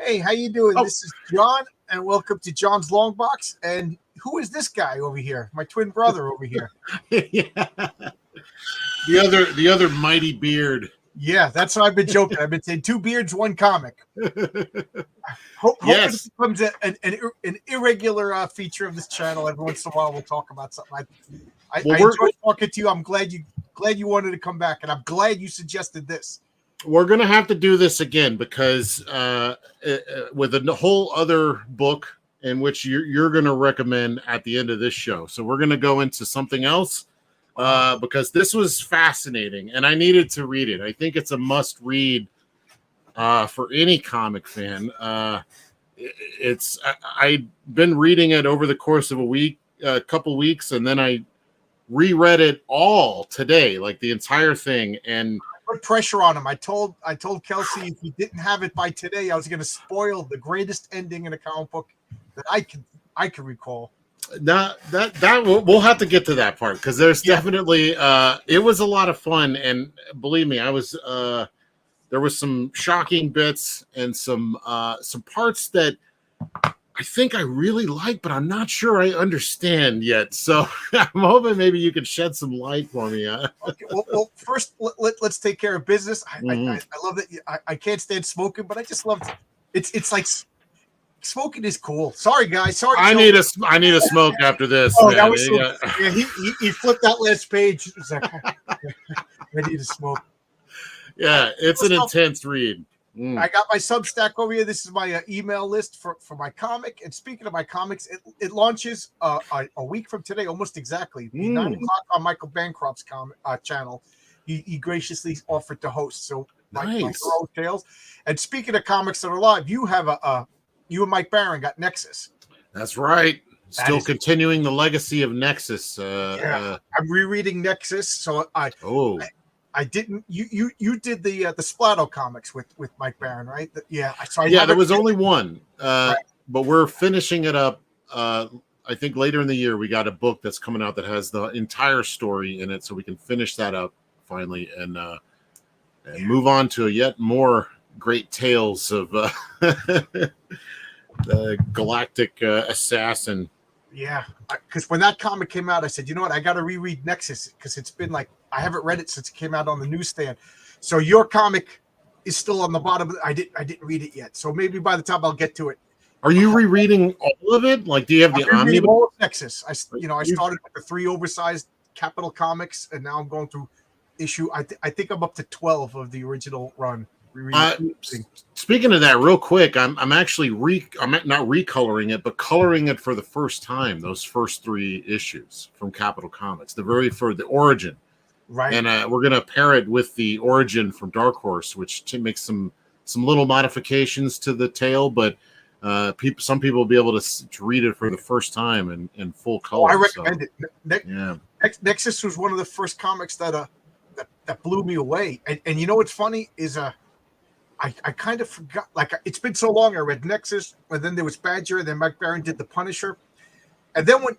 Hey, how you doing? Oh. This is John, and welcome to John's Long Box. And who is this guy over here? My twin brother over here. Yeah. The other mighty beard. Yeah, that's how I've been joking. I've been saying 2 beards, 1 comic. Hoping Yes. it becomes an irregular feature of this channel. Every once in a while, we'll talk about something. I enjoyed talking to you. I'm glad you wanted to come back, and I'm glad you suggested this. We're going to have to do this again because with a whole other book in which you're going to recommend at the end of this show. So we're going to go into something else because this was fascinating and I needed to read it. I think it's a must read for any comic fan. I've been reading it over the course of a couple weeks, and then I reread it all today, like the entire thing. And put pressure on him. I told Kelsey if he didn't have it by today, I was going to spoil the greatest ending in a comic book that I can recall. That we'll have to get to that part because there's definitely it was a lot of fun, and believe me, I was there was some shocking bits and some parts that I think I really like, but I'm not sure I understand yet. So I'm hoping maybe you could shed some light for me. Okay, well, first let's take care of business. I love that. I can't stand smoking, but I just love it's like smoking is cool. Sorry, guys. Sorry. I need a smoke after this. Oh, man. that was he flipped that last page. It was like, I need a smoke. Yeah, it's an intense read. I got my Substack over here. This is my email list for my comic. And speaking of my comics, it launches a week from today, almost exactly. 9 o'clock on Michael Bancroft's channel. He graciously offered to host. So my Heroic Tales. And speaking of comics that are live, you have you and Mike Barron got Nexus. That's right. Still continuing the legacy of Nexus. I'm rereading Nexus. So I didn't. You did the Splato comics with Mike Barron, right? There was only one, right. But we're finishing it up. I think later in the year we got a book that's coming out that has the entire story in it, so we can finish that up finally and move on to yet more great tales of the galactic assassin. Yeah, because when that comic came out, I said, you know what, I got to reread Nexus because it's been like I haven't read it since it came out on the newsstand. So your comic is still on the bottom. I didn't read it yet, so maybe by the time I'll get to it. Are you rereading all of it? Like, do you have the omnibus? All of Nexus. I started with the 3 oversized Capital Comics, and now I'm going through issue. I think I'm up to 12 of the original run. Speaking of that, real quick, I'm actually I'm not recoloring it, but coloring it for the first time. Those first 3 issues from Capital Comics, the origin, right? And we're gonna pair it with the origin from Dark Horse, which makes some little modifications to the tale, but some people will be able to read it for the first time in full color. I recommend it. Nexus was one of the first comics that blew me away, and you know what's funny is I kind of forgot. Like, it's been so long. I read Nexus, and then there was Badger. Then Mike Barron did the Punisher, and then when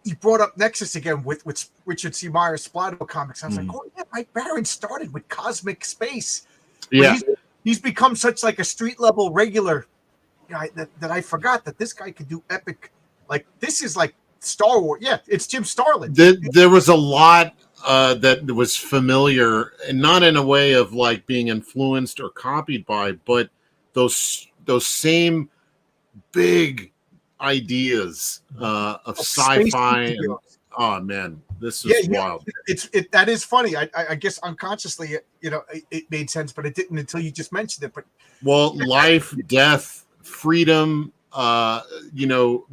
he brought up Nexus again with Richard C. Myers' Splato comics, I was like, oh yeah, Mike Barron started with Cosmic Space. Yeah, he's become such like a street level regular guy that I forgot that this guy could do epic. Like, this is like Star Wars. Yeah, it's Jim Starlin. There was a lot that was familiar, and not in a way of like being influenced or copied by, but those same big ideas of sci-fi. Oh man, this is wild. That is funny. I guess unconsciously, it made sense, but it didn't until you just mentioned it. But life, death, freedom.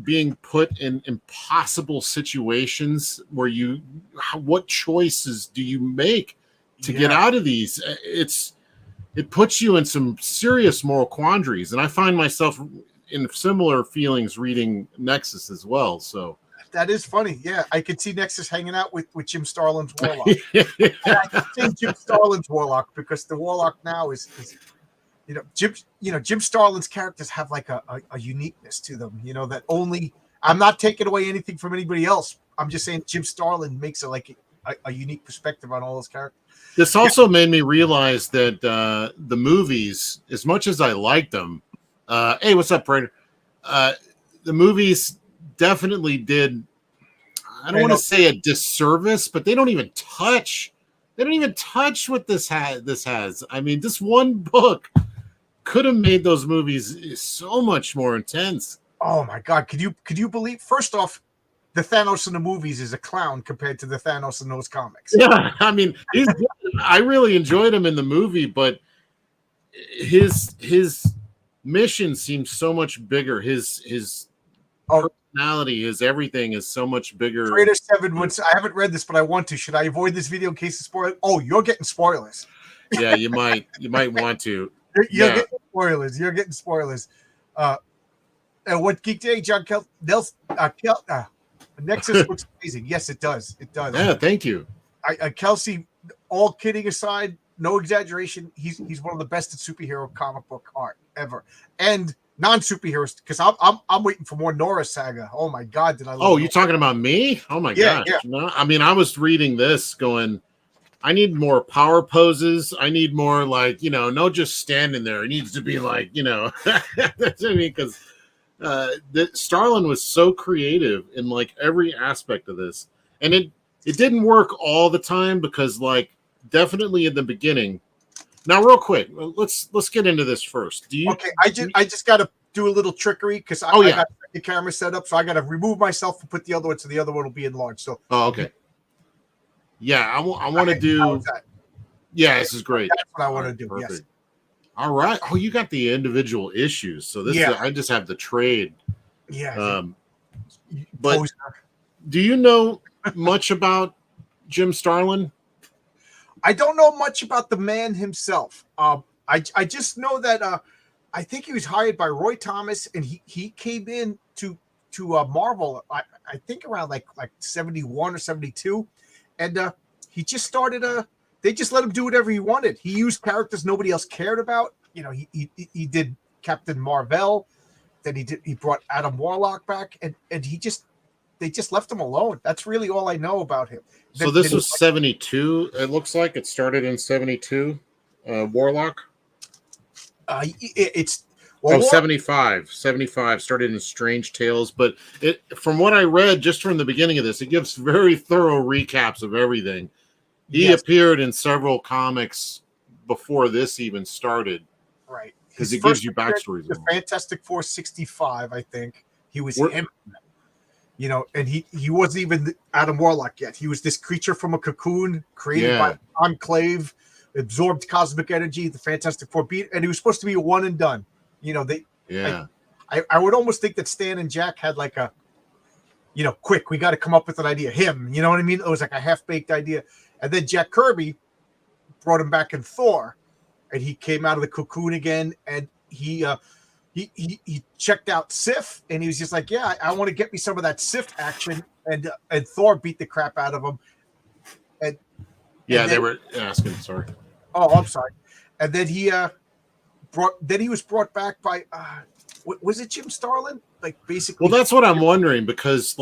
Being put in impossible situations where what choices do you make to get out of these? It puts you in some serious moral quandaries, and I find myself in similar feelings reading Nexus as well. So that is funny. Yeah, I could see Nexus hanging out with Jim Starlin's Warlock. I can see Jim Starlin's Warlock because the Warlock now is Jim Starlin's characters have like a uniqueness to them, that only I'm not taking away anything from anybody else. I'm just saying Jim Starlin makes it like a unique perspective on all those characters. This also made me realize that the movies, as much as I like them, Hey, what's up, Prater? The movies definitely did. I don't want to say a disservice, but they don't even touch. They don't even touch what this has. I mean, this one book could have made those movies so much more intense. Oh my God! Could you believe? First off, the Thanos in the movies is a clown compared to the Thanos in those comics. Yeah, I mean, I really enjoyed him in the movie, but his mission seems so much bigger. His personality, his everything is so much bigger. Trader 7 I haven't read this, but I want to. Should I avoid this video in case of spoilers? Oh, you're getting spoilers. Yeah, you might want to. You're getting spoilers. You're getting spoilers. And what Geek Day, John Nexus looks amazing. Yes, it does. It does. Yeah, thank you. Kelsey, all kidding aside, no exaggeration, he's one of the best at superhero comic book art ever, and non-superheroes. Because I'm waiting for more Nora Saga. Oh my God, did I? Oh, you talking about me? Oh my gosh! Yeah. No, I mean, I was reading this, going, I need more power poses. I need more no just standing there. It needs to be like that's what I mean, because Starlin was so creative in like every aspect of this, and it didn't work all the time because definitely in the beginning. Now, real quick, let's get into this first. Okay, I just got to do a little trickery because I got the camera set up, so I got to remove myself and put the other one, so the other one will be enlarged. So okay. Yeah, I want to do. Yeah, this is great. That's what I want to do. Perfect. Yes. All right. Oh, you got the individual issues. So this I just have the trade. Yeah. But do you know much about Jim Starlin? I don't know much about the man himself. I just know that I think he was hired by Roy Thomas, and he came in to Marvel. I think around like 71 or 72, and he just started they just let him do whatever he wanted. He used characters nobody else cared about. He did Captain Marvel, then he brought Adam Warlock back, and they just left him alone. That's really all I know about him. So this was 72. It looks like it started in 72. Warlock. It's 75 started in Strange Tales, but from what I read just from the beginning of this, it gives very thorough recaps of everything. He appeared in several comics before this even started, right? Because it gives you backstories. The Fantastic Four 65, I think he was him. And he wasn't even Adam Warlock yet. He was this creature from a cocoon created by Enclave, absorbed cosmic energy. The Fantastic Four beat, and he was supposed to be a one and done. I would almost think that Stan and Jack had like a, quick, we got to come up with an idea. Him, you know what I mean? It was like a half-baked idea. And then Jack Kirby brought him back in Thor, and he came out of the cocoon again, and he checked out Sif, and he was just like, yeah, I want to get me some of that Sif action, and Thor beat the crap out of him. And they were asking, sorry. Oh, I'm sorry. And then he was brought back by was it Jim Starlin? Like basically. Well, that's what I'm wondering, because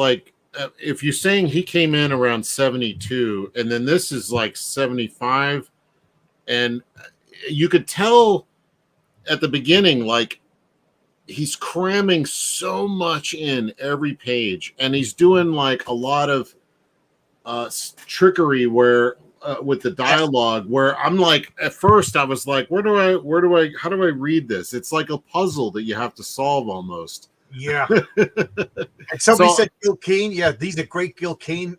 if you're saying he came in around 72, and then this is like 75, and you could tell at the beginning, he's cramming so much in every page, and he's doing like a lot of trickery where with the dialogue, where I'm like, at first I was like, how do I read this? It's like a puzzle that you have to solve almost. Yeah. And somebody said Gil Kane. Yeah, these are great Gil Kane.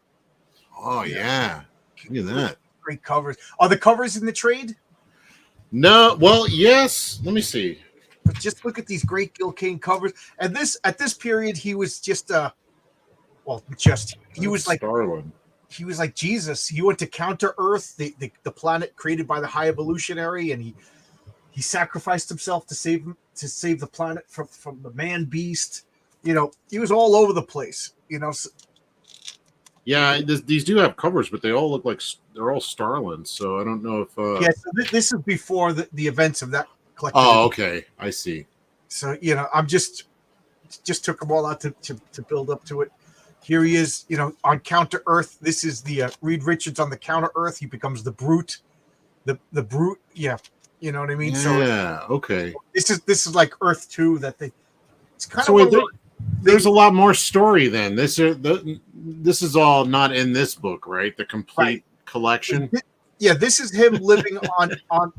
Oh yeah. Look at that. Great covers. Are the covers in the trade? No. Well, yes. Let me see. But just look at these great Gil Kane covers. And at this period, he was just he was like Starlin. He was like Jesus. He went to Counter Earth, the planet created by the High Evolutionary, and he sacrificed himself to save the planet from the man beast. He was all over the place. So, yeah, these do have covers, but they all look like they're all Starlin. So I don't know if. So this is before the events of that collection. Oh, okay, I see. So I'm just took them all out to build up to it. Here he is, on Counter Earth. This is the Reed Richards on the Counter Earth. He becomes the Brute. The Brute, yeah. You know what I mean? Yeah. Okay. This is like Earth 2 that they. It's kind So of wait, there's a lot more story then. This is all not in this book, right? The complete collection. Yeah, this is him living on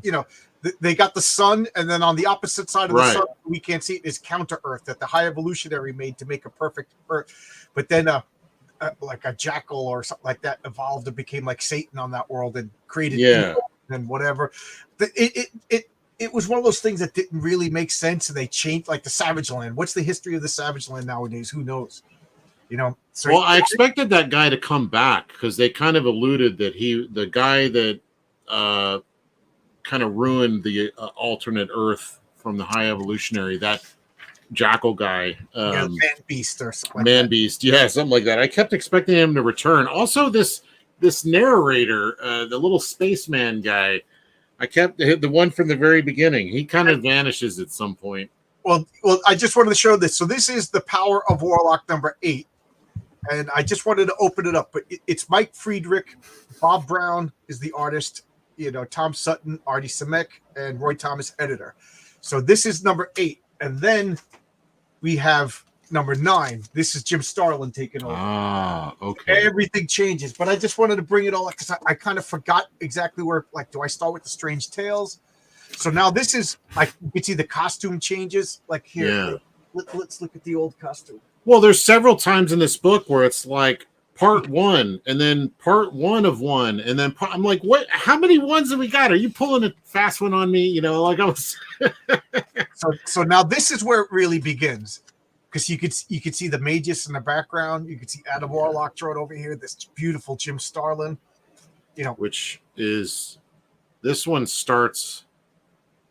they got the sun, and then on the opposite side of the sun we can't see it is counter Earth that the High Evolutionary made to make a perfect Earth. But then like a jackal or something like that evolved and became like Satan on that world and created evil and whatever. It was one of those things that didn't really make sense, and they changed, like the Savage Land. What's the history of the Savage Land nowadays? Who knows? So well, I expected that guy to come back because they kind of alluded that the guy that kind of ruined the alternate Earth from the High Evolutionary, that jackal guy, Man Beast or something. Man Beast, yeah, something like that. I kept expecting him to return. Also, this narrator, the little spaceman guy, I kept the one from the very beginning. He kind of vanishes at some point. Well, I just wanted to show this. So this is the Power of Warlock number 8. And I just wanted to open it up, but it's Mike Friedrich, Bob Brown is the artist, Tom Sutton, Artie Simek, and Roy Thomas, editor. So this is number 8, and then we have number 9. This is Jim Starlin taking over. Ah, okay. Everything changes, but I just wanted to bring it all up because I kind of forgot exactly where. Like, do I start with the Strange Tales? So now this is like you can see the costume changes. Like here, let's look at the old costume. Well, there's several times in this book where it's like part 1 and then part 1 of 1 and then I'm like, what? How many ones have we got? Are you pulling a fast one on me? Like I was. So now this is where it really begins, because you could see the Magus in the background. You could see Adam Warlock drawn over here. This beautiful Jim Starlin. Which is this one starts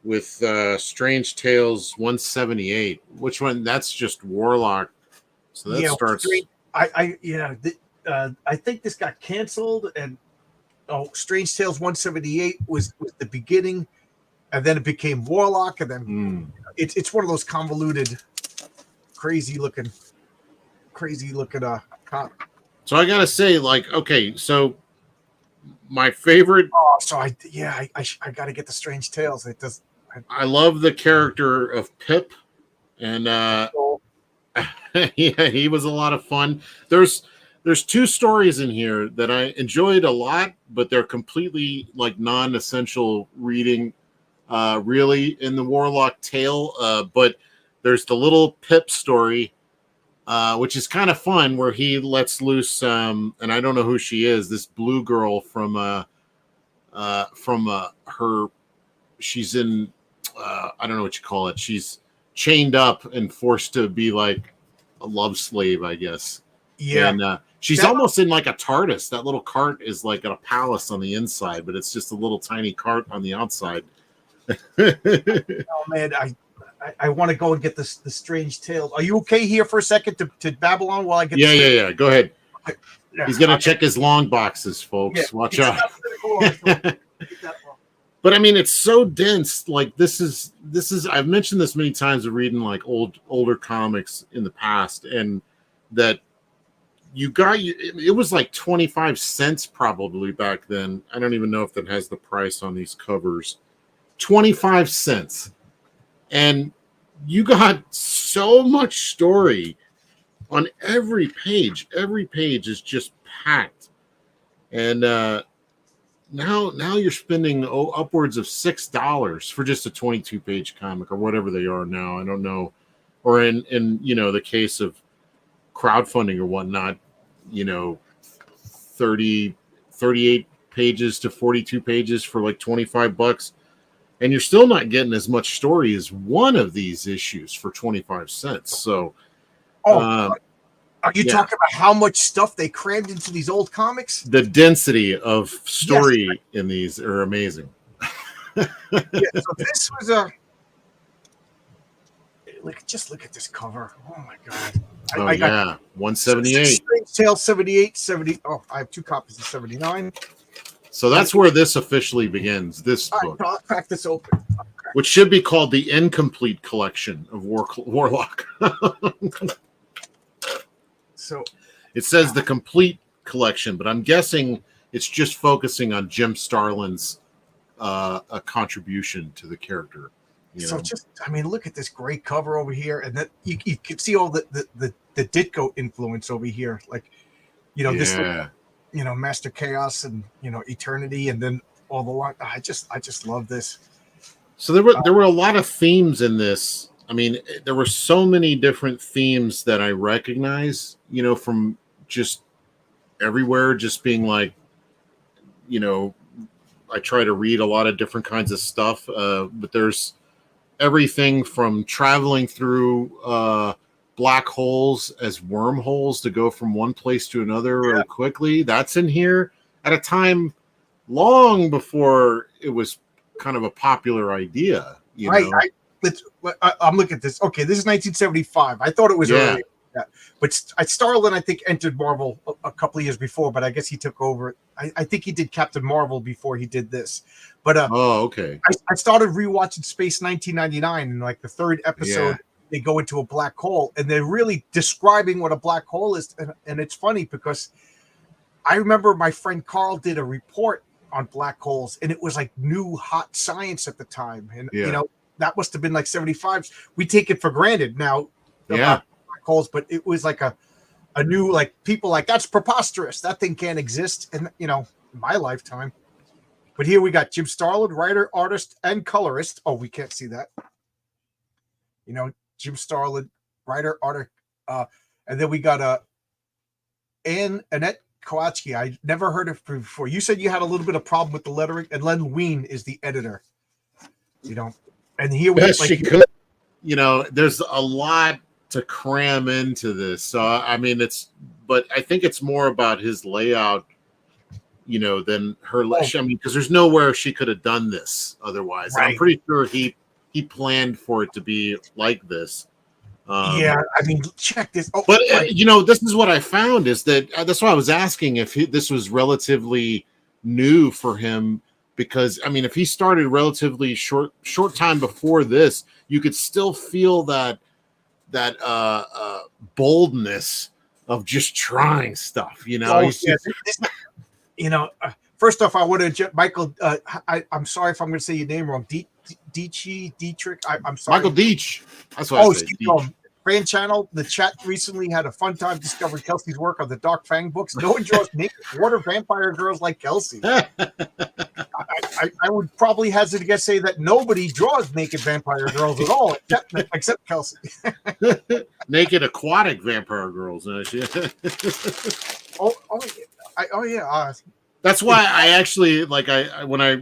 with Strange Tales 178. Which one? That's just Warlock. So that starts. I think this got canceled, and Strange Tales 178 was the beginning, and then it became Warlock, and then it's one of those convoluted, crazy looking comic. So I gotta say, like, okay, so my favorite. Oh, so I gotta get the Strange Tales. It does. I love the character of Pip, and yeah, he was a lot of fun. There's 2 stories in here that I enjoyed a lot, but they're completely like non-essential reading, really, in the Warlock tale. But there's the little Pip story, which is kind of fun, where he lets loose, and I don't know who she is, this blue girl from her. She's in, I don't know what you call it. She's chained up and forced to be like a love slave, I guess. Yeah. And she's almost in like a TARDIS. That little cart is like a palace on the inside, but it's just a little tiny cart on the outside. Oh man, I want to go and get the Strange Tales. Are you okay here for a second to Babylon while I get? Yeah. Go ahead. He's gonna check his long boxes, folks. Yeah, watch out. But I mean, it's so dense. Like this is. I've mentioned this many times of reading like older comics in the past, and that it was like 25 cents probably back then. I don't even know if that has the price on these covers. 25 cents, and you got so much story on every page. Every page is just packed, and now you're spending upwards of $6 for just a 22-page comic or whatever they are now. I don't know. Or in the case of crowdfunding or whatnot, 38 pages to 42 pages for like $25, and you're still not getting as much story as one of these issues for 25 cents. So are you talking about how much stuff they crammed into these old comics? The density of story in these are amazing. So this was look at this cover. Oh my god. I got 178. Strange Tales 78, 70. Oh, I have 2 copies of 79. So that's where this officially begins. This book. I'll crack this open. Which should be called the Incomplete Collection of Warlock. So it says the Complete Collection, but I'm guessing it's just focusing on Jim Starlin's a contribution to the character. So just, I mean, look at this great cover over here, and that you can see all the Ditko influence over here, like, this, Master Chaos and Eternity, and then all the line. I just love this. So there were a lot of themes in this. I mean, there were so many different themes that I recognize, from just everywhere, just being like, I try to read a lot of different kinds of stuff, but there's everything from traveling through black holes as wormholes to go from one place to another really quickly. That's in here at a time long before it was kind of a popular idea. I'm looking at this. Okay, this is 1975. I thought it was earlier. Yeah. But Starlin, I think, entered Marvel a couple of years before, but I guess he took over. I think he did Captain Marvel before he did this. But okay. I started rewatching Space 1999, and like the third episode, they go into a black hole, and they're really describing what a black hole is. And it's funny because I remember my friend Carl did a report on black holes, and it was like new hot science at the time. And that must have been like 75. We take it for granted now. Black holes, but it was like a new, like, people like, that's preposterous, that thing can't exist, and in my lifetime. But here we got Jim Starlin, writer, artist, and colorist. Oh, we can't see that. Jim Starlin, writer, artist, and then we got Annette Kowalski. I never heard of her before. You said you had a little bit of problem with the lettering, and Len Wein is the editor. And here we there's a lot to cram into this. So I mean, but I think it's more about his layout, than her. I mean, because there's nowhere she could have done this otherwise. Right. I'm pretty sure he planned for it to be like this. I mean, check this. But this is what I found is that that's why I was asking if this was relatively new for him. Because I mean, if he started relatively short time before this, you could still feel that boldness of just trying stuff. First off, I want to Michael. I'm sorry if I'm going to say your name wrong. Dietrich. I'm sorry. Michael Deitch. That's what I say. Fan channel. The chat recently had a fun time discovering Kelsey's work on the Dark Fang books. No one draws naked water vampire girls like Kelsey. I would probably hazard to guess say that nobody draws naked vampire girls at all, except Kelsey. Naked aquatic vampire girls. That's why I actually when I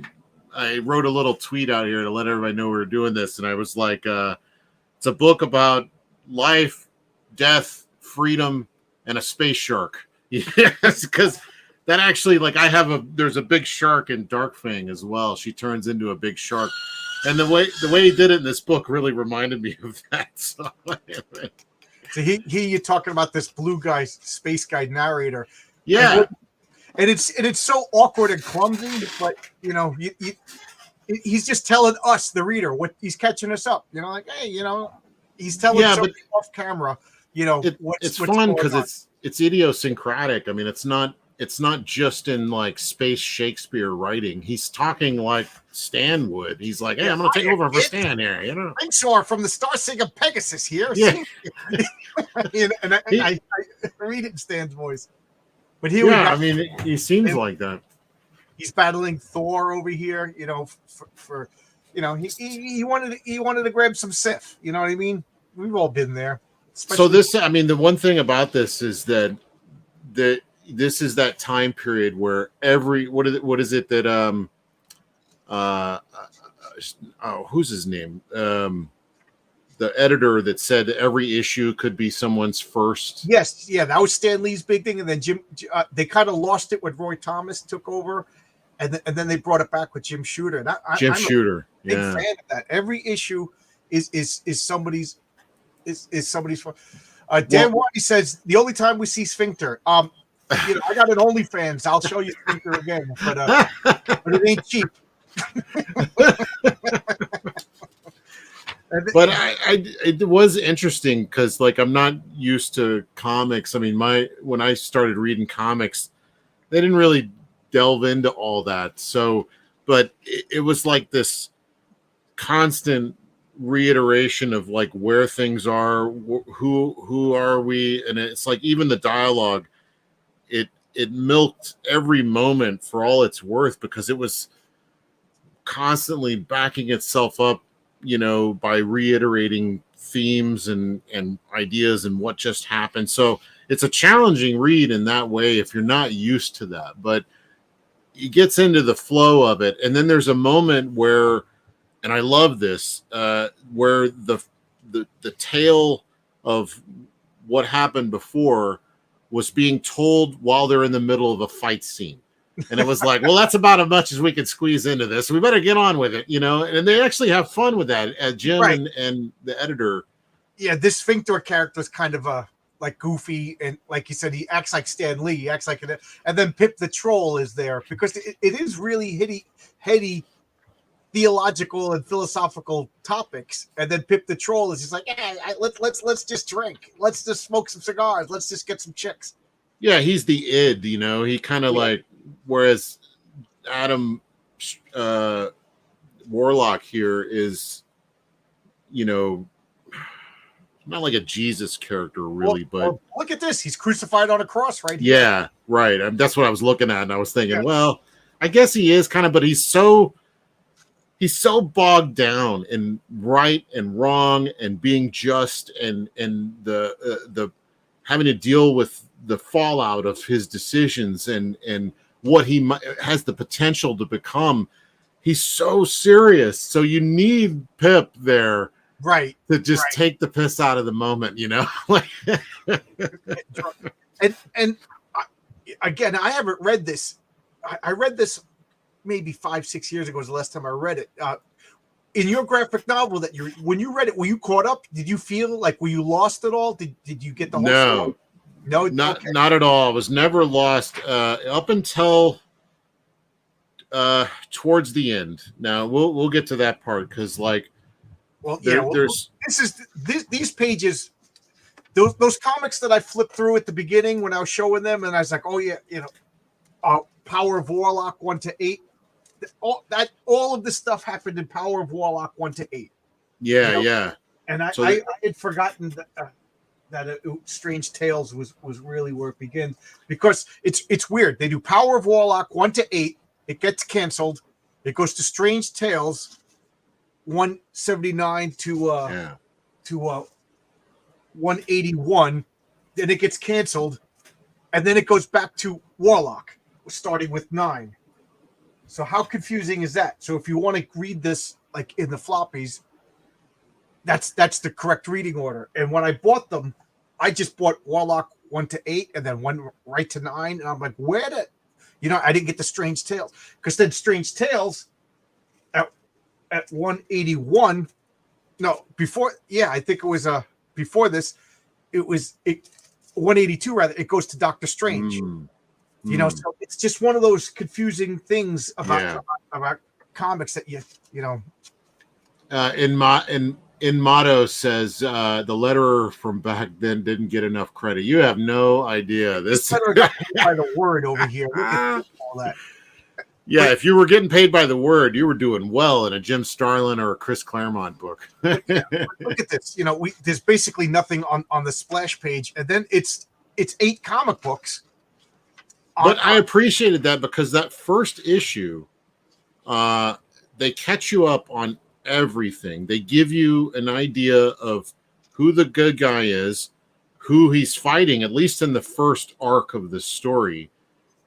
wrote a little tweet out here to let everybody know we were doing this, and I was like, it's a book about life, death, freedom, and a space shark. Yes, because that actually, there's a big shark in Dark Fang as well. She turns into a big shark, and the way he did it in this book really reminded me of that. So here you're talking about this blue guy, space guy narrator. Yeah, and it's so awkward and clumsy, but he's just telling us, the reader, what he's catching us up. Hey, he's telling somebody off camera. It's fun because it's idiosyncratic. I mean, it's not just in like space Shakespeare writing. He's talking like Stan would. He's like, hey, I'm going to take over for Stan here. Ringshore from the Star Singer Pegasus here. Yeah. I read it in Stan's voice. But here we go. I mean, he seems like that. He's battling Thor over here. He wanted to grab some Sif. You know what I mean? We've all been there. So the one thing about this is that this is that time period where what is it that who's his name? The editor that said every issue could be someone's first. Yes, yeah, that was Stan Lee's big thing, and then they kind of lost it when Roy Thomas took over, and then they brought it back with Jim Shooter. I'm Shooter, a big fan of that. Every issue is somebody's fault. Dan Waddy says the only time we see Sphincter. I got an OnlyFans. I'll show you Sphincter again, but it ain't cheap. But it was interesting because I'm not used to comics. I mean, when I started reading comics, they didn't really delve into all that. So but it was like this constant reiteration of like where things are, who are we, and it's like even the dialogue, it milked every moment for all it's worth, because it was constantly backing itself up, by reiterating themes and ideas and what just happened. So it's a challenging read in that way if you're not used to that, but it gets into the flow of it. And then there's a moment where, and I love this, where the tale of what happened before was being told while they're in the middle of a fight scene. And it was like, well, that's about as much as we can squeeze into this. We better get on with it, and they actually have fun with that. Jim Right. and the editor. Yeah, this Sphincter character is kind of like goofy, and like you said, he acts like Stan Lee. He acts like it, and then Pip the Troll is there because it is really heady theological and philosophical topics. And then Pip the Troll is just like, let's just drink, let's just smoke some cigars, let's just get some chicks. Yeah, he's the id, he kind of like, whereas Adam Warlock here is, not like a Jesus character really, but look at this, he's crucified on a cross right here. Yeah, right. That's what I was looking at, and I was thinking, well, I guess he is kind of, but he's so bogged down in right and wrong and being just and the having to deal with the fallout of his decisions and what he has the potential to become. He's so serious. So you need Pip there, right, to just take the piss out of the moment, and again, I haven't read this. I read this maybe 5-6 years ago was the last time I read it. In your graphic novel when you read it, were you caught up? Did you feel like, were you lost at all? Did you get the whole story? No, not at all. I was never lost up until towards the end. Now we'll get to that part, because there's these pages, those comics that I flipped through at the beginning when I was showing them, and I was like, oh yeah, Power of Warlock 1-8. All of this stuff happened in Power of Warlock 1-8. Yeah, yeah. And I had forgotten that Strange Tales was really where it begins, because it's weird. They do Power of Warlock 1-8. It gets canceled. It goes to Strange Tales 179 to 181. Then it gets canceled, and then it goes back to Warlock, starting with 9. So how confusing is that? So if you want to read this like in the floppies, that's the correct reading order. And when I bought them, I just bought Warlock 1-8 and then 1 right to 9. And I'm like, where did I didn't get the Strange Tales, because then Strange Tales at 181. No, before, I think it was before this, it was 182 rather. It goes to Doctor Strange. So it's just one of those confusing things about comics that in Motto says the letterer from back then didn't get enough credit. You have no idea. This letterer got paid by the word over here. Look at all that. Yeah, if you were getting paid by the word, you were doing well in a Jim Starlin or a Chris Claremont book. Look at this. There's basically nothing on the splash page, and then it's 8 comic books. But I appreciated that, because that first issue, they catch you up on everything. They give you an idea of who the good guy is, who he's fighting, at least in the first arc of the story,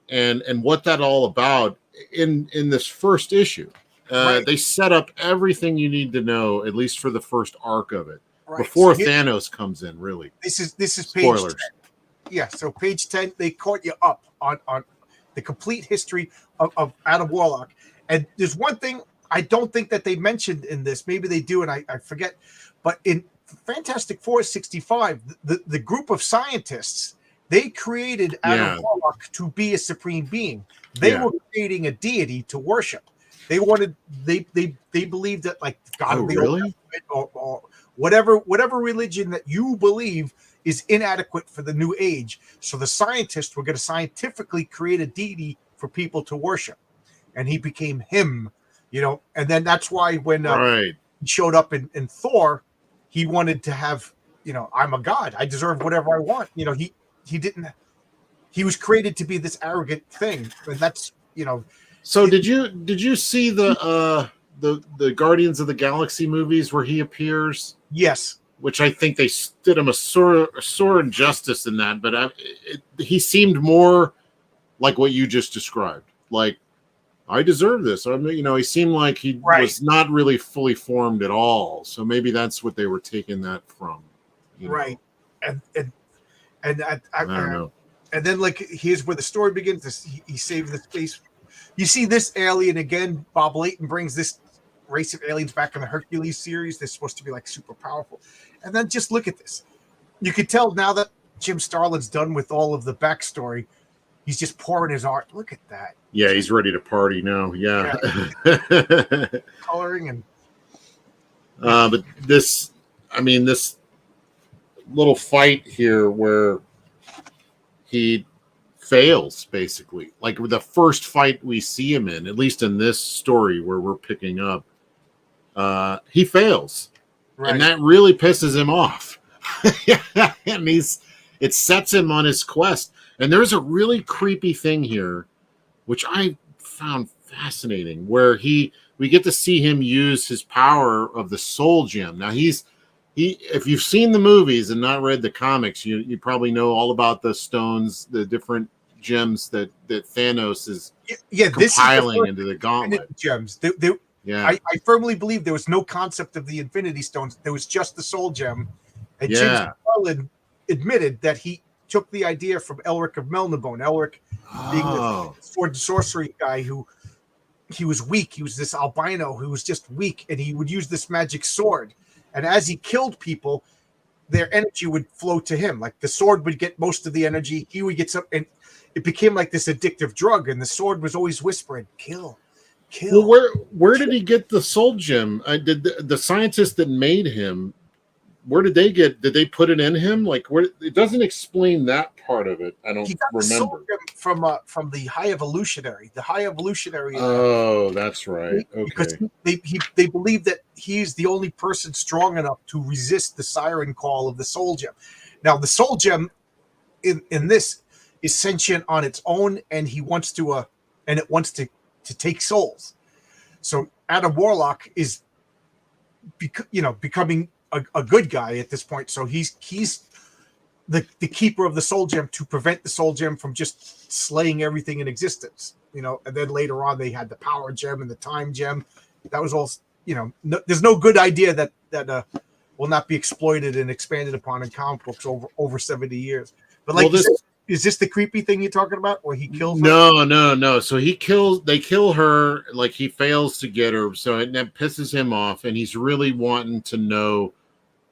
and what that all about in this first issue. They set up everything you need to know, at least for the first arc of it, before Thanos comes in. Really, this is page spoilers. 10. Yeah, so page 10, they caught you up on the complete history of Adam Warlock. And there's one thing I don't think that they mentioned in this. Maybe they do, and I forget. But in Fantastic Four 65, the group of scientists, they created Adam Warlock to be a supreme being. They were creating a deity to worship. They wanted, they believed that, like, God of the Old Testament or whatever religion that you believe is inadequate for the new age. So the scientists were going to scientifically create a deity for people to worship. and he became him, and then that's why when Right. he showed up in Thor, he wanted to have, I'm a god, I deserve whatever I want. He didn't. He was created to be this arrogant thing, and that's So did you see the Guardians of the Galaxy movies where he appears? Yes. Which I think they did him a sore injustice in that, but he seemed more like what you just described. Like, I deserve this. He seemed like he was not really fully formed at all. So maybe that's what they were taking that from. Right. And I don't know. And then, like, here's where the story begins. He saved the space. You see this alien again. Bob Layton brings this race of aliens back in the Hercules series. They're supposed to be like super powerful. And then just look at this. You can tell now that Jim Starlin's done with all of the backstory. He's just pouring his art. Look at that. Yeah, he's ready to party now. Yeah. Coloring and. But this little fight here where he fails, basically. Like the first fight we see him in, at least in this story where we're picking up, he fails. Right. And that really pisses him off. And it sets him on his quest. And there's a really creepy thing here, which I found fascinating, where we get to see him use his power of the soul gem. Now if you've seen the movies and not read the comics, you probably know all about the stones, the different gems that Thanos is compiling into the gauntlet. Gems. I firmly believe there was no concept of the Infinity Stones. There was just the soul gem. And James Garland admitted that he took the idea from Elric of Melniboné. Elric being the sword and sorcery guy he was weak. He was this albino who was just weak, and he would use this magic sword. And as he killed people, their energy would flow to him. Like the sword would get most of the energy. He would get some, and it became like this addictive drug. And the sword was always whispering, "Kill, kill." Well, where did he get the soul gem? Did the scientists that made him? Where did they get? Did they put it in him? Like, where? It doesn't explain that part of it. I don't remember. From the High Evolutionary. The High Evolutionary. Oh, that's right. Okay. Because they believe that he's the only person strong enough to resist the siren call of the soul gem. Now, the soul gem in this is sentient on its own, and it wants to take souls. So Adam Warlock is, becoming a good guy at this point. So he's the keeper of the soul gem to prevent the soul gem from just slaying everything in existence. And then later on they had the power gem and the time gem. That was all. There's no good idea that will not be exploited and expanded upon in comic books over 70 years. But is this the creepy thing you're talking about, where he kills her? No. So they kill her, like he fails to get her. So that pisses him off, and he's really wanting to know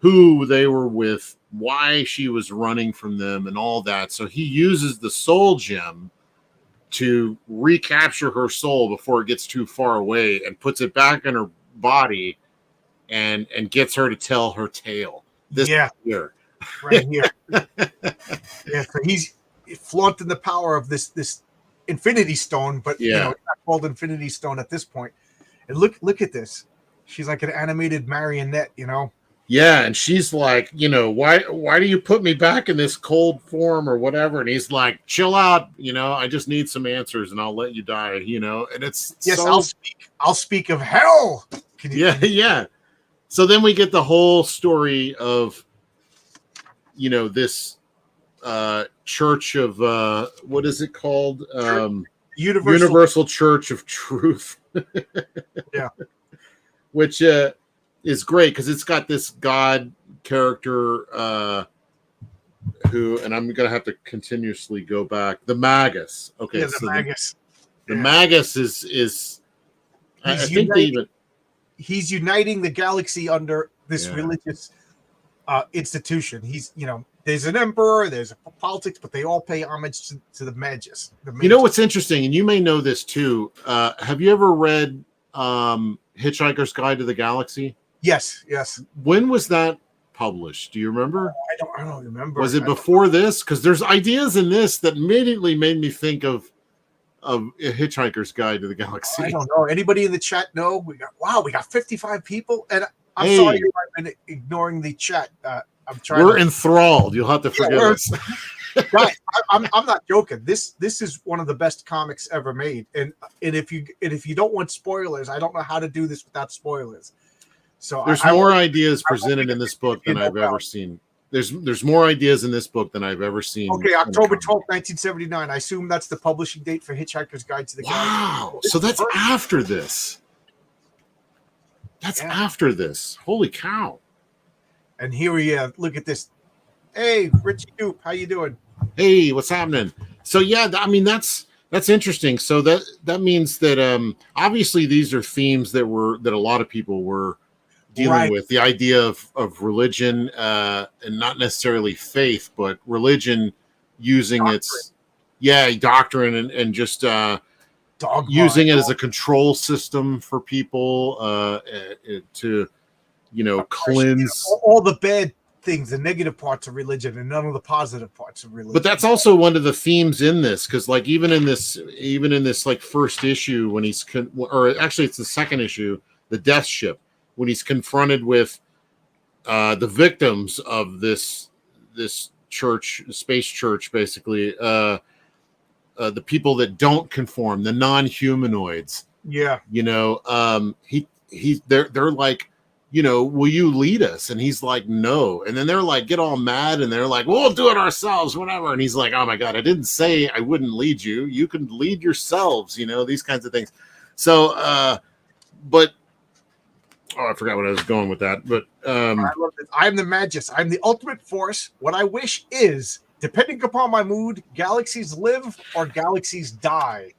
who they were with, why she was running from them, and all that. So he uses the soul gem to recapture her soul before it gets too far away, and puts it back in her body, and gets her to tell her tale. Here. Right here. So he's flaunting the power of this Infinity Stone, but it's not called Infinity Stone at this point. And look at this. She's like an animated marionette, Yeah, and she's like, why do you put me back in this cold form or whatever? And he's like, chill out, I just need some answers and I'll let you die, and it's I'll speak of hell. Yeah. So then we get the whole story of this church of what is it called? Universal Church of Truth. Yeah. Which is great because it's got this God character who, and I'm gonna have to continuously go back. The Magus. Okay, yeah, the Magus. The Magus is I think he's uniting the galaxy under this religious institution. He's there's an emperor, there's politics, but they all pay homage to the Magus. What's interesting, and you may know this too. Have you ever read Hitchhiker's Guide to the Galaxy? Yes. When was that published? Do you remember? I don't remember. Was it before this? Because there's ideas in this that immediately made me think of of A Hitchhiker's Guide to the Galaxy? I don't know. Anybody in the chat know? We got 55 people, and I'm Hey. sorry I've been ignoring the chat. I'm trying. We're enthralled. You'll have to forgive us. Guys, I'm not joking. This is one of the best comics ever made, and if you don't want spoilers, I don't know how to do this without spoilers. So there's more ideas presented in this book than I've ever seen. There's more ideas in this book than I've ever seen. Okay, October 12th, 1979. I assume that's the publishing date for Hitchhiker's Guide to the Galaxy. Wow, so that's after this. That's after this. Holy cow! And here we have. Look at this. Hey, Richie Dupe, how you doing? Hey, what's happening? So yeah, I mean that's interesting. So that means that obviously these are themes that a lot of people were dealing with, the idea of religion and not necessarily faith, but religion using doctrine and just using it as a control system for people to cleanse all the bad things, the negative parts of religion, and none of the positive parts of religion. But that's also one of the themes in this, because like even in this like first issue when he's or actually it's the second issue, the Death Ship, when he's confronted with the victims of this church, space church, basically, the people that don't conform, the non-humanoids. Yeah. They're like, will you lead us? And he's like, no. And then they're like, get all mad, and they're like, we'll do it ourselves, whatever. And he's like, oh my God, I didn't say I wouldn't lead you. You can lead yourselves, these kinds of things. So, but I forgot what I was going with that. But I love this. I'm the Magus. I'm the ultimate force. What I wish is, depending upon my mood, galaxies live or galaxies die.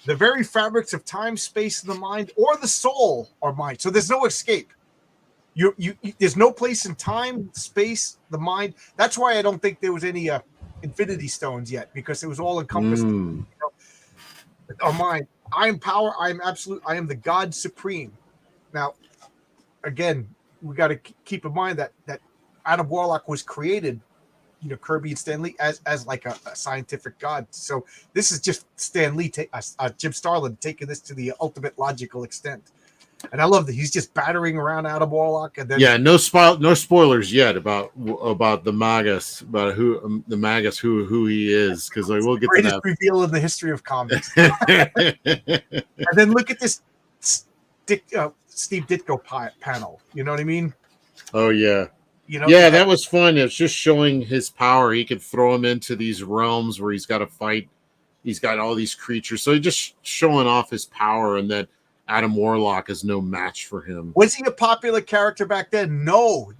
The very fabrics of time, space, and the mind, or the soul are mine. So there's no escape. There's no place in time, space, the mind. That's why I don't think there was any Infinity Stones yet, because it was all encompassing. Our mind. I am power. I am absolute. I am the God supreme. Now, again, we got to keep in mind that Adam Warlock was created, Kirby and Stan Lee as like a scientific god. So this is just Stan Lee, Jim Starlin taking this to the ultimate logical extent. And I love that he's just battering around Adam Warlock. And then no spoilers yet about the Magus, about who the Magus, who he is, because we'll get to that. Reveal in the history of comics. And then look at this Steve Ditko panel. You know what I mean? Oh yeah. That was fun. It's just showing his power. He could throw him into these realms where he's got to fight. He's got all these creatures. So just showing off his power, and that Adam Warlock is no match for him. Was he a popular character back then? No.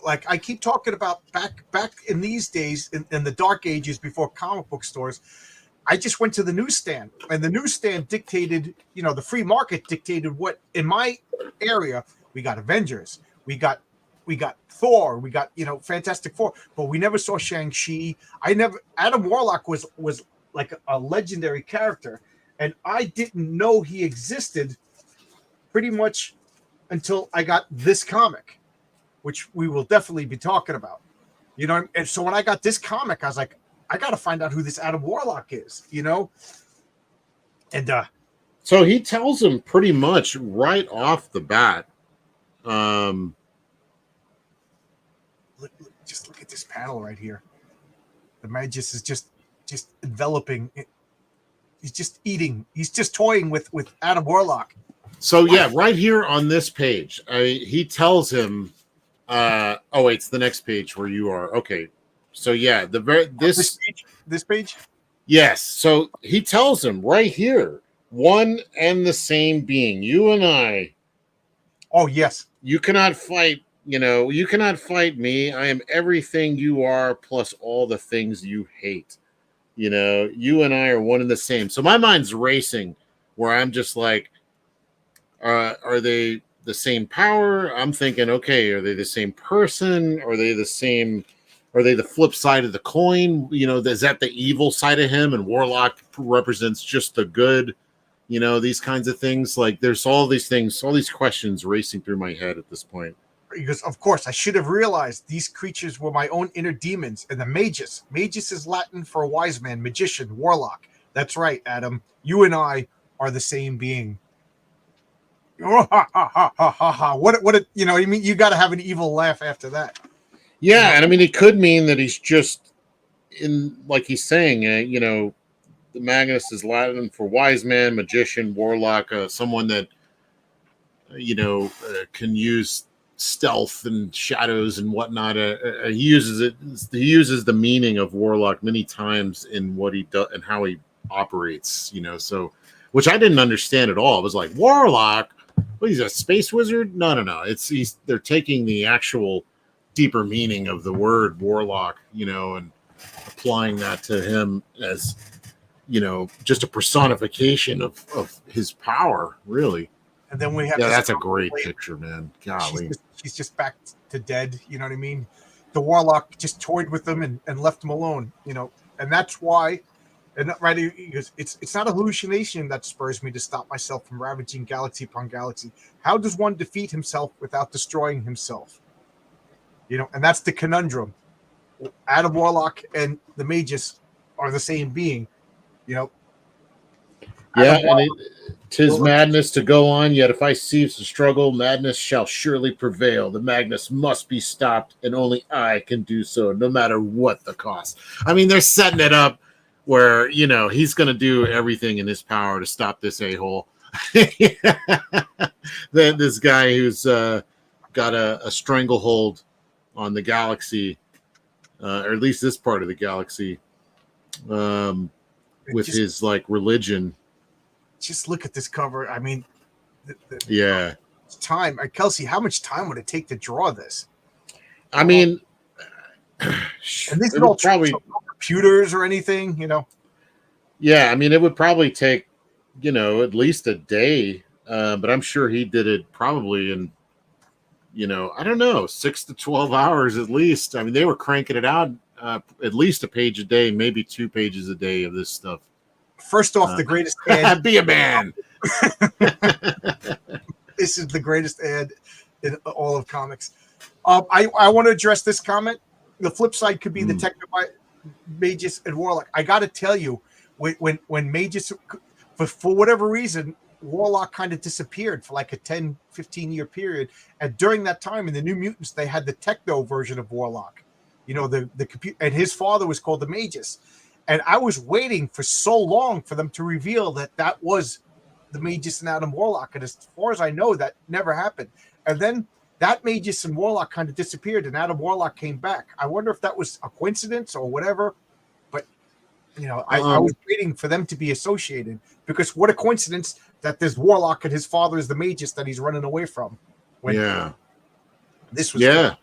Like I keep talking about back in these days, in the dark ages before comic book stores, I just went to the newsstand, and the newsstand dictated, the free market dictated what in my area. We got Avengers, we got Thor, we got Fantastic Four, but we never saw Shang-Chi. Adam Warlock was like a legendary character, and I didn't know he existed pretty much until I got this comic, which we will definitely be talking about. And so when I got this comic, I was like, I got to find out who this Adam Warlock is, And so he tells him pretty much right off the bat. Just look at this panel right here. The Magus is just enveloping. He's just eating. He's just toying with Adam Warlock. So yeah, right here on this page, he tells him. It's the next page where you are. Okay, so yeah, this page. Yes. So he tells him right here, one and the same being, you and I. Oh yes. You cannot fight. You cannot fight me. I am everything you are, plus all the things you hate. You and I are one and the same. So my mind's racing, where I'm just like, are they the same power? I'm thinking, okay, are they the same person? Are they the same? Are they the flip side of the coin? Is that the evil side of him? And Warlock represents just the good. These kinds of things. Like there's all these things, all these questions racing through my head at this point. Because of course I should have realized these creatures were my own inner demons. And the Magus is Latin for a wise man, magician, warlock. That's right, Adam. You and I are the same being. Oh, ha, ha, ha, ha, ha, ha. What, you know, I mean, you got to have an evil laugh after that. Yeah, You know? and I mean, it could mean that he's just in, like he's saying, you know, the Magnus is Latin for wise man, magician, warlock, someone that can use stealth and shadows and whatnot. He uses it. He uses the meaning of warlock many times in what he does and how he operates. So which I didn't understand at all. It was like warlock. What, he's a space wizard? No. They're taking the actual deeper meaning of the word warlock, and applying that to him as just a personification of his power, really. And then we have that's a great picture, man. Golly. She's just back to dead, you know what I mean? The warlock just toyed with them and left them alone, and that's why. And right, he goes, it's not a hallucination that spurs me to stop myself from ravaging galaxy upon galaxy. How does one defeat himself without destroying himself? And that's the conundrum. Adam Warlock and the Magus are the same being, Yeah, and 'tis madness to go on, yet if I cease to struggle, madness shall surely prevail. The Magnus must be stopped, and only I can do so, no matter what the cost. I mean, they're setting it up where, he's going to do everything in his power to stop this a-hole. This guy who's got a stranglehold on the galaxy, or at least this part of the galaxy, with his, religion. Just look at this cover. I mean, time. Kelsey, how much time would it take to draw this? I mean, and these are all probably computers or anything, Yeah, I mean, it would probably take, at least a day. But I'm sure he did it probably in, I don't know, 6 to 12 hours at least. I mean, they were cranking it out at least a page a day, maybe 2 pages a day of this stuff. First off, the greatest ad. Be a man. This is the greatest ad in all of comics. I want to address this comment. The flip side could be the Techno Magus and Warlock. I got to tell you, when Magus, for whatever reason, Warlock kind of disappeared for like a 10, 15-year period. And during that time in the New Mutants, they had the Techno version of Warlock. The computer, and his father was called the Magus. And I was waiting for so long for them to reveal that was the Magus and Adam Warlock. And as far as I know, that never happened. And then that Magus and Warlock kind of disappeared, and Adam Warlock came back. I wonder if that was a coincidence or whatever. But, I was waiting for them to be associated, because what a coincidence that there's Warlock and his father is the Magus that he's running away from. This was Cool.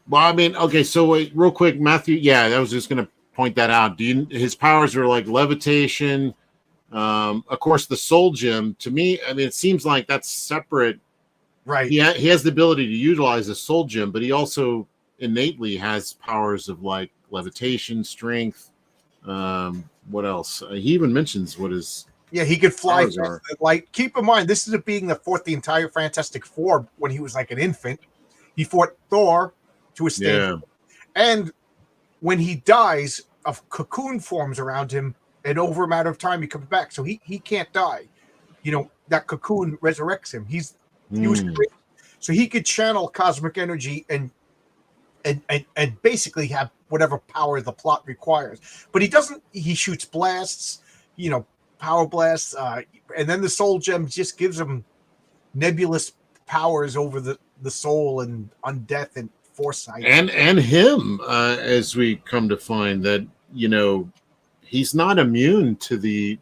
Well, I mean, okay, so wait, real quick, Matthew. Yeah, I was just going to point that out. His powers are like levitation. Of course, the soul gem, to me, I mean, it seems like that's separate. Right. He has the ability to utilize the soul gem, but he also innately has powers of like levitation, strength. What else? He even mentions what his he could fly light. Keep in mind, this is a being that fought the entire Fantastic Four when he was like an infant. He fought Thor to a stand, and when he dies, a cocoon forms around him, and over a matter of time, he comes back. So he can't die. That cocoon resurrects him. He was created, so he could channel cosmic energy and basically have whatever power the plot requires. But he doesn't. He shoots blasts, power blasts, and then the soul gem just gives him nebulous powers over the soul and undeath and foresight. And him, as we come to find that, he's not immune to the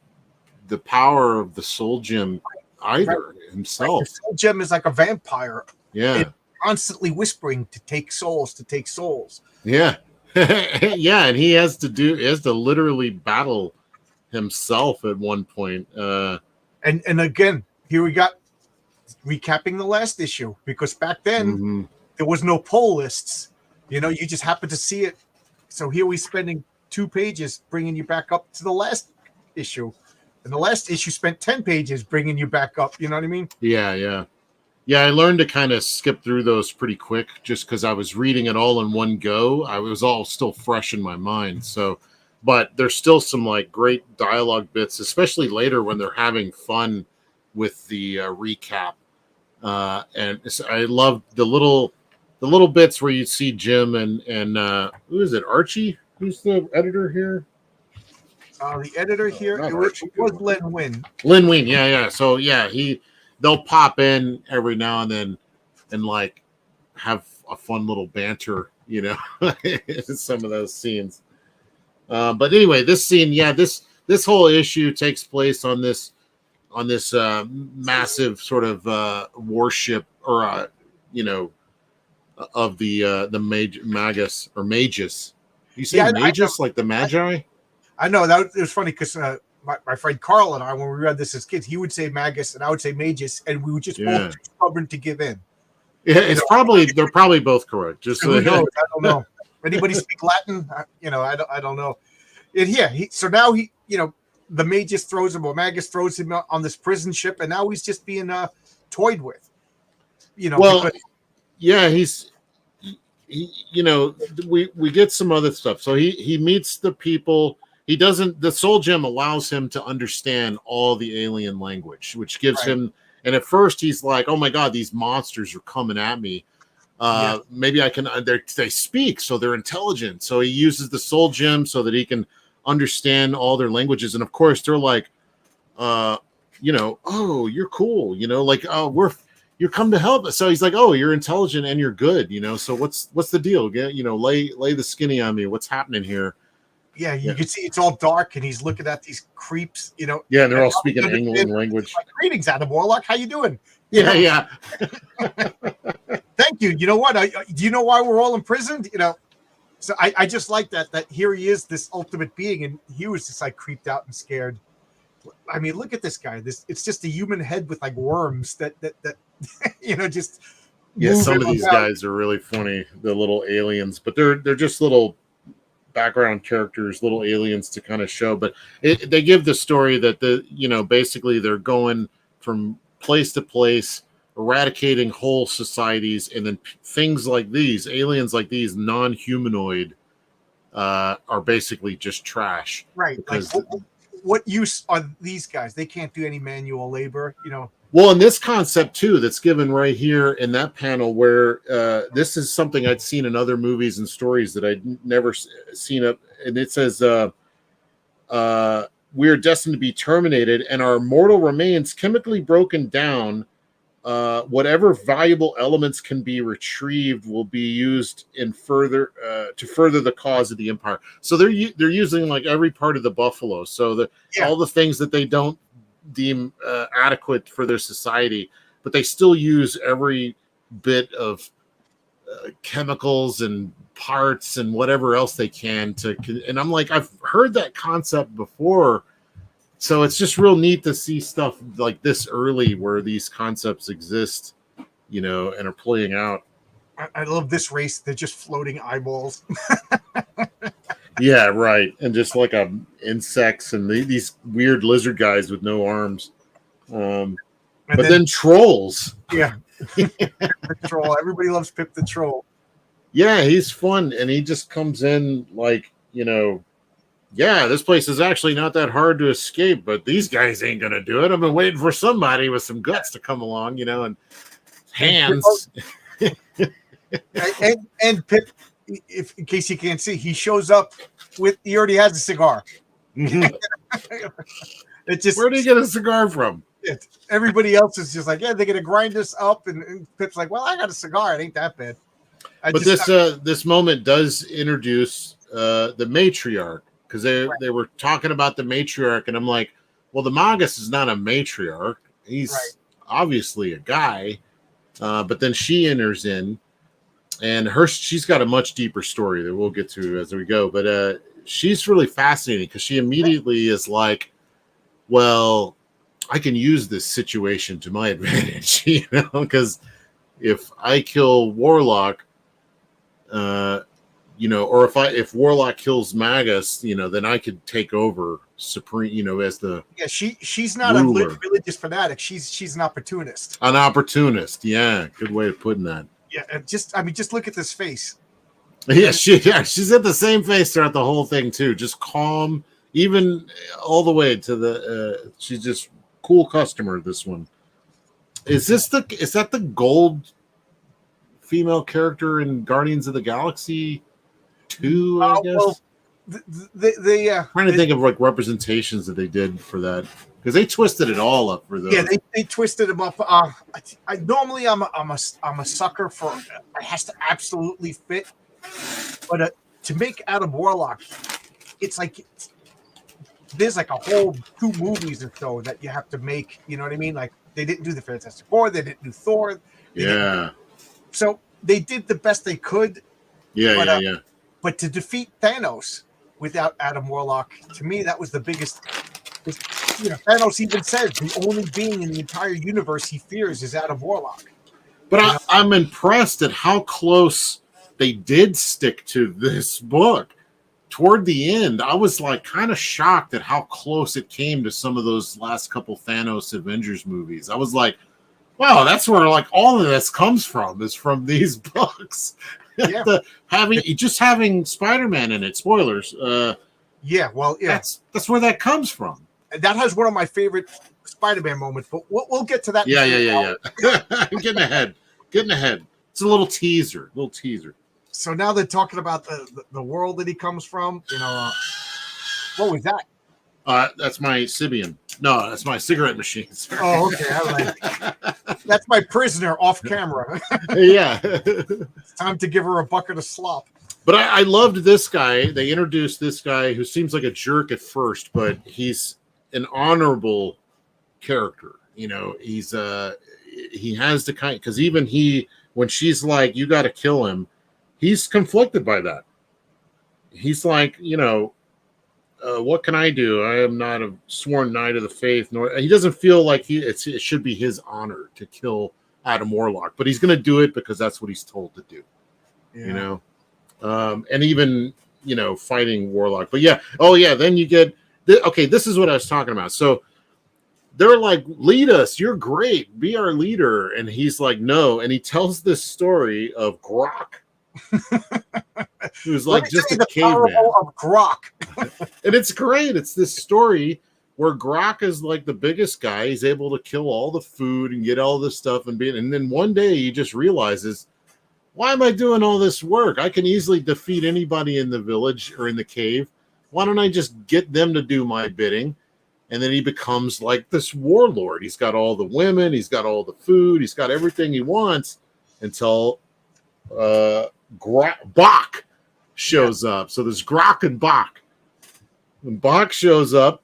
power of the soul gem either himself. The soul gem is like a vampire. Yeah. Constantly whispering to take souls. Yeah. Yeah, and he has to literally battle himself at one point. And again, here we got recapping the last issue, because back then there was no pull lists. You just happened to see it. So here we're spending 2 pages bringing you back up to the last issue. And the last issue spent 10 pages bringing you back up. You know what I mean? Yeah. I learned to kind of skip through those pretty quick, just because I was reading it all in one go. I was all still fresh in my mind. So but there's still some like great dialogue bits, especially later when they're having fun with the recap. And I love the little bits where you see Jim and who is it, Archie? Who's the editor here? The editor here, it was Len Wein. Len Wein, yeah. So yeah, they'll pop in every now and then and like have a fun little banter, in some of those scenes. But anyway, this scene, this whole issue takes place on this massive sort of warship, or of the magus or magus. You say magus like the magi? I know that it was funny because my friend Carl and I, when we read this as kids, he would say magus and I would say magus, and we would just both too stubborn to give in. Yeah, they're probably both correct. Just who knows? I don't know. Anybody speak Latin? I don't know. And so now the magus throws him, or magus throws him on this prison ship, and now he's just being toyed with. We get some other stuff. So he meets the people. The soul gem allows him to understand all the alien language, which gives him, and at first he's like, oh my God, these monsters are coming at me. Maybe I can, they speak, so they're intelligent. So he uses the soul gem so that he can understand all their languages. And of course they're like, oh, you're cool. Like, oh, you're come to help us. So he's like, oh, you're intelligent and you're good. So what's the deal? Lay the skinny on me. What's happening here? Yeah, you can see it's all dark, and he's looking at these creeps, Yeah, and they're all speaking English language. Like, greetings, Adam Warlock. How you doing? Yeah. Thank you. You know what? Do you know why we're all imprisoned? So I just like that here he is, this ultimate being, and he was just like creeped out and scared. I mean, look at this guy. It's just a human head with like worms that just. Yeah, some of these guys are really funny, the little aliens, but they're just little background characters, little aliens to kind of show. But they give the story that basically they're going from place to place, eradicating whole societies, and then things like these, aliens like these, non-humanoid, are basically just trash. Right. Because like, what use are these guys? They can't do any manual labor, Well, in this concept too, that's given right here in that panel, where this is something I'd seen in other movies and stories that I'd never seen up, and it says, "We are destined to be terminated, and our mortal remains chemically broken down. Whatever valuable elements can be retrieved will be used in further to further the cause of the empire." So they're using like every part of the buffalo, so all the things that they don't deem adequate for their society, but they still use every bit of chemicals and parts and whatever else they can to. And I'm like, I've heard that concept before, so it's just real neat to see stuff like this early where these concepts exist, and are playing out. I love this race. They're just floating eyeballs. Yeah, right. And just like insects and these weird lizard guys with no arms. But then trolls. Yeah. The troll. Everybody loves Pip the Troll. Yeah, he's fun. And he just comes in like, this place is actually not that hard to escape, but these guys ain't going to do it. I've been waiting for somebody with some guts to come along, and hands. and Pip, if in case you can't see, he shows up he already has a cigar. Mm-hmm. It just, where did he get a cigar from? Everybody else is just like, yeah, they're gonna grind us up, and Pip's like, well, I got a cigar, it ain't that bad. This moment does introduce the matriarch, because they were talking about the matriarch, and I'm like, well, the Magus is not a matriarch, he's obviously a guy, but then she enters in. And she's got a much deeper story that we'll get to as we go. But she's really fascinating because she immediately is like, well, I can use this situation to my advantage, because if I kill Warlock, or if Warlock kills Magus, then I could take over Supreme, as the she's not ruler. A religious fanatic. She's an opportunist. An opportunist, yeah, good way of putting that. Yeah, just look at this face. Yeah, she's at the same face throughout the whole thing too, just calm, even all the way to the. She's just cool customer. This one is that the gold female character in Guardians of the Galaxy 2? I guess. Well, trying to think of like representations that they did for that, because they twisted it all up for those. Yeah, they twisted them up. I normally I'm a sucker for it has to absolutely fit, but to make Adam Warlock, it's like there's like a whole 2 movies or so that you have to make. You know what I mean? Like they didn't do the Fantastic Four, they didn't do Thor. So they did the best they could. Yeah. But to defeat Thanos without Adam Warlock, to me, that was the biggest. Thanos even says the only being in the entire universe he fears is Adam Warlock. But I'm impressed at how close they did stick to this book. Toward the end, I was like kind of shocked at how close it came to some of those last couple Thanos Avengers movies. I was like, wow, that's where like all of this comes from, is from these books. Yeah. having Spider-Man in it. Spoilers. That's where that comes from. That has one of my favorite Spider-Man moments, but we'll get to that. Yeah. I'm getting ahead. It's a little teaser. So now they're talking about the world that he comes from. What was that? That's my Sibian. No, that's my cigarette machine. Sorry. Oh, okay. That's my prisoner off camera. Yeah. It's time to give her a bucket of slop. But I loved this guy. They introduced this guy who seems like a jerk at first, but he's an honorable character. He's he has the kind, because even when she's like, you got to kill him, he's conflicted by that. He's like, what can I do? I am not a sworn knight of the faith. Nor he doesn't feel like it should be his honor to kill Adam Warlock, but he's going to do it because that's what he's told to do. Yeah. And even fighting Warlock. But then you get this is what I was talking about. So they're like, lead us, you're great, be our leader, and he's like, no, and he tells this story of Grok. Who's like just a caveman of Grok. And it's great. It's this story where Grok is like the biggest guy. He's able to kill all the food and get all this stuff and then one day he just realizes, why am I doing all this work? I can easily defeat anybody in the village or in the cave. Why don't I just get them to do my bidding? And then he becomes like this warlord. He's got all the women, he's got all the food, he's got everything he wants until Bach shows up. So there's Grok and Bach. When Bach shows up,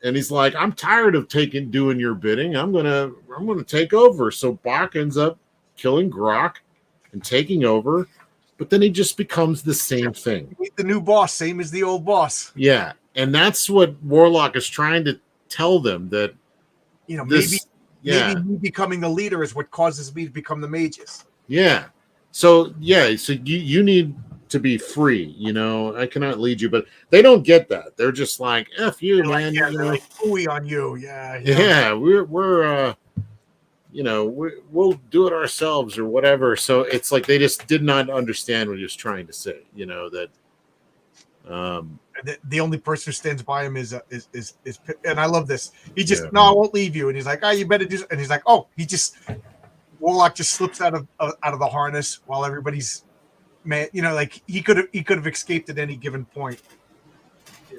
and he's like, I'm tired of doing your bidding. I'm gonna take over. So Bach ends up killing Grok and taking over, but then he just becomes the same thing. The new boss, same as the old boss. Yeah, and that's what Warlock is trying to tell them, that maybe me becoming the leader is what causes me to become the mages. Yeah. So you need to be free. I cannot lead you, but they don't get that. They're just like, F you, man. They're like, ooey on you. Yeah. Yeah. We'll do it ourselves or whatever. So it's like they just did not understand what he was trying to say. That. The only person who stands by him is and I love this. He just I won't leave you, and he's like, you better do. And he's like, Warlock just slips out of the harness while everybody's man. Like he could have escaped at any given point.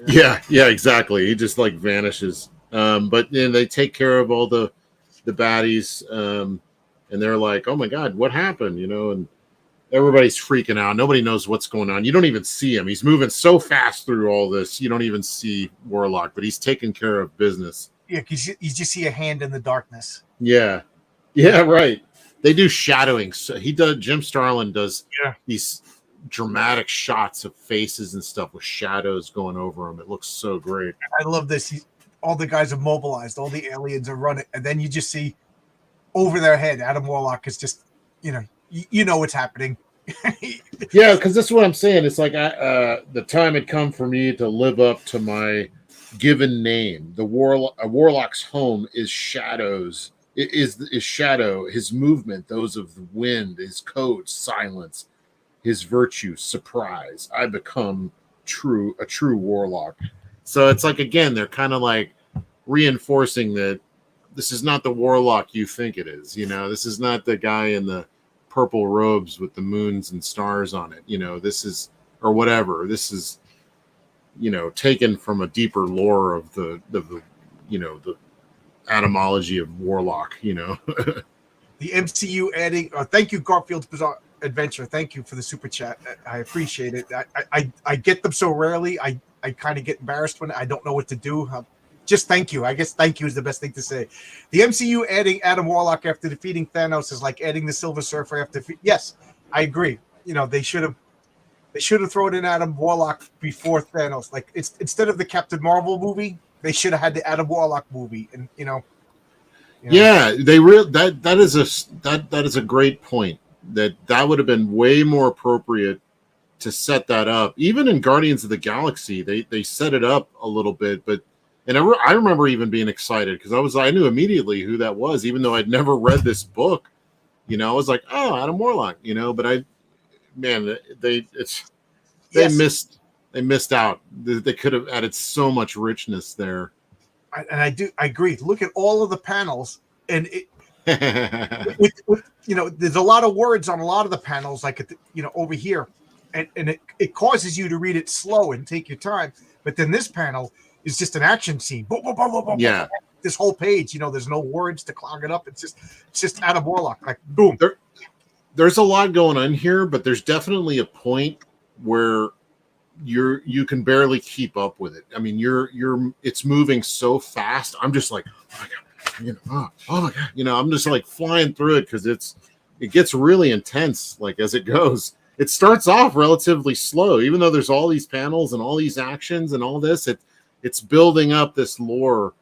Yeah, exactly. He just like vanishes. But then they take care of all the baddies, and they're like, oh my god, what happened? And everybody's freaking out. Nobody knows what's going on. You don't even see him. He's moving so fast through all this. You don't even see Warlock, but he's taking care of business. Yeah, because you just see a hand in the darkness. Yeah, right. They do shadowing. So Jim Starlin does these dramatic shots of faces and stuff with shadows going over them. It looks so great. I love this. All the guys are mobilized. All the aliens are running. And then you just see over their head, Adam Warlock is just, what's happening. Yeah, because this is what I'm saying. It's like the time had come for me to live up to my given name. A Warlock's home is shadows. Is shadow, his movement, those of the wind, his code, silence, his virtue, surprise. I become a true warlock. So it's like, again, they're kind of like reinforcing that this is not the warlock you think it is. This is not the guy in the purple robes with the moons and stars on it. This is, or whatever. This is, taken from a deeper lore of the etymology of warlock. The MCU adding. Thank you, Garfield's Bizarre Adventure. Thank you for the super chat. I appreciate it. I get them so rarely. I kind of get embarrassed when I don't know what to do. Just thank you. I guess thank you is the best thing to say. The MCU adding Adam Warlock after defeating Thanos is like adding the Silver Surfer after. Yes, I agree. They should have thrown in Adam Warlock before Thanos. Like instead of the Captain Marvel movie, they should have had the Adam Warlock movie. And yeah, that is a great point. That would have been way more appropriate to set that up. Even in Guardians of the Galaxy, they set it up a little bit, but. And I remember even being excited because I knew immediately who that was, even though I'd never read this book. I was like, oh, Adam Warlock, but they missed out. They could have added so much richness there. I agree. Look at all of the panels, and there's a lot of words on a lot of the panels, like over here, and it causes you to read it slow and take your time. But then this panel is just an action scene. Boom, boom, boom, boom, boom, yeah. This whole page, there's no words to clog it up. It's just Adam Warlock, like boom. There's a lot going on here, but there's definitely a point where you can barely keep up with it. I mean, it's moving so fast. I'm just like, oh my god, I'm just like flying through it because it gets really intense. Like as it goes, it starts off relatively slow, even though there's all these panels and all these actions and all this. It's building up this lore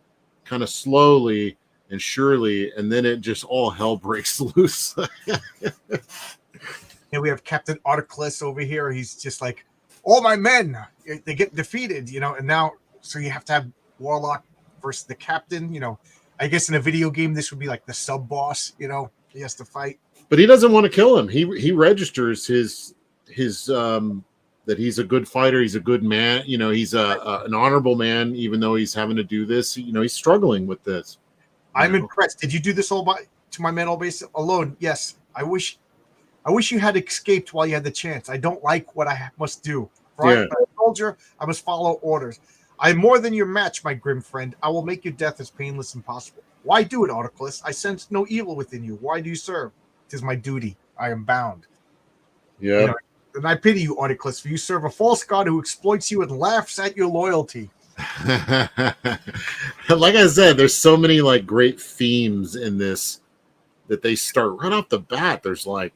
kind of slowly and surely, and then it just all hell breaks loose. And we have Captain Articles over here. He's just like, all my men, they get defeated, and now, so you have to have Warlock versus the captain, I guess in a video game, this would be like the sub boss, he has to fight. But he doesn't want to kill him. He registers his that he's a good fighter. He's a good man. He's an honorable man, even though he's having to do this. He's struggling with this. I'm impressed. Did you do this all to my men all base alone? Yes. I wish you had escaped while you had the chance. I don't like what I must do. For I'm a soldier, I must follow orders. I am more than your match, my grim friend. I will make your death as painless as possible. Why do it, Articles? I sense no evil within you. Why do you serve? 'Tis my duty. I am bound. Yeah. And I pity you, Articles, for you serve a false god who exploits you and laughs at your loyalty. Like I said, there's so many like great themes in this that they start right off the bat. There's like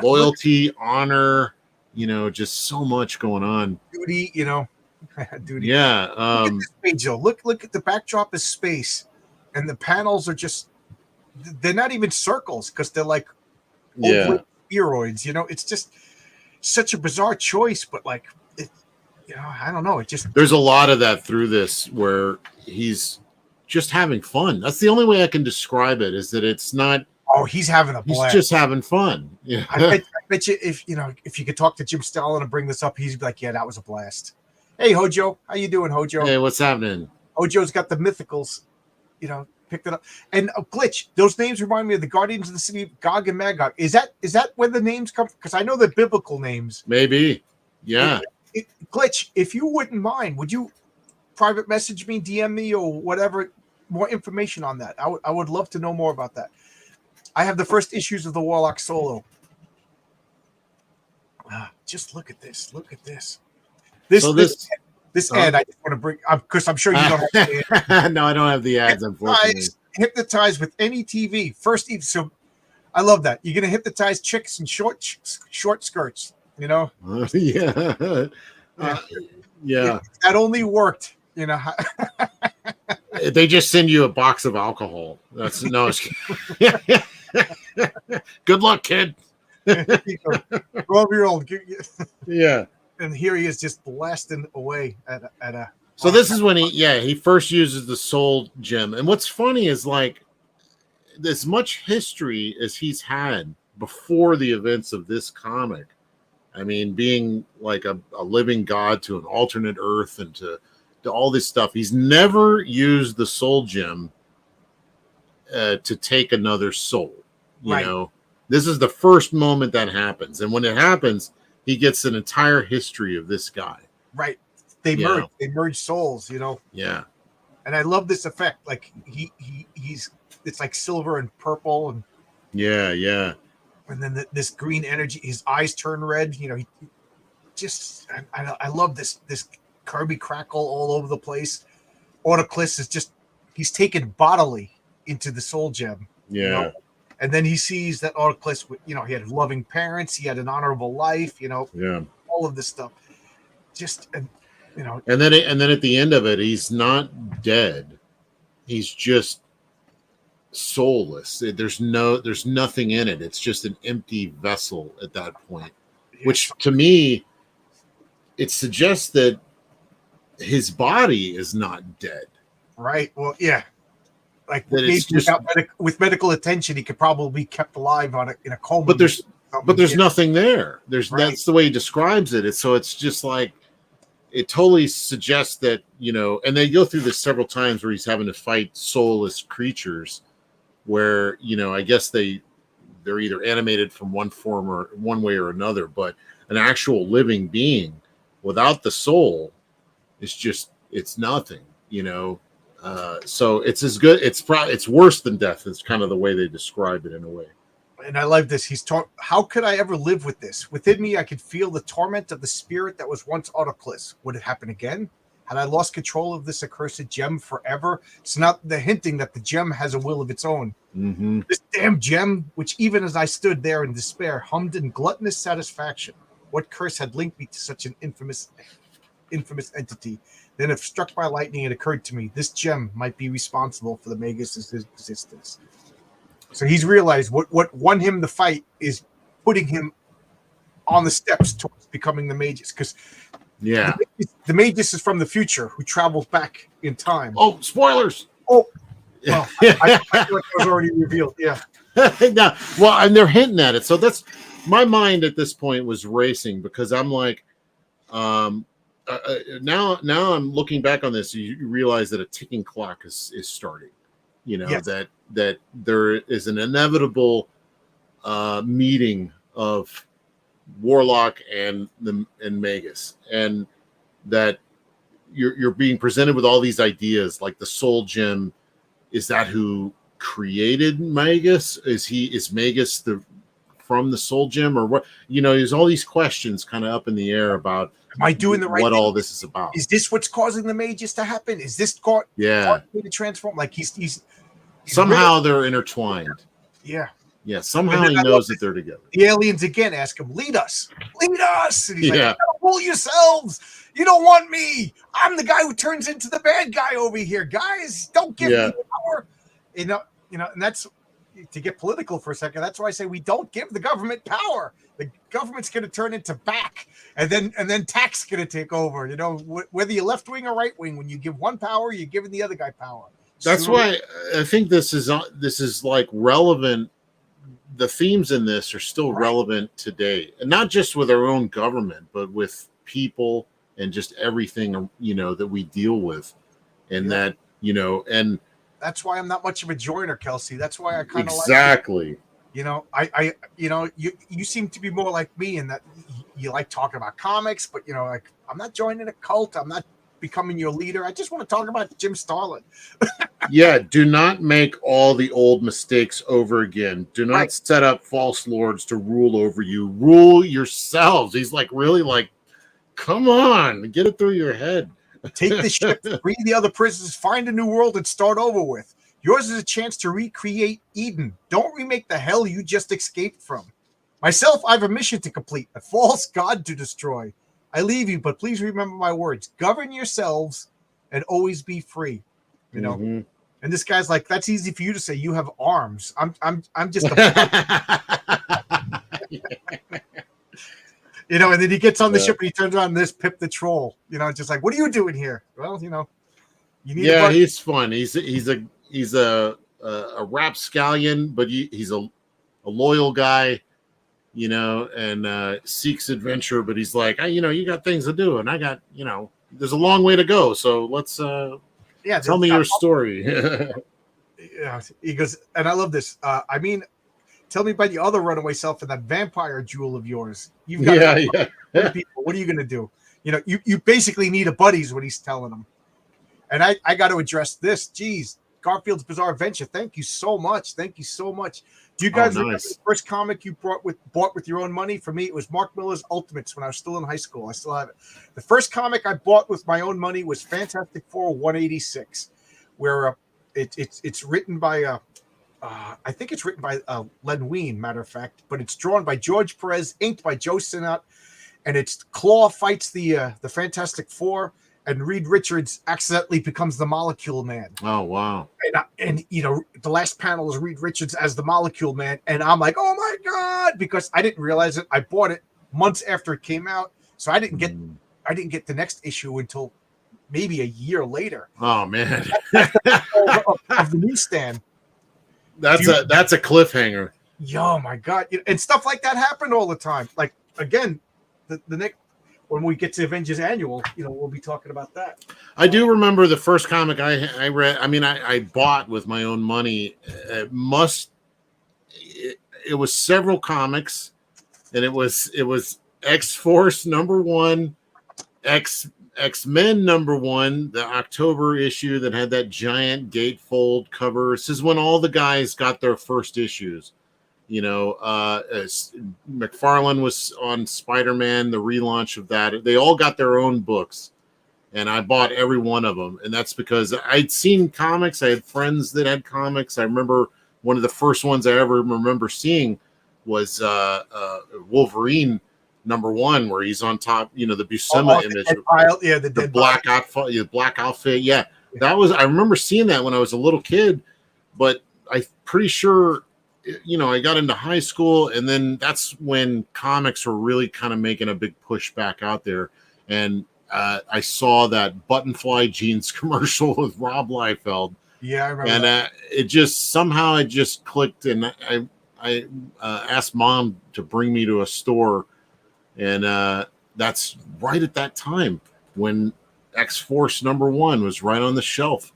loyalty, honor, just so much going on. Duty, duty. Yeah. Look at this page, though. Look at the backdrop is space, and the panels are they're not even circles because they're like spheroids. It's just such a bizarre choice, but like I don't know. There's a lot of that through this where he's just having fun. That's the only way I can describe it, is that it's not. Oh, he's having a blast. He's just having fun. Yeah. I bet you if you could talk to Jim Stalin and bring this up, he'd be like, yeah, that was a blast. Hey, Hojo, how you doing, Hojo? Hey, what's happening? Hojo's got the mythicals, picked it up. And Glitch, those names remind me of the Guardians of the City of Gog and Magog. Is that where the names come from? Because I know they're biblical names. Maybe. Yeah. Glitch, if you wouldn't mind, would you private message me, DM me, or whatever, more information on that? I would love to know more about that. I have the first issues of the Warlock solo. Just look at this. Look at this. This ad I just want to bring up because I'm sure you don't have the ad. No, I don't have the ads, unfortunately. Hypnotize with any TV. So I love that. You're gonna hypnotize chicks in short skirts, Yeah. Yeah. That only worked, They just send you a box of alcohol. That's no. Good luck, kid. 12-year-old. Yeah. And here he is just blasting away at a. So this is when he first uses the soul gem. And what's funny is like as much history as he's had before the events of this comic I mean, being like a living god to an alternate Earth and to all this stuff. He's never used the soul gem to take another soul. You know, this is the first moment that happens. And when it happens, he gets an entire history of this guy. Right. They merge souls, you know? Yeah. And I love this effect. Like he's it's like silver and purple and yeah. And then this green energy, his eyes turn red. You know, he just I love this Kirby crackle all over the place. Autoclys is just he's taken bodily into the soul gem. Yeah. You know? And then he sees that Autoclys, you know, he had loving parents, he had an honorable life, you know, all of this stuff. Just you know, and then at the end of it, he's not dead. He's just soulless. There's nothing in it. It's just an empty vessel at that point, which to me, it suggests that his body is not dead. Right. Well, yeah. Like maybe with medical attention, he could probably be kept alive in a coma. But there's nothing there. That's the way he describes it. It's just like it totally suggests that, you know, and they go through this several times where he's having to fight soulless creatures where, you know, I guess they're either animated from one form or one way or another, but an actual living being without the soul is just, it's nothing, you know. So it's as good. It's worse than death. It's kind of the way they describe it in a way. And I love this. He's taught, how could I ever live with this? Within me, I could feel the torment of the spirit that was once Autoclys. Would it happen again? Had I lost control of this accursed gem forever? It's not the hinting that the gem has a will of its own. Mm-hmm. This damn gem, which even as I stood there in despair, hummed in gluttonous satisfaction. What curse had linked me to such an infamous entity? Then, if struck by lightning, it occurred to me, this gem might be responsible for the Magus' existence. So he's realized what won him the fight is putting him on the steps towards becoming the Magus. Because the Magus is from the future who travels back in time. Oh, spoilers! Oh, well, I feel like it was already revealed. Yeah. No, well, and they're hinting at it. So that's my mind at this point was racing because I'm like, now I'm looking back on this. You realize that a ticking clock is starting. You know, that there is an inevitable meeting of Warlock and Magus, and that you're being presented with all these ideas, like the Soul Gem. Is that who created Magus? Is Magus from the Soul Gem, or what? You know, there's all these questions kind of up in the air about. Am I doing the right what thing? all this is about? Is this what's causing the Magus to happen? Is this causing me to transform? Like he's somehow really, they're intertwined. Yeah. Somehow he knows that they're together. The aliens again ask him, "Lead us, lead us." And he's like, "Fool yourselves! You don't want me. I'm the guy who turns into the bad guy over here, guys. Don't give me power." You know, and that's to get political for a second. That's why I say we don't give the government power. The government's going to turn into back, and then tax going to take over. You know, whether you're left wing or right wing, when you give one power, you're giving the other guy power. That's why I think this is like relevant. The themes in this are still relevant today, and not just with our own government, but with people and just everything, you know, that we deal with, and that, you know, and that's why I'm not much of a joiner, Kelsey. That's why I kind of exactly. You know, I you know, you seem to be more like me in that you like talking about comics, but you know, like I'm not joining a cult. I'm not becoming your leader. I just want to talk about Jim Starlin. Yeah, do not make all the old mistakes over again. Do not set up false lords to rule over you. Rule yourselves. He's like, really, like, come on, get it through your head. Take the ship, free the other prisoners, find a new world, and start over with. Yours is a chance to recreate Eden. Don't remake the hell you just escaped from. Myself, I have a mission to complete, a false god to destroy. I leave you, but please remember my words. Govern yourselves and always be free. You know, and this guy's like, that's easy for you to say. You have arms. I'm just a you know, and then he gets on the ship and he turns around this Pip the Troll. You know, just like, what are you doing here? Well, you know, you need he's fun. He's a rapscallion, but he's a loyal guy. and seeks adventure, but he's like, you got things to do, and I got, there's a long way to go. So let's tell me your story. Yeah, he goes, and I love this. Tell me about your other runaway self and that vampire jewel of yours. You've got people. What are you going to do? You basically need a buddy is what he's telling them. And I got to address this. Geez, Garfield's Bizarre Adventure. Thank you so much. Thank you so much. Do you guys remember the first comic you bought with your own money? For me, it was Mark Miller's Ultimates when I was still in high school. I still have it. The first comic I bought with my own money was Fantastic Four 186, where it's written by I think it's written by Len Wein, matter of fact, but it's drawn by George Perez, inked by Joe Sinnott, and it's Claw fights the Fantastic Four, and Reed Richards accidentally becomes the Molecule Man. Oh, wow. And the last panel is Reed Richards as the Molecule Man, and I'm like, oh my God, because I didn't realize it. I bought it months after it came out, so I didn't get the next issue until maybe a year later. Oh, man. of the newsstand. That's a cliffhanger. Oh my God. And stuff like that happened all the time. Like, again, the next, when we get to Avengers Annual, we'll be talking about that. I do remember the first comic I read. I mean, I bought with my own money. It was several comics, and it was X-Force #1, X-Men #1, the October issue that had that giant gatefold cover. This is when all the guys got their first issues. As McFarlane was on Spider-Man, the relaunch of that. They all got their own books, and I bought every one of them. And that's because I'd seen comics. I had friends that had comics. I remember one of the first ones I ever remember seeing was Wolverine #1, where he's on top, the Buscema image, the black outfit. Yeah, that was. I remember seeing that when I was a little kid, but I'm pretty sure, I got into high school, and then that's when comics were really kind of making a big push back out there, and I saw that Buttonfly Jeans commercial with Rob Liefeld. Yeah, I remember. And it just clicked, and I asked Mom to bring me to a store. And that's right at that time when X-Force #1 was right on the shelf.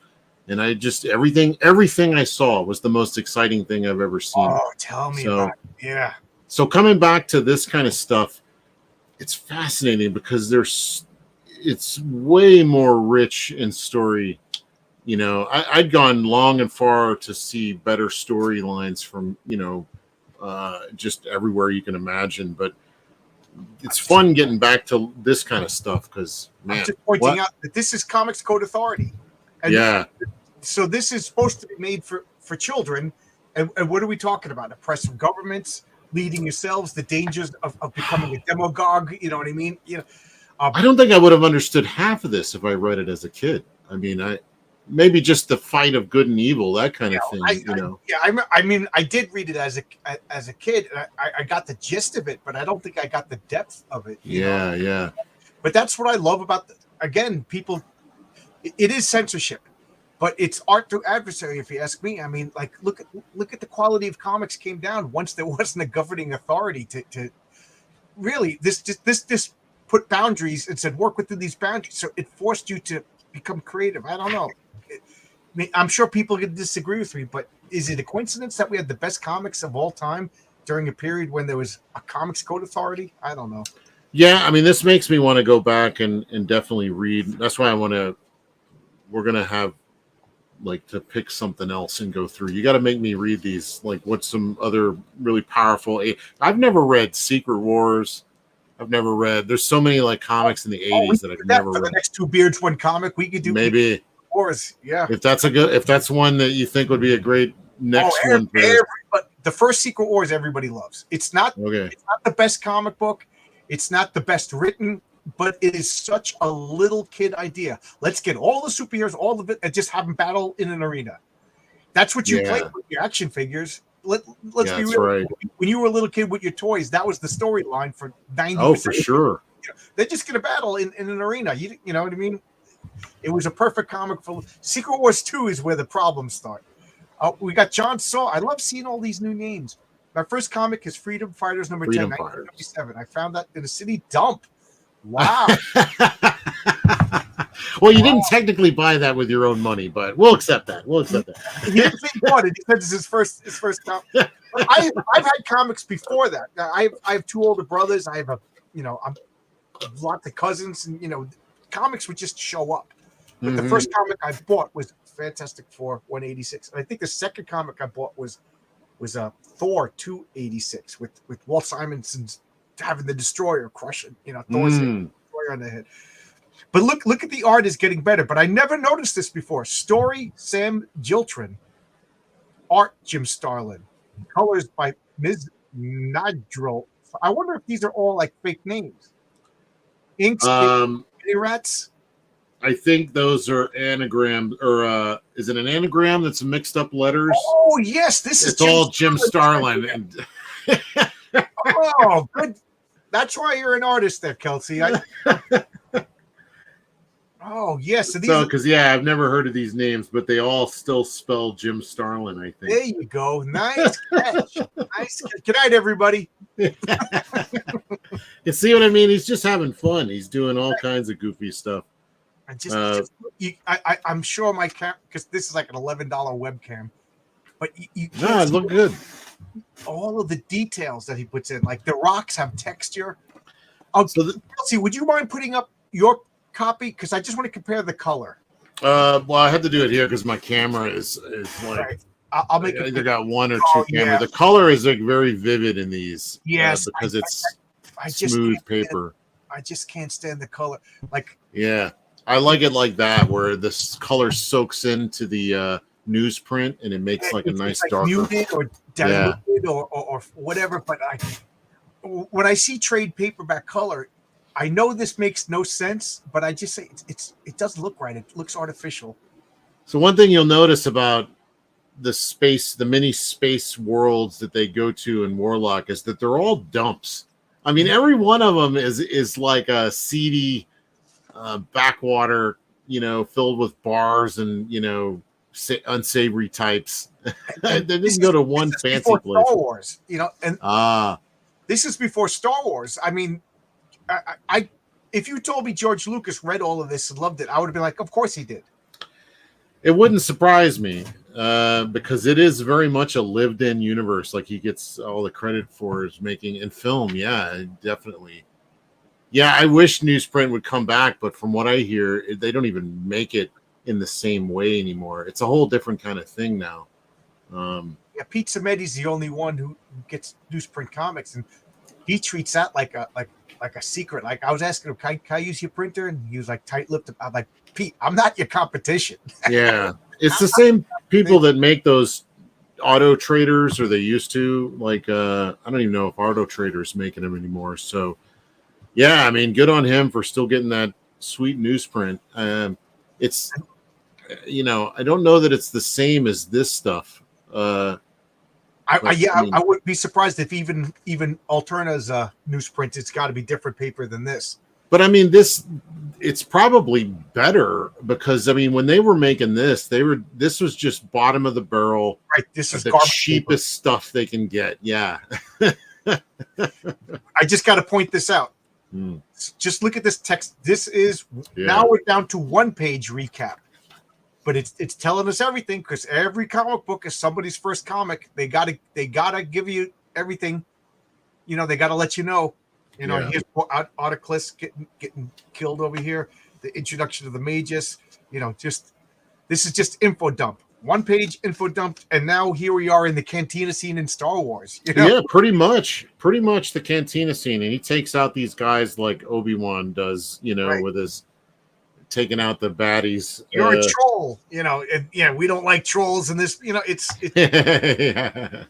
And I just, everything I saw was the most exciting thing I've ever seen. Oh, tell me about it. Yeah. So coming back to this kind of stuff, it's fascinating because it's way more rich in story. I'd gone long and far to see better storylines from, just everywhere you can imagine. But it's fun getting back to this kind of stuff because, man, I'm just pointing out that this is Comics Code Authority. And yeah. So this is supposed to be made for children. And what are we talking about? Oppressive governments, leading yourselves, the dangers of becoming a demagogue. You know what I mean? I don't think I would have understood half of this if I read it as a kid. I mean, maybe just the fight of good and evil, that kind of thing. I did read it as a kid. And I got the gist of it, but I don't think I got the depth of it. Yeah. But that's what I love about people. It is censorship, but it's art through adversary. If you ask me, I mean, like look at the quality of comics came down once there wasn't a governing authority to really this put boundaries and said work within these boundaries. So it forced you to become creative. I don't know. I'm sure people can disagree with me, but is it a coincidence that we had the best comics of all time during a period when there was a Comics Code Authority? I don't know. Yeah, I mean, this makes me want to go back and definitely read. That's why we're going to have to pick something else and go through. You got to make me read these, what's some other really powerful. I've never read Secret Wars. I've never read. There's so many comics in the 80s that I've never read. The next Two Beards, One Comic, we could do maybe. Wars, yeah. If that's one that you think would be a great next one. But the first Secret Wars everybody loves. It's not the best comic book. It's not the best written, but it is such a little kid idea. Let's get all the superheroes, all of it, and just have them battle in an arena. That's what you play with your action figures. Let's be real. Right. When you were a little kid with your toys, that was the storyline for 90%. Oh, for sure. They're just going to battle in an arena. You know what I mean? It was a perfect comic for Secret Wars 2 is where the problems start. We got John Saw. I love seeing all these new names. My first comic is Freedom Fighters number Freedom 10, Fighters. 1977. I found that in a city dump. Wow. Well, you didn't technically buy that with your own money, but we'll accept that. He didn't say he bought it. He said it's his first comic. I've had comics before that. I have two older brothers. I have I'm lots of cousins, and comics would just show up. But the first comic I bought was Fantastic Four 186. And I think the second comic I bought was Thor 286 with Walt Simonson's having the Destroyer crushing, Thor's Destroyer on the head. But look at the art is getting better. But I never noticed this before. Story Sam Giltran, art Jim Starlin, colors by Ms. Nadril. I wonder if these are all like fake names. Inks, rats. I think those are anagrams, or is it an anagram that's mixed up letters? Oh yes, it's all Jim Starlin. And oh, good. That's why you're an artist, there, Kelsey. Oh yes, because I've never heard of these names, but they all still spell Jim Starlin. I think. There you go. Nice catch. Nice catch. Good night, everybody. You see what I mean? He's just having fun. He's doing all kinds of goofy stuff. I'm sure my cam, because this is like an $11 webcam, but you it looked good. All of the details that he puts in, like the rocks have texture. Kelsey, would you mind putting up your copy? Because I just want to compare the color. Well, I had to do it here because my camera is like. Right. I'll make it. Either got one or two cameras. Yeah. The color is like very vivid in these. Yes, because it's smooth paper. I just can't stand the color. Like. Yeah. I like it like that, where this color soaks into the newsprint and it makes like a nice darker, muted or diluted or whatever. But when I see trade paperback color, I know this makes no sense, but I just say it does look right. It looks artificial. So one thing you'll notice about the mini space worlds that they go to in Warlock is that they're all dumps. I mean, every one of them is like a seedy backwater, filled with bars and unsavory types. They didn't go to one fancy place. Star Wars, and this is before Star Wars. I mean, I if you told me George Lucas read all of this and loved it, I would have been like, of course he did. It wouldn't surprise me because it is very much a lived-in universe. Like he gets all the credit for his making in film. Yeah, definitely. Yeah, I wish newsprint would come back, but from what I hear, they don't even make it in the same way anymore. It's a whole different kind of thing now. Pete Samedi's the only one who gets newsprint comics, and he treats that like a secret. Like I was asking him, can I use your printer? And he was like tight-lipped. I'm like, Pete, I'm not your competition. Yeah, it's the same people that make those Auto Traders, or they used to. Like I don't even know if Auto Traders making them anymore. So. Yeah, I mean, good on him for still getting that sweet newsprint. It's, I don't know that it's the same as this stuff. I wouldn't be surprised if even Alterna's newsprint, it's got to be different paper than this. But I mean, it's probably better because I mean, when they were making this was just bottom of the barrel. Right. This is the cheapest stuff they can get. Yeah. I just got to point this out. Just look at this text. This is now we're down to one-page recap, but it's telling us everything because every comic book is somebody's first comic. They gotta give you everything. They gotta let you know. Here's Autoclus getting killed over here. The introduction of the Magus. This is just info dump. One-page info dump, and now here we are in the cantina scene in Star Wars. Yeah, pretty much the cantina scene, and he takes out these guys like Obi-Wan does, right. With his taking out the baddies. You're a troll, and we don't like trolls in this. It's yeah.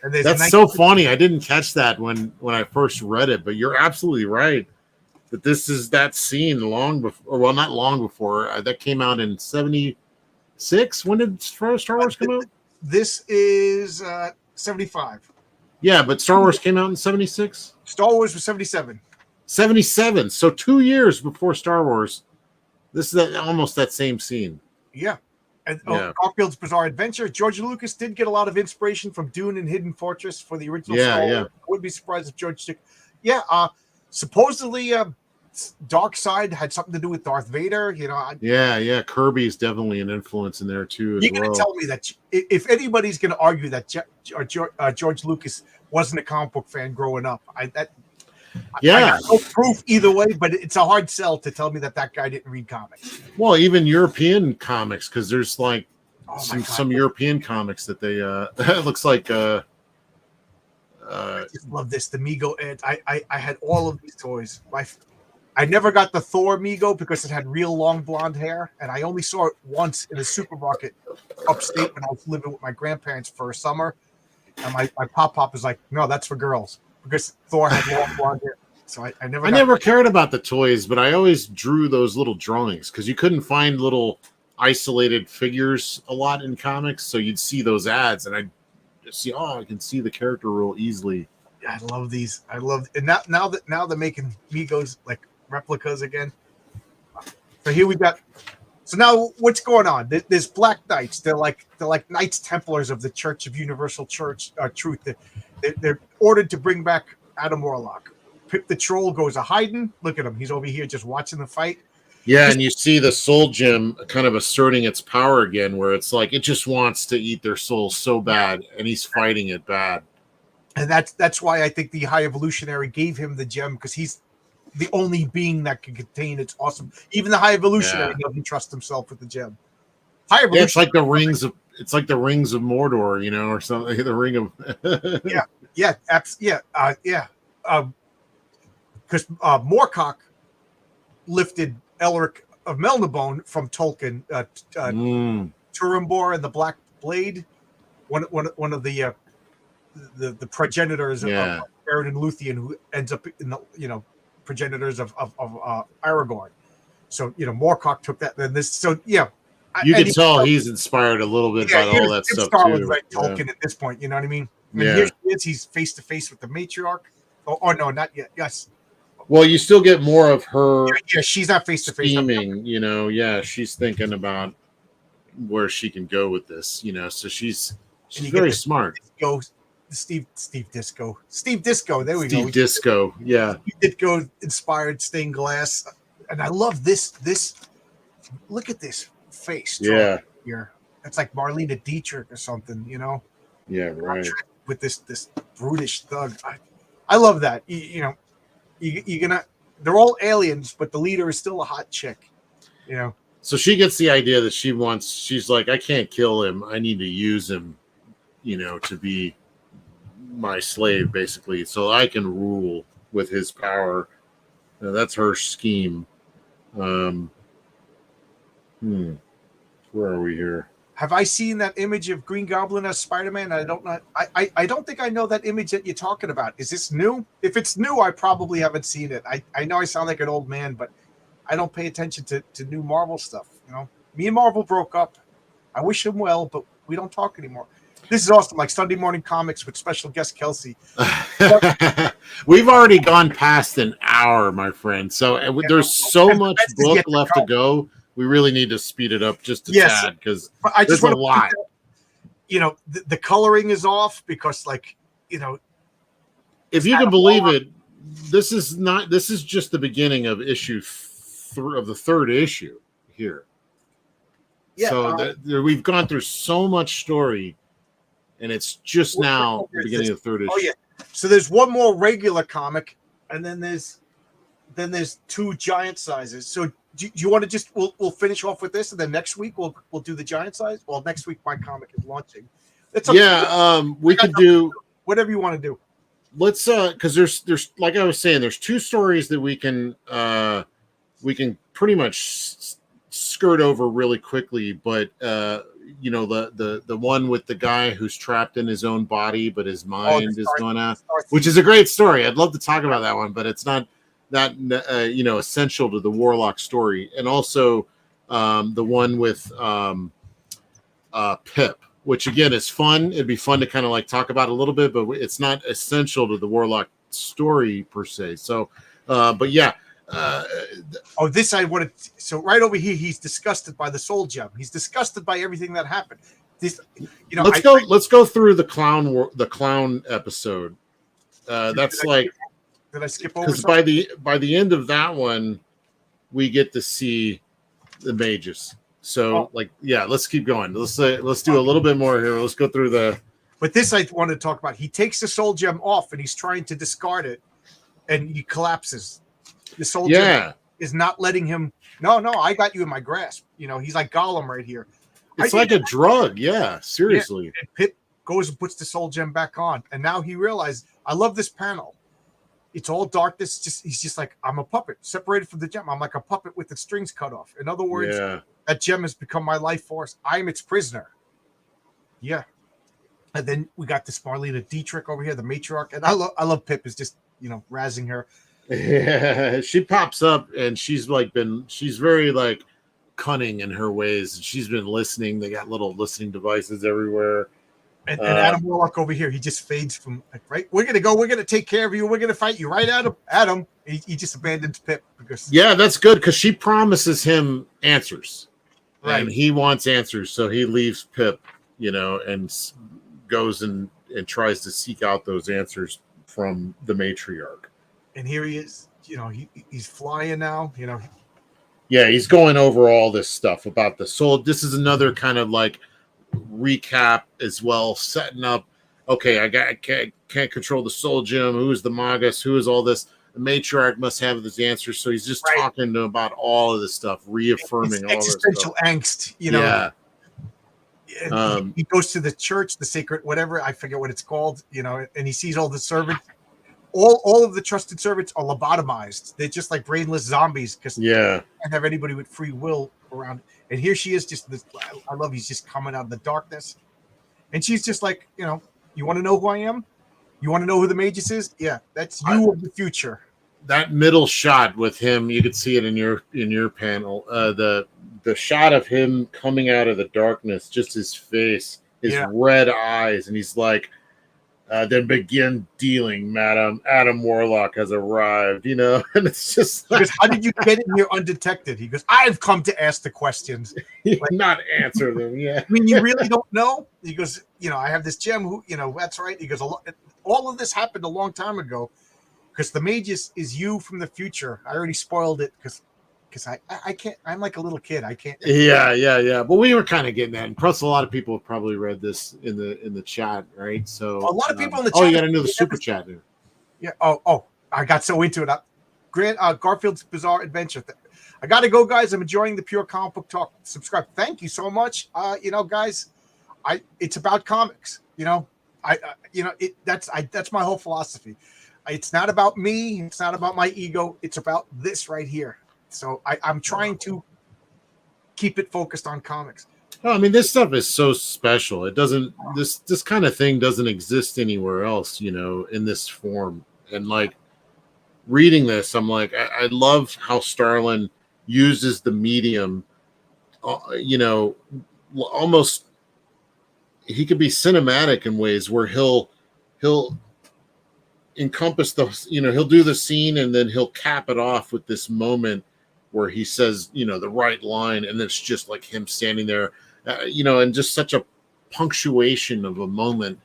And that's so funny. I didn't catch that when I first read it, but you're absolutely right that this is that scene long before. Well, not long before that came out in 1976. When did Star Wars come out? This is 75. Yeah, but Star Wars came out in 1976. Star Wars was 77. 77. So 2 years before Star Wars. This is almost that same scene. Yeah. And Garfield's Bizarre Adventure. George Lucas did get a lot of inspiration from Dune and Hidden Fortress for the original Star Wars. I wouldn't be surprised if George took. Supposedly, Dark Side had something to do with Darth Vader. Kirby's definitely an influence in there too. You're going to tell me that if anybody's going to argue that George Lucas wasn't a comic book fan growing up, I got no proof either way, but it's a hard sell to tell me that guy didn't read comics. Well, even European comics, because there's like some European comics that they it looks like I just love this. The Mego Ed. I had all of these toys. I never got the Thor Mego because it had real long blonde hair, and I only saw it once in a supermarket upstate when I was living with my grandparents for a summer. And my pop was like, "No, that's for girls," because Thor had long blonde hair. So I never cared about the toys, but I always drew those little drawings because you couldn't find little isolated figures a lot in comics. So you'd see those ads, and I'd see, I can see the character real easily. Yeah, I love these. And now they're making Megos like replicas again. So here we got. So now what's going on? There's Black Knights. They're like Knights Templars of the Church of Universal Truth. They're ordered to bring back Adam Warlock. Pip the Troll goes a hiding. Look at him. He's over here just watching the fight. Yeah, and you see the soul gem kind of asserting its power again, where it's like it just wants to eat their souls so bad, and he's fighting it bad. And that's why I think the High Evolutionary gave him the gem, because he's the only being that can contain its awesome. Even the High Evolutionary doesn't trust himself with the gem. High Evolutionary, it's like the rings of Mordor, or something. The ring of because Moorcock lifted Elric of Melnibone from Tolkien, Turumbor and the Black Blade, one of the progenitors of Beren and Luthien, who ends up in the progenitors of Aragorn. So Moorcock took that. Then this, so you can tell he's inspired a little bit by all that stuff too. Like Tolkien at this point, you know what I mean? Here he is. He's face to face with the matriarch. Oh no, not yet. Yes. Well, you still get more of her. Yeah, she's not face to face. Scheming, she's thinking about where she can go with this, So she's very smart. Steve Disco. There we go. Steve Disco. Yeah. Steve Disco inspired stained glass, and I love this. Look at this face. Yeah. Here, it's like Marlena Dietrich or something, Yeah, right. With this brutish thug. I love that. You're gonna. They're all aliens, but the leader is still a hot chick. So she gets the idea that she's like, I can't kill him. I need to use him, to be my slave, basically, so I can rule with his power. That's her scheme. Where are we here? Have I seen that image of Green Goblin as Spider-Man? I don't know. I don't think I know that image that you're talking about. Is this new? If it's new, I probably haven't seen it. I know I sound like an old man, but I don't pay attention to new Marvel stuff. Me and Marvel broke up. I wish him well, but we don't talk anymore. This is awesome, like Sunday morning comics with special guest Kelsey. We've already gone past an hour, my friend. So there's so much book left to go. We really need to speed it up just a tad, because there's a lot. The coloring is off because, if you can believe it, this is just the beginning of issue of the third issue here. Yeah. So we've gone through so much story, and it's just now the beginning of the third issue. Oh yeah. So there's one more regular comic, and then there's two giant sizes. So do you want to just we'll finish off with this, and then next week we'll do the giant size? Well, next week my comic is launching. We could do whatever you want to do. Let's because there's like I was saying, there's two stories that we can pretty much skirt over really quickly, but the one with the guy who's trapped in his own body, but his mind is going out, which is a great story. I'd love to talk about that one, but it's not that essential to the Warlock story. And also the one with Pip, which again is fun. It'd be fun to kind of like talk about a little bit, but it's not essential to the Warlock story per se. So, but yeah, Oh, this I wanted. So right over here, he's disgusted by the soul gem. He's disgusted by everything that happened. This, let's go through the clown episode. That's like. Did I skip over? Because by the end of that one, we get to see the mages. So let's keep going. Let's do a little bit more here. Let's go through the. But this I wanted to talk about. He takes the soul gem off and he's trying to discard it, and he collapses. The soul gem is not letting him. No, I got you in my grasp. He's like Gollum right here. It's like a drug. Yeah, seriously. Yeah, and Pip goes and puts the soul gem back on, and now he realized. I love this panel. It's all darkness. He's just like, I'm a puppet separated from the gem. I'm like a puppet with the strings cut off. In other words, that gem has become my life force. I'm its prisoner. Yeah. And then we got this Marlena Dietrich over here, the matriarch. And I love Pip is just, razzing her. Yeah. She pops up and she's very like cunning in her ways. She's been listening. They got little listening devices everywhere. And Adam Warlock over here, he just fades from right. We're gonna take care of you. We're gonna fight you, right, Adam? Adam, he just abandons Pip because that's good because she promises him answers, right? And he wants answers, so he leaves Pip, and goes and tries to seek out those answers from the matriarch. And here he is, he's flying now, Yeah, he's going over all this stuff about the soul. This is another kind of like. Recap as well, setting up. Okay, I can't control the soul gem. Who is the Magus? Who is all this? The matriarch must have this answer, so he's just talking to him about all of this stuff, reaffirming all this existential angst. Yeah. He goes to the church, the sacred whatever, I forget what it's called. And he sees all the servants. All of the trusted servants are lobotomized. They're just like brainless zombies because they can't have anybody with free will around. And here she is, just this. I love. He's just coming out of the darkness, and she's just like, you want to know who I am? You want to know who the Magus is? Yeah, that's you of the future. That middle shot with him, you could see it in your panel. The shot of him coming out of the darkness, just his face, his red eyes, and he's like, then begin dealing, madam. Adam Warlock has arrived, and it's just like, because how did you get in here undetected? He goes, I've come to ask the questions, not answer them. Yeah, I mean, you really don't know. He goes, I have this gem. Who, that's right. He goes, all of this happened a long time ago, because the Magus is you from the future. I already spoiled it because I can't. I'm like a little kid. I can't. Yeah. But we were kind of getting that, and plus a lot of people have probably read this in the chat, right? So a lot of people in the chat. Oh, you got to know the super chat here. Yeah. Oh, I got so into it. Garfield's Bizarre Adventure. I got to go, guys. I'm enjoying the Pure Comic Book Talk. Subscribe. Thank you so much. Guys, it's about comics. That's my whole philosophy. It's not about me. It's not about my ego. It's about this right here. So I'm trying to keep it focused on comics. Oh, I mean, this stuff is so special. It doesn't. This kind of thing doesn't exist anywhere else. In this form. And like reading this, I'm like, I love how Starlin uses the medium. Almost he could be cinematic in ways where he'll encompass he'll do the scene and then he'll cap it off with this moment where he says, the right line, and it's just like him standing there, and just such a punctuation of a moment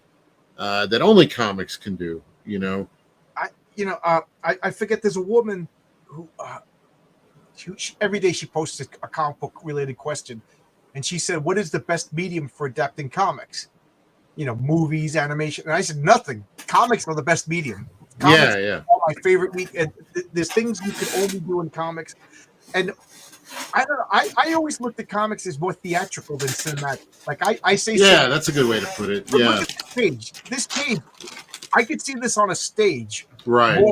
that only comics can do, I forget there's a woman who every day she posts a comic book related question, and she said, what is the best medium for adapting comics? Movies, animation. And I said, nothing. Comics are the best medium. Comics are my favorite. There's things you can only do in comics. And I don't know. I always looked at comics as more theatrical than cinematic. Like I say, that's a good way to put it. But look at this page. I could see this on a stage. Right.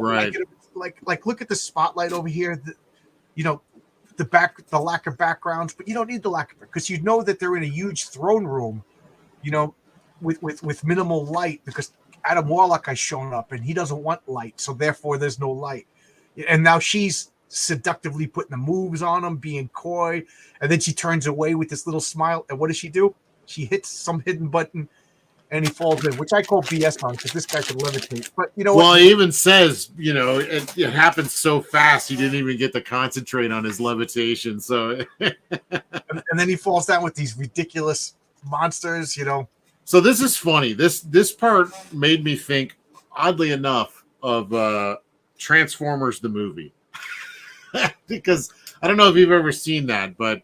Like look at the spotlight over here. The lack of backgrounds, but you don't need the lack of it because you know that they're in a huge throne room, with minimal light because Adam Warlock has shown up and he doesn't want light, so therefore there's no light. And now she's seductively putting the moves on him, being coy, and then she turns away with this little smile. And what does she do? She hits some hidden button, and he falls in, which I call BS on because this guy can levitate. But you know Well, what? he even says, it happens so fast he didn't even get to concentrate on his levitation. So, And then he falls down with these ridiculous monsters. So this is funny. This part made me think, oddly enough, of Transformers the movie, because I don't know if you've ever seen that, but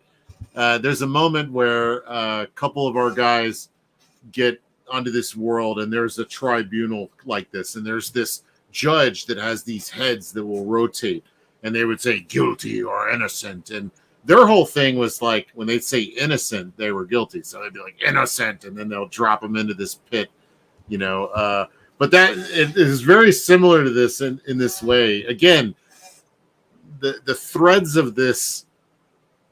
there's a moment where a couple of our guys get onto this world, and there's a tribunal like this, and there's this judge that has these heads that will rotate, and they would say guilty or innocent, and their whole thing was like when they'd say innocent, they were guilty, so they'd be like innocent, and then they'll drop them into this pit, but that it is very similar to this in this way. Again, the threads of this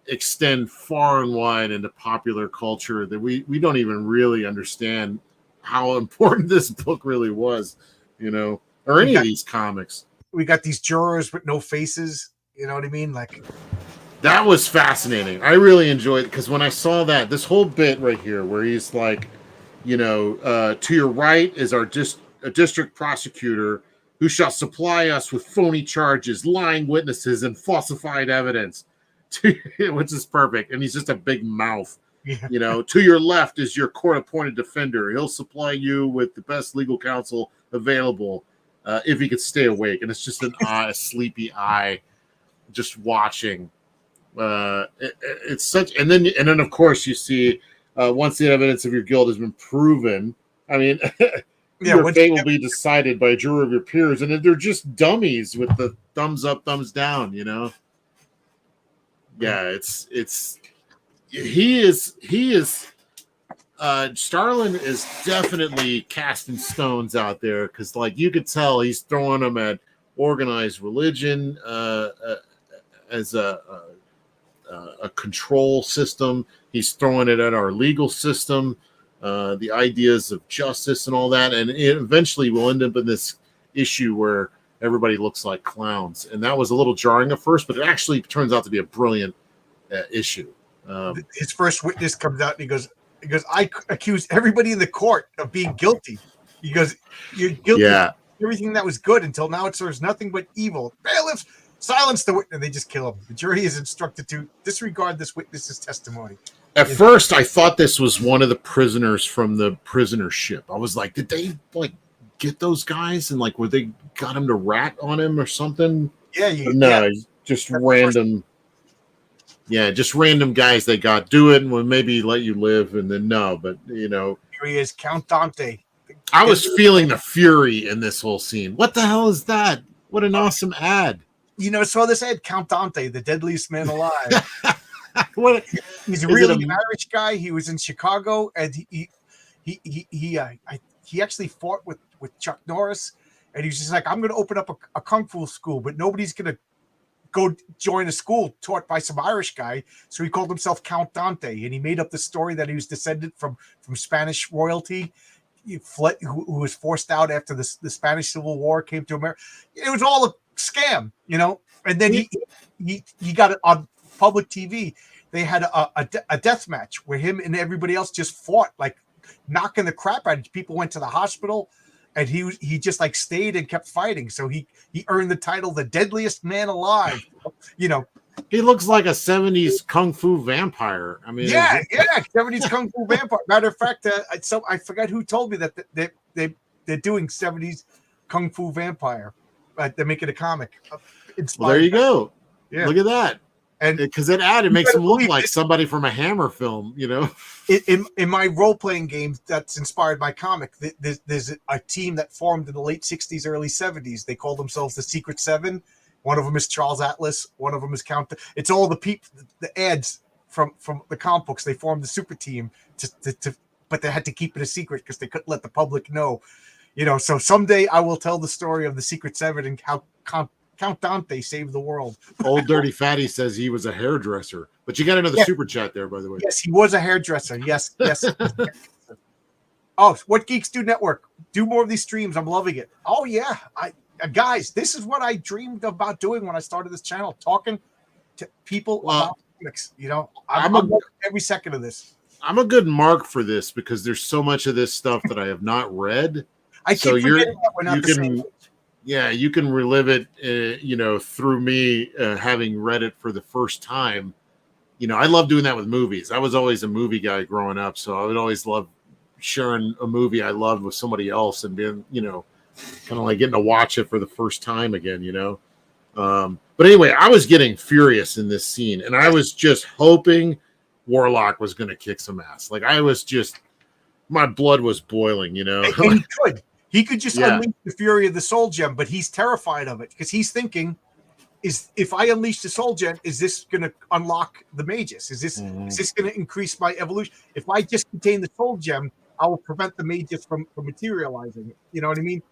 extend far and wide into popular culture that we don't even really understand how important this book really was, or any of these comics. We got these jurors with no faces. You know what I mean? Like, that was fascinating. I really enjoyed it because when I saw this whole bit right here where he's like, to your right is a district prosecutor who shall supply us with phony charges, lying witnesses, and falsified evidence, which is perfect. And he's just a big mouth. Yeah. To your left is your court-appointed defender. He'll supply you with the best legal counsel available if he could stay awake. And it's just a sleepy eye just watching. It's such, and then of course you see once the evidence of your guilt has been proven, I mean, your fate will be decided by a jury of your peers, and they're just dummies with the thumbs up, thumbs down. Yeah, he is. Starlin is definitely casting stones out there because, like, you could tell he's throwing them at organized religion as a control system. He's throwing it at our legal system, the ideas of justice and all that, and eventually we'll end up in this issue where everybody looks like clowns, and that was a little jarring at first, but it actually turns out to be a brilliant issue. His first witness comes out and he goes, I accuse everybody in the court of being guilty. He goes, you're guilty of everything that was good until now it serves nothing but evil. Bailiffs, silence the witness. They just kill him. The jury is instructed to disregard this witness's testimony. At first, I thought this was one of the prisoners from the prisoner ship. I was like, did they get those guys and were they got him to rat on him or something? Yeah, just random. Yeah, just random guys they got. Do it and we'll maybe let you live, and then no. But here he is, Count Dante. I was feeling the fury in this whole scene. What the hell is that? What an awesome ad! Saw this ad, Count Dante, the deadliest man alive. He's Is really an Irish guy. He was in Chicago, and he actually fought with Chuck Norris, and he was just like, I'm going to open up a kung fu school, but nobody's going to go join a school taught by some Irish guy. So he called himself Count Dante, and he made up the story that he was descended from Spanish royalty. He fled, who was forced out after the Spanish Civil War, came to America. It was all a scam, And then he got it on public TV. They had a death match where him and everybody else just fought, knocking the crap out of people. Went to the hospital, and he just stayed and kept fighting. So he earned the title, the deadliest man alive. He looks like a 70s kung fu vampire. I mean, 70s kung fu vampire. Matter of fact, I forgot who told me that they're doing 70s kung fu vampire. They're making a comic. Well, there you go. Yeah. Look at that. And because that ad, it makes him look like somebody from a Hammer film, In my role-playing game that's inspired by comic, there's a team that formed in the late 60s, early 70s. They call themselves the Secret Seven. One of them is Charles Atlas. One of them is Count. It's all the ads from the comic books. They formed the super team, but they had to keep it a secret because they couldn't let the public know. So someday I will tell the story of the Secret Seven and how Count Dante saved the world. Old Dirty Fatty says he was a hairdresser, but you got another super chat there, by the way. Yes, he was a hairdresser. Yes. Oh, What Geeks Do Network. Do more of these streams. I'm loving it. Oh yeah, guys, this is what I dreamed about doing when I started this channel, talking to people about comics. I'm loving every second of this. I'm a good mark for this because there's so much of this stuff that I have not read. I keep forgetting that we're not you the can same. yeah, you can relive it, through me having read it for the first time. I love doing that with movies. I was always a movie guy growing up, so I would always love sharing a movie I loved with somebody else and being, kind of like getting to watch it for the first time again, But anyway, I was getting furious in this scene, and I was just hoping Warlock was going to kick some ass. Like my blood was boiling, And he could just unleash the fury of the soul gem, but he's terrified of it because he's thinking, if I unleash the soul gem, is this going to unlock the magus? Is this going to increase my evolution? If I just contain the soul gem, I will prevent the magus from materializing. You know what I mean?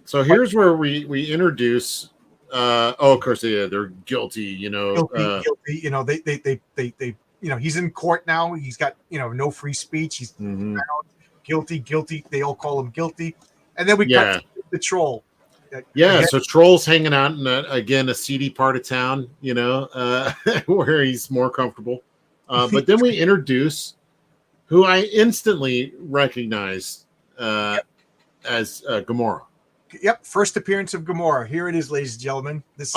So here's where we introduce. Of course, they're guilty. Guilty. They. He's in court now. He's got no free speech. He's found guilty. They all call him guilty, and then we cut to the troll. So Troll's hanging out in a seedy part of town, where he's more comfortable. But then we introduce who I instantly recognized as Gamora. Yep, first appearance of Gamora. Here it is, ladies and gentlemen. This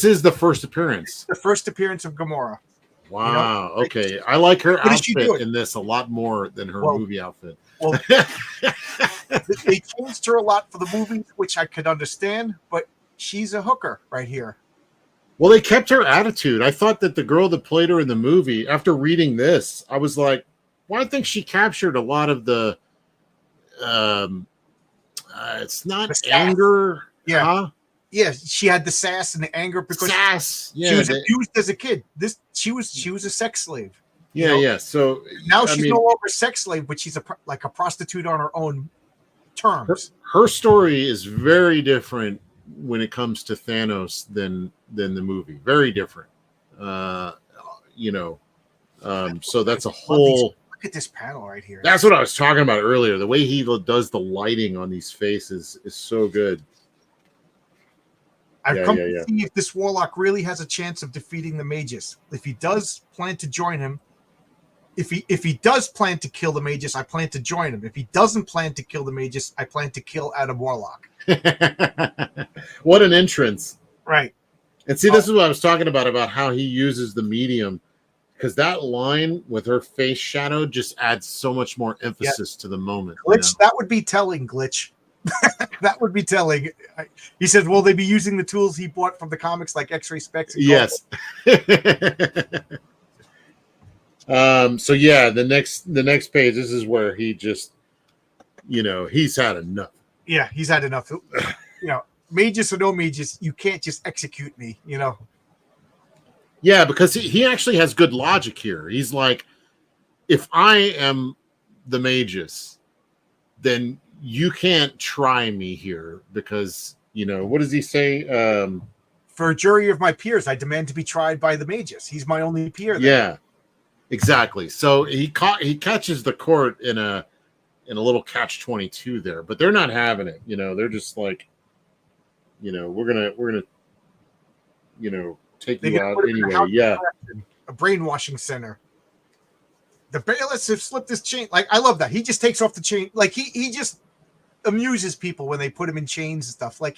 is the first appearance. The first appearance of Gamora. Wow. Okay, I like her outfit in this a lot more than her movie outfit. Well, they changed her a lot for the movies, which I could understand, but she's a hooker right here. Well, they kept her attitude. I thought that the girl that played her in the movie, after reading this, I was like, well, I think she captured a lot of the it's not anger. Yeah. Huh? Yeah, she had the sass and the anger because she was abused as a kid. She was a sex slave. Yeah. So now she's no longer a sex slave, but she's like a prostitute on her own terms. Her story is very different when it comes to Thanos than the movie. Very different. So that's a whole. Look at this panel right here. That's what I was talking about earlier. The way he does the lighting on these faces is so good. I've come to see if this Warlock really has a chance of defeating the Magus. If he does plan to join him, if he does plan to kill the Magus, I plan to join him. If he doesn't plan to kill the Magus, I plan to kill Adam Warlock. What an entrance. Right. And see, this is what I was talking about how he uses the medium, because that line with her face shadow just adds so much more emphasis to the moment. Glitch, that would be telling, Glitch. That would be telling. He said, will they be using the tools he bought from the comics like X-ray specs? Yes. So the next page, this is where he just, he's had enough. Yeah, he's had enough. Magus or no Magus, you can't just execute me, Yeah, because he actually has good logic here. He's like, if I am the Magus, then you can't try me here because, what does he say? For a jury of my peers, I demand to be tried by the Magus. He's my only peer. Yeah, exactly. So he catches the court in a little catch-22 there, but they're not having it. They're just like, we're gonna take you out anyway. Yeah, a brainwashing center. The bailiffs have slipped his chain. Like, I love that. He just takes off the chain. Like he just amuses people when they put him in chains and stuff. Like,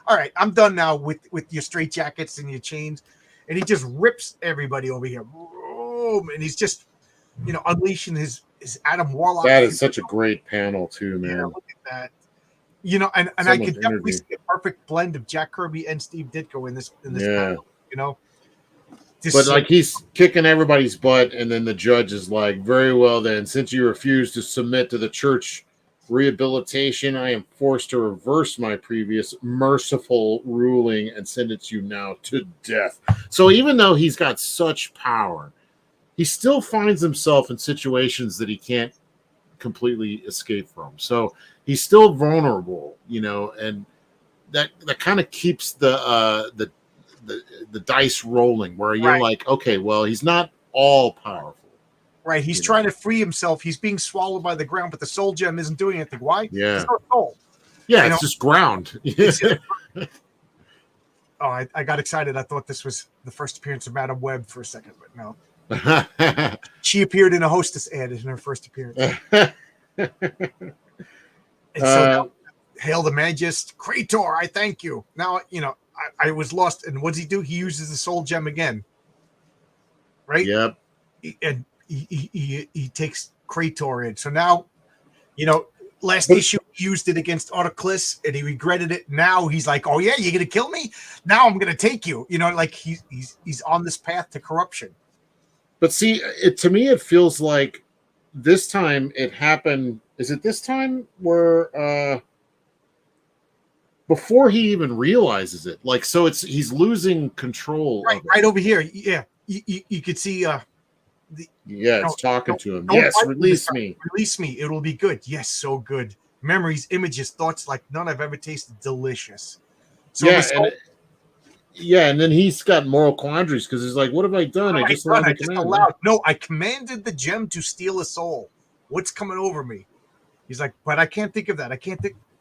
all right, I'm done now with your straight jackets and your chains. And he just rips everybody over here. And he's just, unleashing his Adam Warlock. That is such a great panel too, man. Look at that. And so I could definitely see a perfect blend of Jack Kirby and Steve Ditko in this panel, But like, he's kicking everybody's butt, and then the judge is like, very well then, since you refuse to submit to the church rehabilitation, I am forced to reverse my previous merciful ruling and sentence you now to death. So even though he's got such power, he still finds himself in situations that he can't completely escape from. So he's still vulnerable, and that kind of keeps the dice rolling, where you're like, okay, well, he's not all powerful. Right, he's trying to free himself. He's being swallowed by the ground, but the soul gem isn't doing anything. Why? Yeah. It's not soul. Yeah, it's just ground. I got excited. I thought this was the first appearance of Madam Web for a second, but no. She appeared in a Hostess ad in her first appearance. And so now, Hail the Magist, Krator, I thank you. Now, I was lost. And what does he do? He uses the soul gem again. Right? Yep. And he takes Krator in. So now, last issue he used it against Autoclus and he regretted it. Now he's like, oh yeah, you're gonna kill me? Now I'm gonna take you. Like he's on this path to corruption. But see, to me it feels like this time it happened. Is it this time where before he even realizes it? Like, so he's losing control. Right over here. Yeah. You could see it's talking to him. Yes, release me. Release me. It'll be good. Yes, so good. Memories, images, thoughts like none I've ever tasted. Delicious. So and then he's got moral quandaries because he's like, what have I done? I just allowed. No, I commanded the gem to steal a soul. What's coming over me? He's like, but I can't think of that.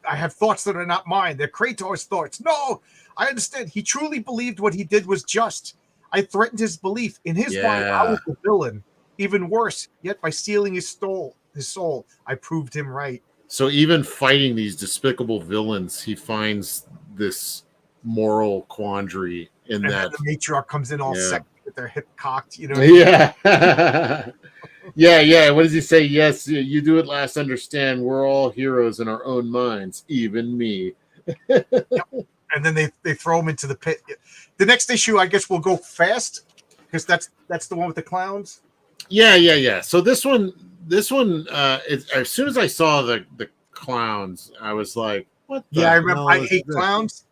I have thoughts that are not mine. They're Krator's thoughts. No, I understand. He truly believed what he did was just. I threatened his belief. In his mind, I was the villain. Even worse, yet by stealing his soul, I proved him right. So even fighting these despicable villains, he finds this moral quandary in that. The matriarch comes in all sexy with their hip cocked, Yeah. Yeah. What does he say? Yes, you do at last understand we're all heroes in our own minds, even me. Yep. And then they throw him into the pit. The next issue, I guess, will go fast because that's the one with the clowns. Yeah. So this one, as soon as I saw the clowns, I was like, "What?" I remember. I hate clowns.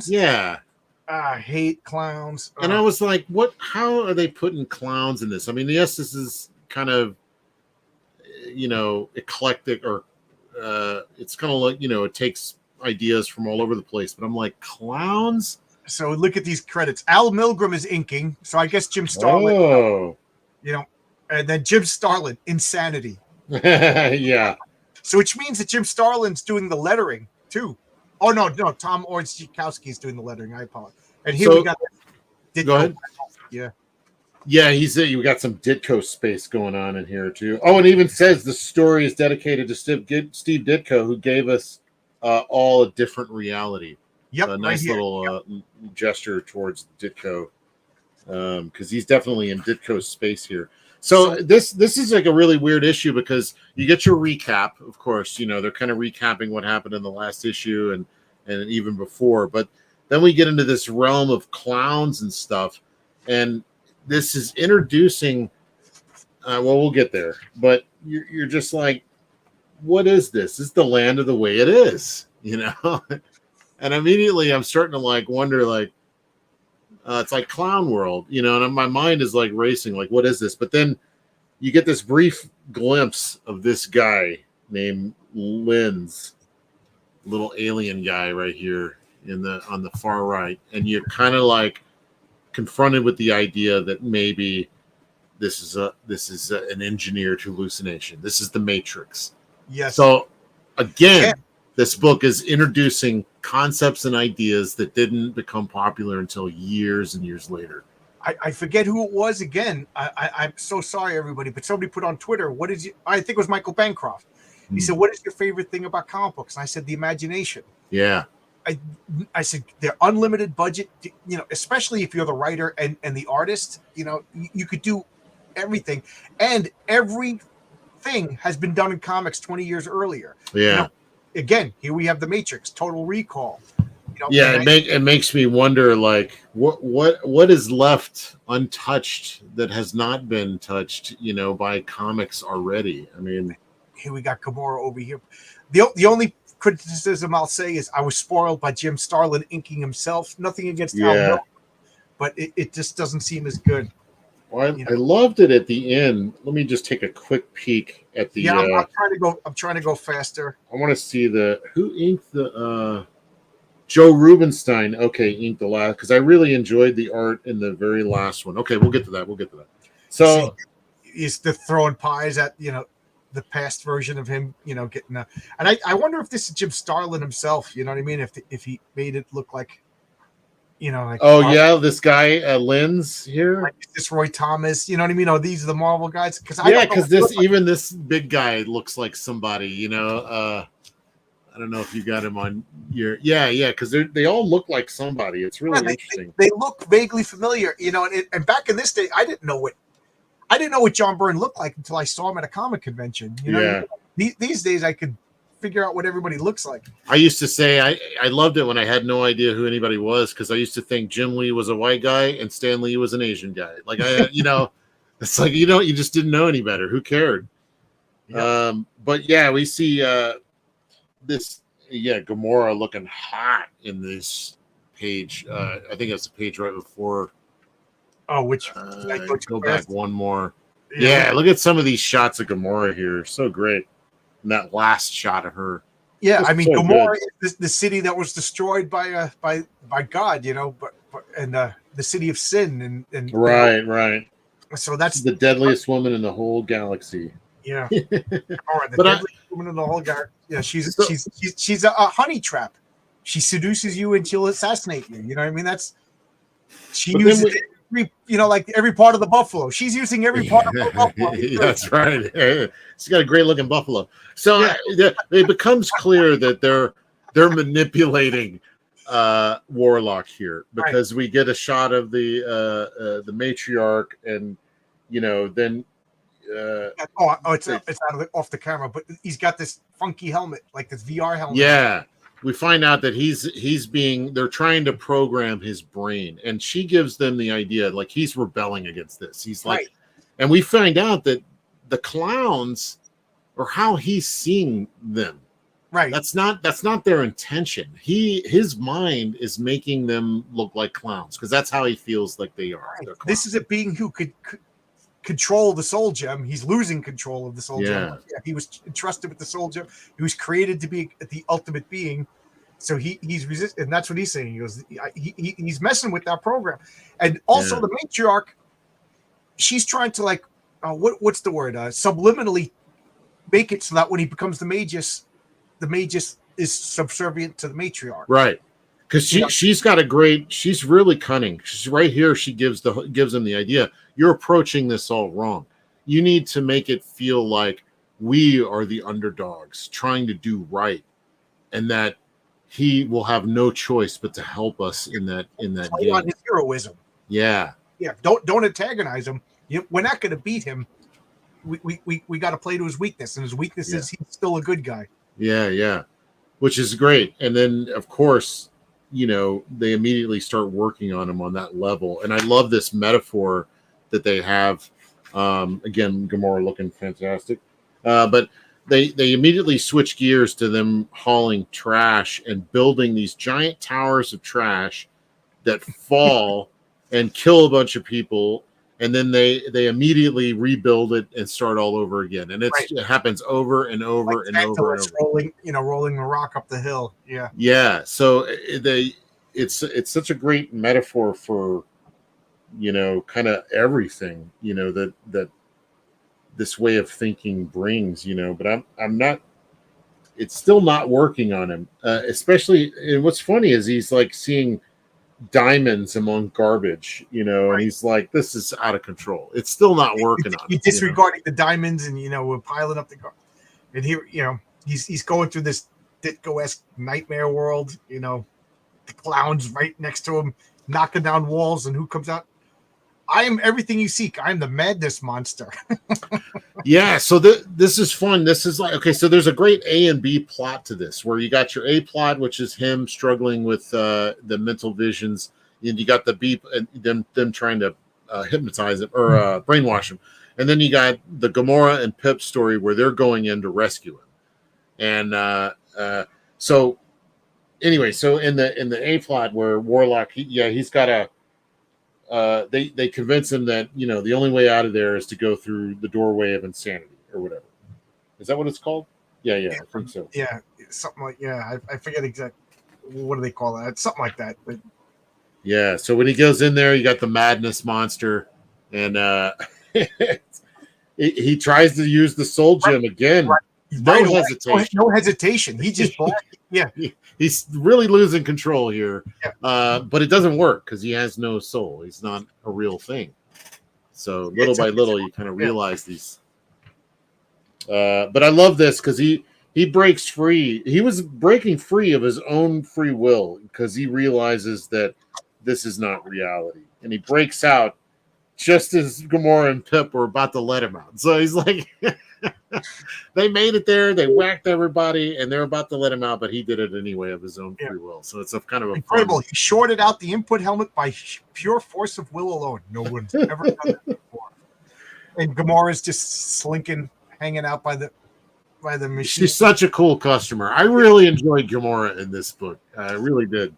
Yeah, I hate clowns. And I was like, "What? How are they putting clowns in this?" I mean, yes, this is kind of, eclectic, or it's kind of like it takes ideas from all over the place. But I'm like, clowns. So look at these credits. Al Milgrom is inking. So I guess Jim Starlin. Oh. And then Jim Starlin, Insanity. Yeah. So which means that Jim Starlin's doing the lettering too. Oh no, Tom Orzechowski is doing the lettering. I apologize. And here we got Ditko. Go ahead. Yeah, we got some Ditko space going on in here too. Oh, and it even says the story is dedicated to Steve Ditko, who gave us all a different reality. Yep, a nice little gesture towards Ditko, because he's definitely in Ditko's space here. So this is like a really weird issue because you get your recap, of course. They're kind of recapping what happened in the last issue and even before, but then we get into this realm of clowns and stuff, and this is introducing. We'll get there, but you're just like, what is this? This is the land of the way it is, And immediately I'm starting to wonder, it's like Clown World, and my mind is racing, what is this? But then you get this brief glimpse of this guy named Linz, little alien guy right here on the far right, and you're kind of confronted with the idea that maybe this is an engineered hallucination. This is the Matrix. Yes. So again, this book is introducing concepts and ideas that didn't become popular until years and years later. I forget who it was again. I'm so sorry, everybody, but somebody put on Twitter, I think it was Michael Bancroft. He said, what is your favorite thing about comic books? And I said, the imagination. Yeah. I said, they're unlimited budget, especially if you're the writer and the artist, you could do everything. And everything has been done in comics 20 years earlier. Yeah. Again, here we have the Matrix, Total Recall. It makes me wonder, what is left untouched that has not been touched, by comics already. I mean, here we got Gamora over here. The only criticism I'll say is I was spoiled by Jim Starlin inking himself. Nothing against Al Milgrom, but it just doesn't seem as good. Well, I loved it at the end. Let me just take a quick peek at the. Yeah, I'm trying to go faster. I want to see who inked the. Joe Rubenstein. Okay, inked the last, because I really enjoyed the art in the very last one. Okay, we'll get to that. So he's throwing pies at the past version of him. Getting and I wonder if this is Jim Starlin himself. You know what I mean? If he made it look like. You know, like yeah, this guy Lynn's here. like this Roy Thomas. You know what I mean? Oh, these are the Marvel guys. Because this big guy looks like somebody. I don't know if you got him on your because they all look like somebody. It's really interesting. They look vaguely familiar. You know, and back in this day, I didn't know what John Byrne looked like until I saw him at a comic convention. You know, these days I could figure out what everybody looks like. I used to say I loved it when I had no idea who anybody was, because I used to think Jim Lee was a white guy and Stan Lee was an Asian guy. Like it's like you just didn't know any better. Who cared? Yep. But yeah, we see this Gamora looking hot in this page. I think that's the page right before. Oh, which go back one more. Yeah, look at some of these shots of Gamora here. So great. And that last shot of her. Yeah, I mean, so Gamora is the city that was destroyed by God, you know, and the city of sin, and right. So that's the deadliest woman in the whole galaxy. Yeah, all right, the deadliest woman in the whole galaxy. Yeah, she's a honey trap. She seduces you and she'll assassinate you. You know what I mean? She uses like every part of the buffalo. She's using every part of the buffalo. That's right. She's got a great looking buffalo. So it becomes clear that they're manipulating Warlock here, because we get a shot of the matriarch, and then it's out off the camera, but he's got this funky helmet, like this VR helmet. Yeah. We find out that they're trying to program his brain, and she gives them the idea like he's rebelling against this. He's like, and we find out that the clowns are how he's seeing them. Right. That's not their intention. His mind is making them look like clowns, because that's how he feels like they are. Right. This is a being who could control the soul gem. He's losing control of the soul gem. Yeah, he was entrusted with the soul gem. He was created to be the ultimate being. So he's resisting, and that's what he's saying. He goes, he's messing with that program. And also the matriarch, she's trying to what's the word? Subliminally make it so that when he becomes the magus is subservient to the matriarch. Right. Because she's really cunning. She's right here. She gives him the idea. You're approaching this all wrong. You need to make it feel like we are the underdogs trying to do right, and that he will have no choice but to help us in that Play game. On his heroism. Yeah. Don't antagonize him. We're not going to beat him. We got to play to his weakness, and his weakness is he's still a good guy. Yeah, which is great. And then of course, they immediately start working on him on that level. And I love this metaphor that they have. Again, Gamora looking fantastic, but they immediately switch gears to them hauling trash and building these giant towers of trash that fall and kill a bunch of people, and then they immediately rebuild it and start all over again. And it happens over and over and over and over. Rolling a rock up the hill. Yeah. So it's such a great metaphor for kind of everything that this way of thinking brings, but I'm not, it's still not working on him. Especially, and what's funny is he's like seeing diamonds among garbage, and he's like, this is out of control. It's still not working on him. He's disregarding the diamonds, and we're piling up the garbage. And here, he's going through this Ditko-esque nightmare world, the clowns right next to him, knocking down walls, and who comes out? I am everything you seek. I'm the madness monster. Yeah, so this is fun. This is like, okay, so there's a great A and B plot to this, where you got your A plot, which is him struggling with the mental visions, and you got the B, and them trying to hypnotize him or brainwash him, and then you got the Gamora and Pip story where they're going in to rescue him, and so anyway, so in the A plot where Warlock, he's got a. They convince him that the only way out of there is to go through the doorway of insanity or whatever. Is that what it's called? Yeah, I think so. Yeah, something like I forget exactly what do they call that? Something like that. But yeah, so when he goes in there, you got the madness monster, and he tries to use the soul gem again. Right. No hesitation. He just he he's really losing control here. Yeah. But it doesn't work because he has no soul. He's not a real thing. So little by little, you kind of realize these. But I love this because he breaks free. He was breaking free of his own free will because he realizes that this is not reality, and he breaks out just as Gamora and Pip were about to let him out. So he's like, they made it there, they whacked everybody, and they're about to let him out, but he did it anyway of his own free will. So it's a kind of a incredible. fun... He shorted out the input helmet by pure force of will alone. No one's ever done that before. And Gamora's just slinking, hanging out by the machine. She's such a cool customer. I really enjoyed Gamora in this book. I really did.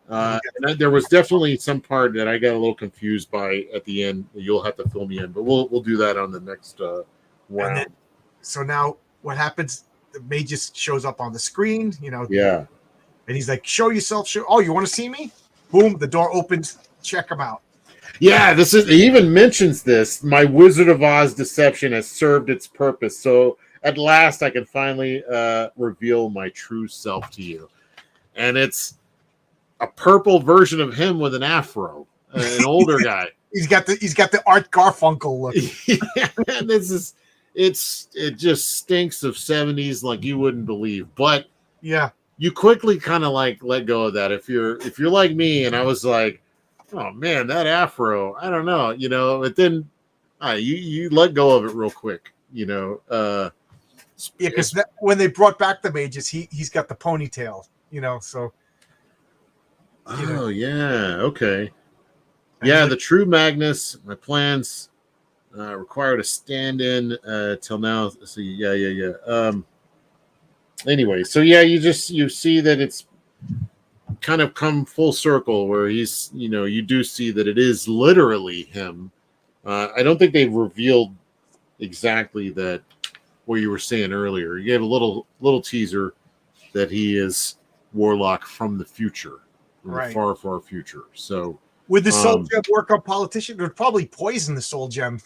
And there was definitely some part that I got a little confused by at the end. You'll have to fill me in, but we'll do that on the next round. Then, so now what happens? The Magus shows up on the screen, Yeah. And he's like, "Show yourself! Oh, you want to see me?" Boom! The door opens. Check him out. Yeah, he even mentions this. My Wizard of Oz deception has served its purpose. So at last, I can finally reveal my true self to you, and it's a purple version of him with an afro, an older guy. He's got the Art Garfunkel look. Yeah, it just stinks of 70s like you wouldn't believe. But yeah, you quickly kind of like let go of that. If you're like me, and I was like, oh man, that afro, I don't know, but then you let go of it real quick, yeah, because when they brought back the Magus, he's got the ponytail, so. Oh yeah, okay. Yeah, the true Magnus. My plans require to stand in till now. So yeah. Anyway, so yeah, you see that it's kind of come full circle where he's, you do see that it is literally him. I don't think they've revealed exactly that what you were saying earlier. You gave a little teaser that he is Warlock from the future. Right. The far, far future. So would the soul gem work on politicians? It would probably poison the soul gem.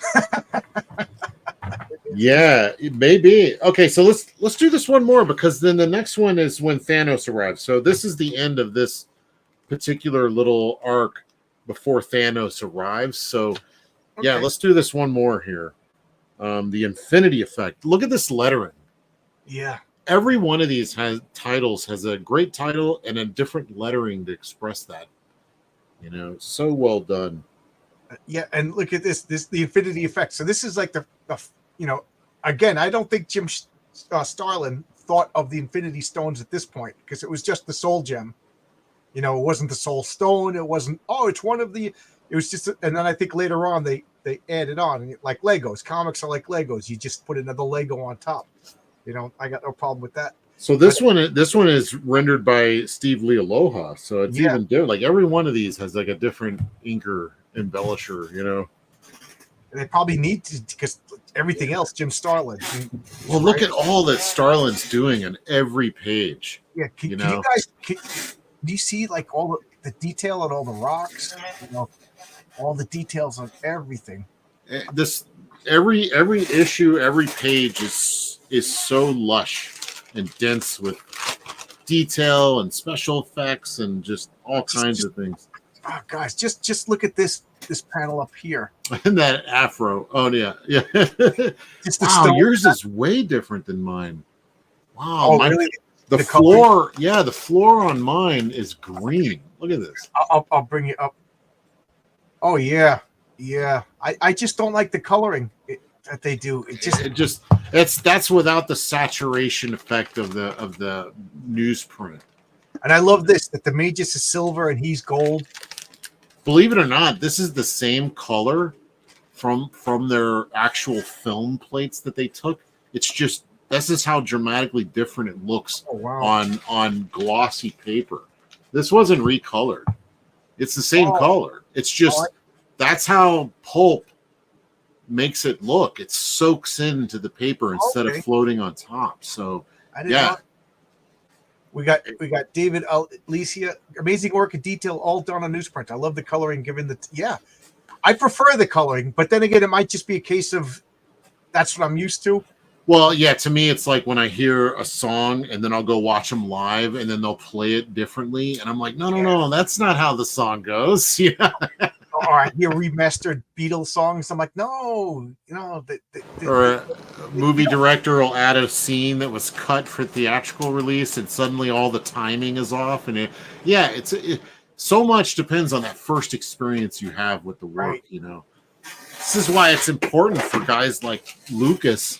Yeah, it may be. Okay, so let's do this one more, because then the next one is when Thanos arrives. So this is the end of this particular little arc before Thanos arrives. So yeah, let's do this one more here. The Infinity Effect. Look at this lettering. Yeah. Every one of these titles has a great title and a different lettering to express that. So well done. Yeah, and look at this the Infinity Effect. So this is like the again, I don't think Jim Starlin thought of the Infinity Stones at this point, because it was just the Soul Gem. It wasn't the Soul Stone. It wasn't. Oh, it's one of the. It was just, and then I think later on they added on, like Legos. Comics are like Legos. You just put another Lego on top. I got no problem with that. So this one is rendered by Steve Lee Aloha. So it's even different. Like every one of these has like a different inker embellisher. They probably need to, because everything else, Jim Starlin. Well, look at all that Starlin's doing on every page. Yeah, can you guys? Do you see like all the detail on all the rocks? All the details on everything. This every issue, every page is so lush and dense with detail and special effects and just all kinds of things. Oh, guys, just look at this panel up here. And that afro. Oh yeah. Wow, yours is way different than mine. Wow. Oh, really? The floor, the floor on mine is green. Look at this. I'll bring it up. Oh yeah. I just don't like the coloring that they do. That's without the saturation effect of the newsprint. And I love this, that the Magus is silver and he's gold. Believe it or not, this is the same color from their actual film plates that they took. It's just, this is how dramatically different it looks on glossy paper. This wasn't recolored. It's the same color. It's just, that's how pulp makes it look. It soaks into the paper instead of floating on top. So we got David Alicia, amazing work and detail, all done on newsprint. I love the coloring given I prefer the coloring, but then again, it might just be a case of that's what I'm used to. Well, yeah, to me, it's like when I hear a song and then I'll go watch them live and then they'll play it differently. And I'm like, no, that's not how the song goes. Yeah. Or I hear remastered Beatles songs. I'm like, no, Or a movie director will add a scene that was cut for theatrical release and suddenly all the timing is off. And so much depends on that first experience you have with the work, right. This is why it's important for guys like Lucas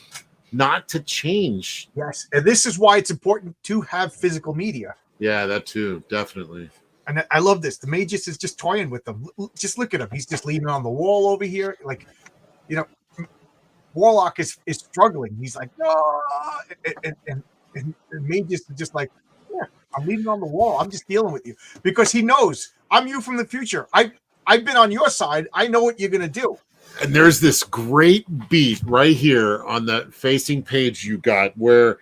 not to change. Yes, and this is why it's important to have physical media. Yeah, that too, definitely. And I love this. The Magus is just toying with them. Just look at him. He's just leaning on the wall over here. Like, Warlock is struggling. He's like, no. And Magus is just like, yeah, I'm leaning on the wall. I'm just dealing with you. Because he knows I'm you from the future. I've been on your side. I know what you're going to do. And there's this great beat right here on the facing page you got where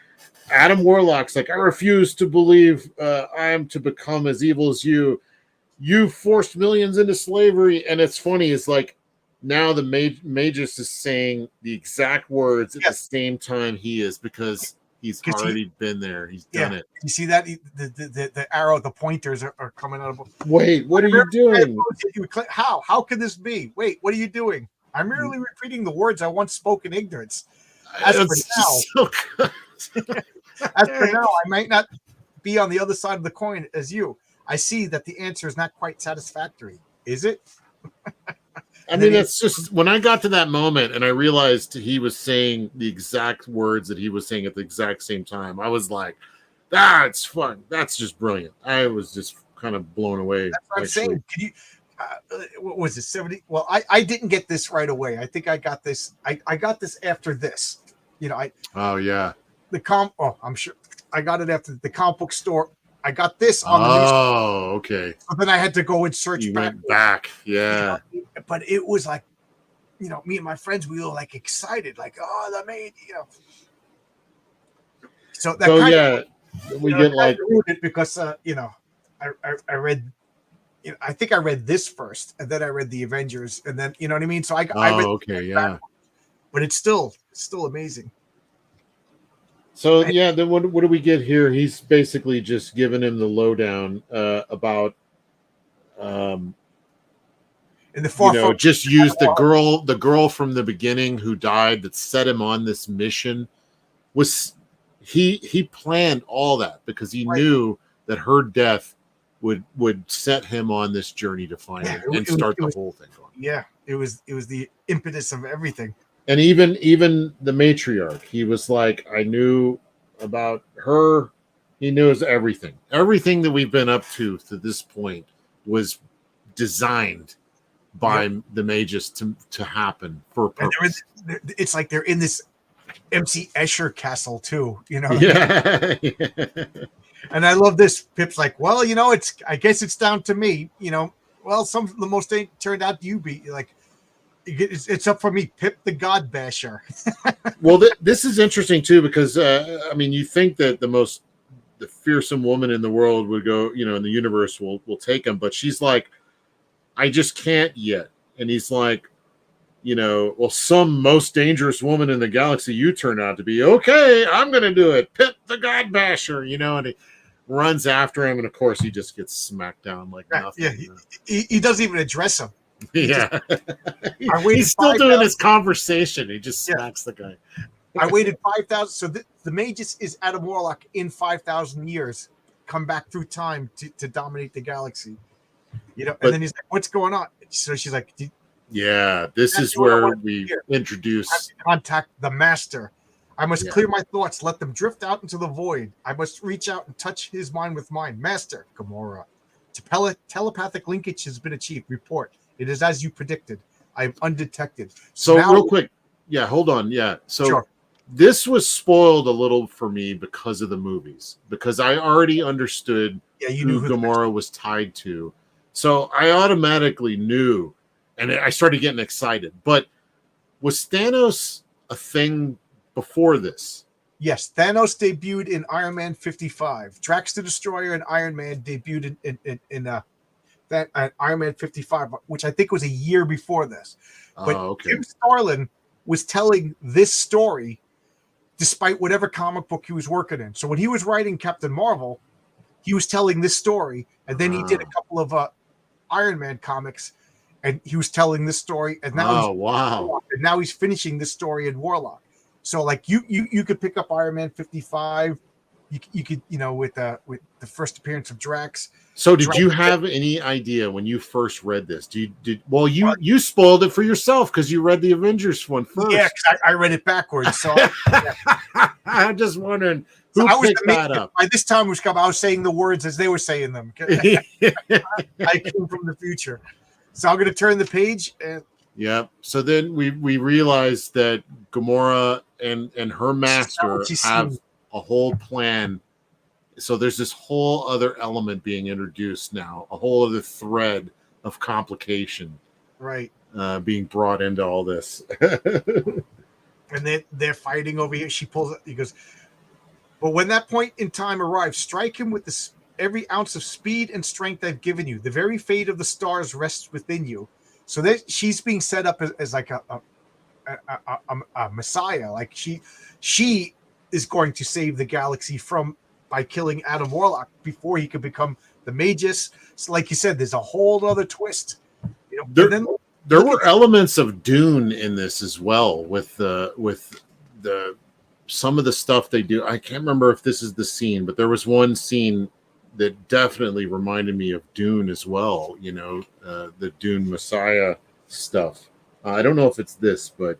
Adam Warlock's like, I refuse to believe I am to become as evil as you. You forced millions into slavery. And it's funny. It's like now the Magus is saying the exact words at the same time he is because he's already been there. He's done it. You see that? The arrow, the pointers are coming out of. Wait, what are you doing? How could this be? Wait, what are you doing? I'm merely repeating the words I once spoke in ignorance. As for now, I might not be on the other side of the coin as you. I see that the answer is not quite satisfactory. Is it? I mean, that's just when I got to that moment and I realized he was saying the exact words that he was saying at the exact same time. I was like, that's fun. That's just brilliant. I was just kind of blown away. That's what I'm saying. Can you? What was it? 70? Well, I didn't get this right away. I think I got this. I got this after this. Oh yeah. I'm sure I got it after the comic book store. I got this on the news. Okay. But then I had to go and search back. Yeah. But it was like, me and my friends, we were like excited, like, oh, the main, So that we get like it because I read. I think I read this first, and then I read the Avengers, and then you know what I mean. So I read okay, but it's still amazing. So then what do we get here? He's basically just giving him the lowdown about, in the just use the girl from the beginning who died that set him on this mission. He planned all that because he knew that her death would set him on this journey to find it and start the whole thing going. Yeah, it was the impetus of everything. And even the matriarch, he was like, I knew about her. He knows everything. Everything that we've been up to this point was designed by the Magus to happen for a purpose. It's like they're in this MC Escher castle too, Yeah. And I love this. Pip's like, well, I guess it's down to me. Well, some of the most turned out to be like, it's up for me, Pip the God Basher. Well, this is interesting too because you think that the fearsome woman in the world would go, in the universe will take him, but she's like, I just can't yet. And he's like, well, some most dangerous woman in the galaxy you turn out to be. Okay, I'm going to do it. Pip the God Basher, and he runs after him. And of course, he just gets smacked down like nothing. Yeah, he doesn't even address him. Yeah. He's still doing his conversation. He just smacks the guy. I waited 5,000. So the Magus is Adam Warlock in 5,000 years, come back through time to dominate the galaxy. And then he's like, what's going on? So she's like, this is where we introduce. Contact the master. I must clear my thoughts, let them drift out into the void. I must reach out and touch his mind with mine. Master, Gamora. Telepathic linkage has been achieved. Report. It is as you predicted. I am undetected. So now, real quick. Yeah, hold on. Yeah. So this was spoiled a little for me because of the movies. Because I already understood who Gamora was tied to. So I automatically knew. And I started getting excited. But was Thanos a thing before this? Yes, Thanos debuted in Iron Man 55. Drax the Destroyer and Iron Man debuted in Iron Man 55, which I think was a year before this. But Jim Starlin was telling this story despite whatever comic book he was working in. So when he was writing Captain Marvel, he was telling this story, and then he did a couple of Iron Man comics, and he was telling this story, and now he's finishing this story in Warlock. So like you could pick up Iron Man 55. You could, with the first appearance of Drax. So did you have any idea when you first read this? You spoiled it for yourself because you read the Avengers one first. Yeah, I read it backwards. So I'm just wondering who picked that up. By this time I was saying the words as they were saying them. I came from the future. So I'm going to turn the page. Yeah. So then we realized that Gamora and her master have a whole plan. So there's this whole other element being introduced now, a whole other thread of complication, right? Being brought into all this. And they're fighting over here. She pulls it. He goes, but when that point in time arrives, strike him with every ounce of speed and strength I've given you. The very fate of the stars rests within you. So that she's being set up as like a messiah. Like she is going to save the galaxy by killing Adam Warlock before he could become the Magus. So like you said, there's a whole other twist. There were elements of Dune in this as well with the some of the stuff they do. I can't remember if this is the scene, but there was one scene that definitely reminded me of Dune as well. The Dune Messiah stuff. I don't know if it's this, but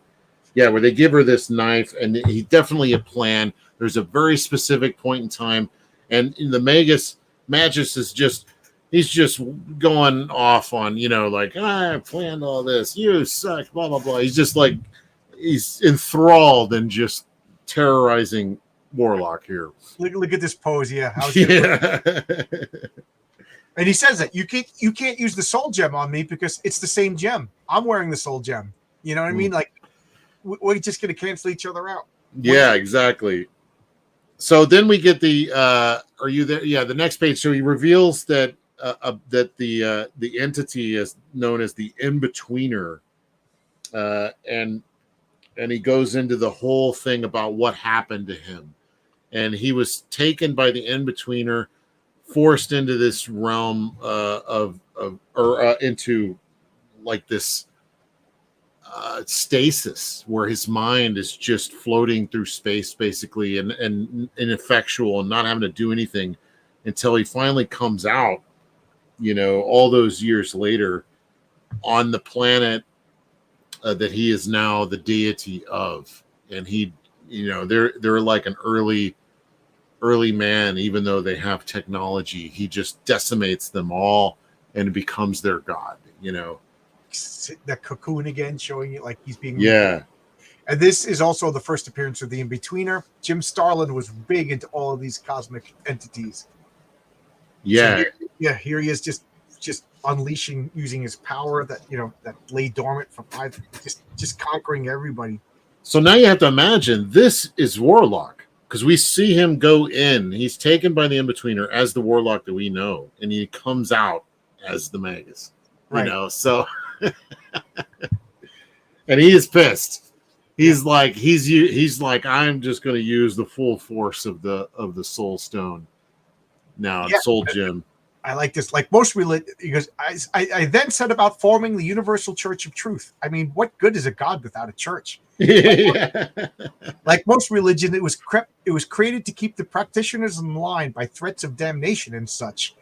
yeah, where they give her this knife, and he definitely a plan. There's a very specific point in time, and in the Magus is he's just going off on, I planned all this. You suck, blah blah blah. He's just like he's enthralled and just terrorizing Warlock here. Look at this pose, yeah. Yeah. And he says that you can't use the soul gem on me because it's the same gem. I'm wearing the soul gem. You know what I mean? Like we're just going to cancel each other out. Yeah, exactly. So then we get the are you there? Yeah, the next page. So he reveals that that the entity is known as the In-Betweener, and he goes into the whole thing about what happened to him, and he was taken by the In-Betweener, forced into this realm into like this stasis where his mind is just floating through space basically and ineffectual and not having to do anything until he finally comes out, all those years later on the planet that he is now the deity of. And he, they're like an early man, even though they have technology. He just decimates them all and becomes their god, The cocoon again, showing it like he's being And this is also the first appearance of the In-Betweener. Jim Starlin was big into all of these cosmic entities. Yeah. So here he is just unleashing, using his power that lay dormant for just conquering everybody. So now you have to imagine this is Warlock, because we see him go in. He's taken by the In-Betweener as the Warlock that we know, and he comes out as the Magus. Right. So and he is pissed. He's like I'm just going to use the full force of the Soul Stone now, Soul Gem. I like this. Like most religion, because I then said about forming the Universal Church of Truth. I mean, what good is a God without a church? Like most religion, it was created to keep the practitioners in line by threats of damnation and such.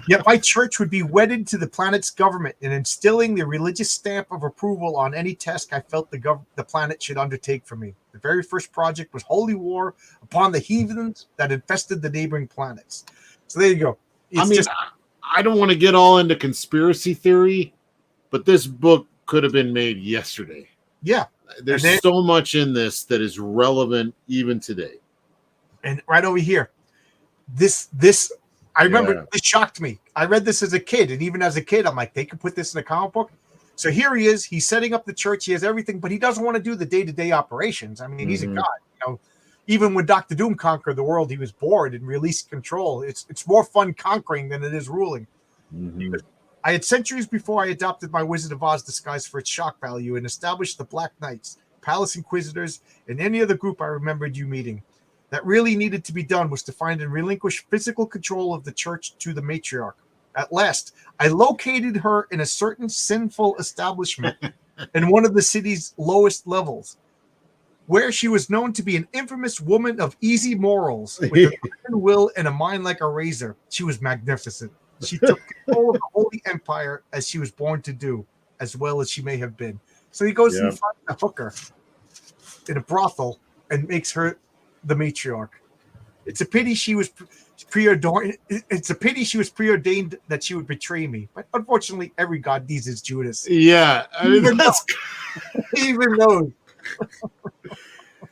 Yet my church would be wedded to the planet's government and instilling the religious stamp of approval on any task I felt the planet should undertake for me. The very first project was holy war upon the heathens that infested the neighboring planets. So there you go. I don't want to get all into conspiracy theory, but this book could have been made yesterday. Yeah. There's so much in this that is relevant even today. And right over here, this I remember this shocked me. I read this as a kid, and even as a kid, I'm like, they could put this in a comic book. So here he is. He's setting up the church. He has everything, but he doesn't want to do the day-to-day operations. I mean, he's a god. Even when Dr. Doom conquered the world, he was bored and released control. It's more fun conquering than it is ruling. Mm-hmm. I had centuries before I adopted my Wizard of Oz disguise for its shock value and established the Black Knights, Palace Inquisitors, and any other group I remembered you meeting. That really needed to be done was to find and relinquish physical control of the church to the matriarch. At last, I located her in a certain sinful establishment in one of the city's lowest levels, where she was known to be an infamous woman of easy morals, with an iron will and a mind like a razor. She was magnificent. She took control of the Holy Empire as she was born to do, as well as she may have been. So he goes and finds a hooker in a brothel and makes her the matriarch. It's a pity she was preordained. It's a pity she was preordained that she would betray me. But unfortunately, every god needs his Judas. Yeah, I mean, even those.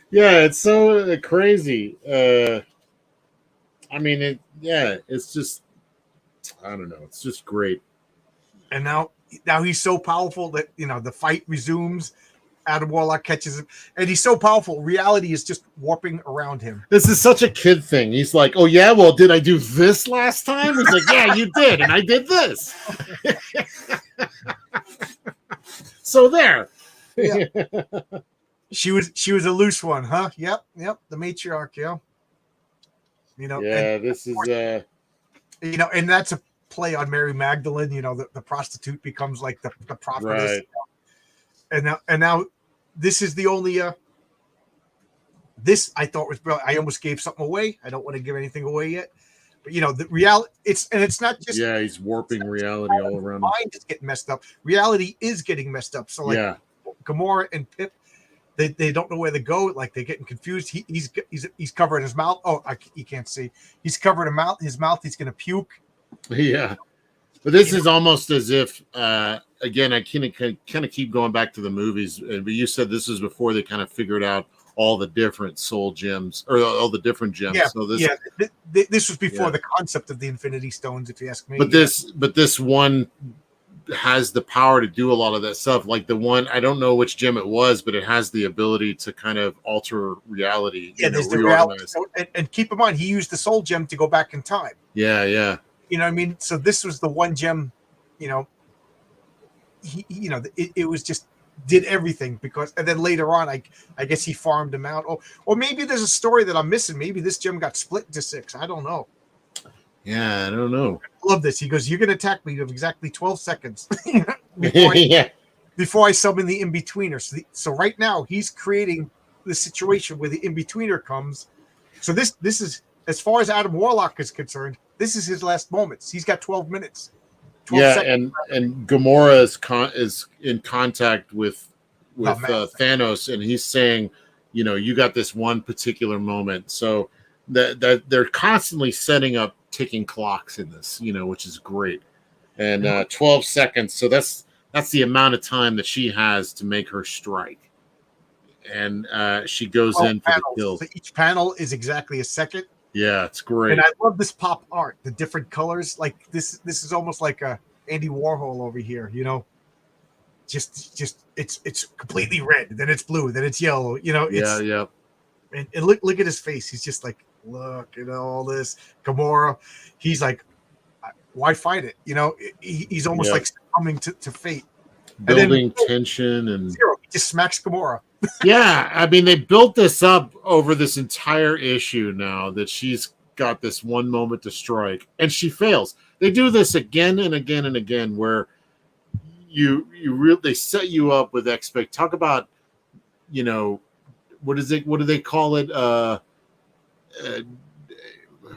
Yeah, it's so crazy. I mean, it's just, I don't know. It's just great. And now he's so powerful that, the fight resumes. Adam Warlock catches him, and he's so powerful. Reality is just warping around him. This is such a kid thing. He's like, "Oh yeah, well, did I do this last time?" He's like, "Yeah, you did, and I did this." So there. Yeah. She was a loose one, huh? Yep. The matriarch, Yeah, this is and that's a play on Mary Magdalene. The prostitute becomes like the prophetess. Right. And now this is the only this I thought was brilliant. I almost gave something away. I don't want to give anything away yet. But the reality, it's not just he's warping reality all around. Mind is getting messed up. Reality is getting messed up. So Gamora and Pip, they don't know where to go. Like they're getting confused. He's covering his mouth. Oh, you can't see. He's covering his mouth. He's gonna puke. Yeah. But this is almost as if, again, I kind of keep going back to the movies. But you said this was before they kind of figured out all the different soul gems or all the different gems. Yeah, so this was before the concept of the Infinity Stones, if you ask me. But this one has the power to do a lot of that stuff. Like the one, I don't know which gem it was, but it has the ability to kind of alter reality. Yeah, there's the reality. And keep in mind, he used the soul gem to go back in time. Yeah. You know what I mean? So this was the one gem, it was just did everything and then later on, I guess he farmed him out. Or maybe there's a story that I'm missing. Maybe this gem got split into 6. I don't know. Yeah, I don't know. I love this. He goes, "You're going to attack me. You have exactly 12 seconds before I summon the in-betweener." So right now he's creating the situation where the in-betweener comes. So this is, as far as Adam Warlock is concerned, this is his last moments. He's got 12 minutes. 12 seconds. and Gamora is in contact with Thanos, and he's saying, you got this one particular moment. So that they're constantly setting up ticking clocks in this, which is great. And 12 seconds. So that's the amount of time that she has to make her strike. And she goes in for the kill. So each panel is exactly a second. Yeah, it's great. And I love this pop art, the different colors. Like this is almost like a Andy Warhol over here, Just it's completely red, then it's blue, then it's yellow, Yeah. And look at his face. He's just like, look at all this. Gamora, he's like, why fight it? He's almost like succumbing to fate. Building tension and Zero, he just smacks Gamora. Yeah, I mean, they built this up over this entire issue now that she's got this one moment to strike, and she fails. They do this again and again and again, where they set you up with talk about, what do they call it?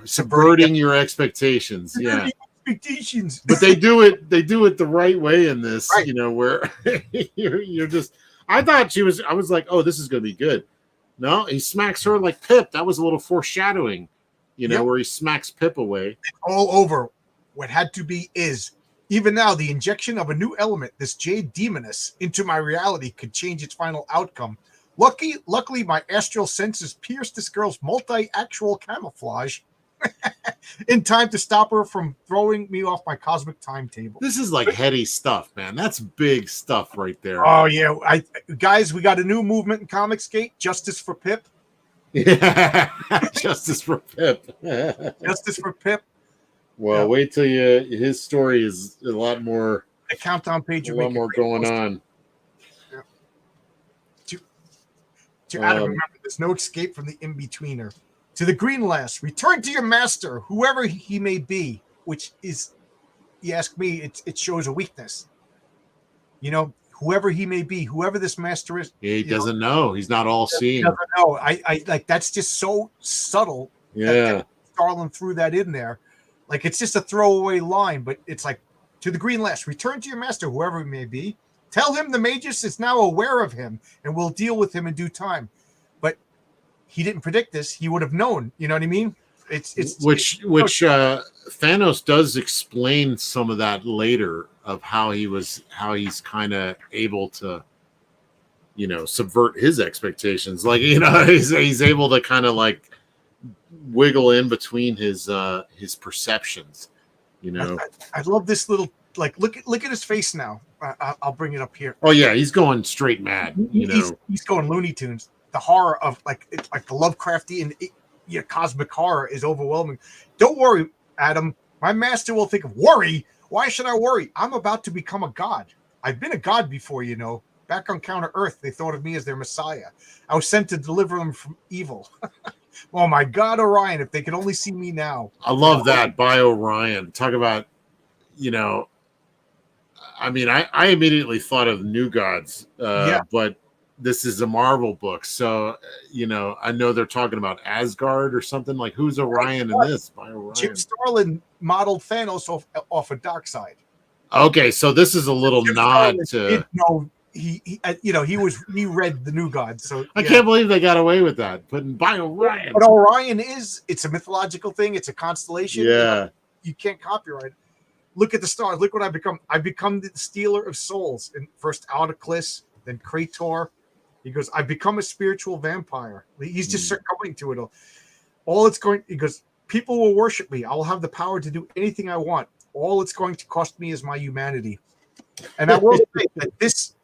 Subverting your expectations. Yeah. Expectations. But they do it the right way in this, right. Where you're just, I was like, oh, this is going to be good. No, he smacks her like Pip. That was a little foreshadowing, where he smacks Pip away. All over. What had to be is, even now, the injection of a new element, this Jade Demoness, into my reality could change its final outcome. Luckily, my astral senses pierced this girl's multi-actual camouflage in time to stop her from throwing me off my cosmic timetable. This is like heady stuff, man. That's big stuff right there. Oh yeah, guys, we got a new movement in Comicsgate, Justice for Pip. Yeah, Justice for Pip. Justice for Pip. Well, wait till his story is a lot more. The countdown page. A lot more going on. To Adam, remember, there's no escape from the in-betweener. To the green lass, return to your master, whoever he may be, which is, you ask me, it shows a weakness. You know, whoever he may be, whoever this master is. He doesn't know. He's not all seeing. Doesn't know. I like, that's just so subtle. Yeah. That Starlin threw that in there. Like, it's just a throwaway line, but it's like, to the green lass, return to your master, whoever he may be. Tell him the Magus is now aware of him and will deal with him in due time. But he didn't predict this. He would have known. You know what I mean? Which Thanos does explain some of that later of how he's kind of able to, you know, subvert his expectations. Like, you know, he's able to kind of like wiggle in between his perceptions. You know, I love this little, like, look at his face now. I'll bring it up here. Oh yeah, he's going straight mad. You know, he's going Looney Tunes. The horror of it's like the Lovecraftian, cosmic horror is overwhelming. Don't worry, Adam. My master will think of worry. Why should I worry? I'm about to become a god. I've been a god before, you know. Back on Counter Earth, they thought of me as their messiah. I was sent to deliver them from evil. Oh my God, Orion! If they could only see me now. I love that by Orion. Talk about, you know. I mean, I immediately thought of New Gods, but this is a Marvel book, so you know I know they're talking about Asgard or something. Like, who's Orion in this? By Orion. Jim Starlin modeled Thanos off of Darkseid. Okay, so this is a little nod to. He read the New Gods, so I can't believe they got away with that. Putting by Orion, but Orion it's a mythological thing. It's a constellation. Yeah, you can't copyright it. Look at the stars. Look what I've become. I've become the stealer of souls. And first Autoclus, then Krator. He goes, I've become a spiritual vampire. He's just succumbing to it all. He goes, people will worship me. I will have the power to do anything I want. All it's going to cost me is my humanity. And I will say that this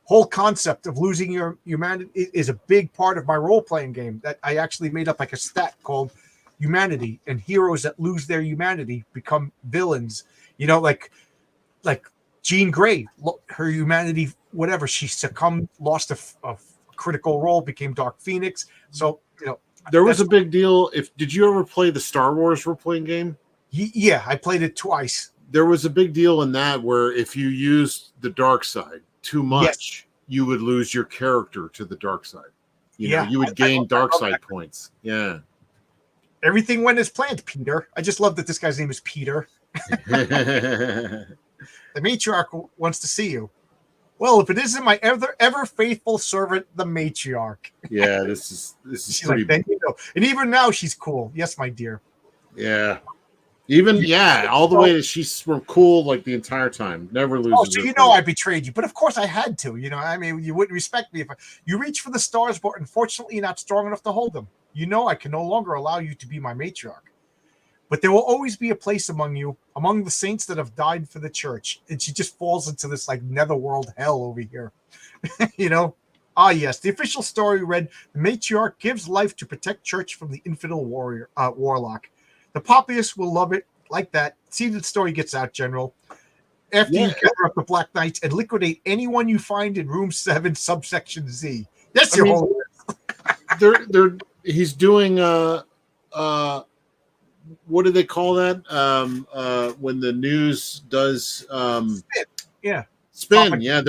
whole concept of losing your humanity is a big part of my role-playing game. That I actually made up like a stat called humanity, and heroes that lose their humanity become villains. You know, like Jean Grey, her humanity, whatever, she succumbed, lost a critical role, became Dark Phoenix. So, you know, there was a big deal. Did you ever play the Star Wars role-playing game? Yeah, I played it twice. There was a big deal in that where if you used the dark side too much, you would lose your character to the dark side. You know, you would gain dark side points. Yeah. Everything went as planned, Peter. I just love that this guy's name is Peter. The matriarch wants to see you. Well, if it isn't my ever faithful servant, the matriarch. Yeah, this is she's pretty. Like, you know. And even now, she's cool. Yes, my dear. Yeah. All the way that she's cool like the entire time. Never loses. Oh, so you know I betrayed you, but of course I had to. You know, I mean, you wouldn't respect me if you reach for the stars, but unfortunately, you're not strong enough to hold them. You know, I can no longer allow you to be my matriarch. But there will always be a place among you, among the saints that have died for the church. And she just falls into this like netherworld hell over here. You know? Ah, yes. The official story read, the matriarch gives life to protect church from the infidel warlock. The populace will love it like that. See the story gets out, General. After you gather up the Black Knights and liquidate anyone you find in room 7, subsection Z. Yes, your whole he's doing what do they call that? When the news does spin. Yeah,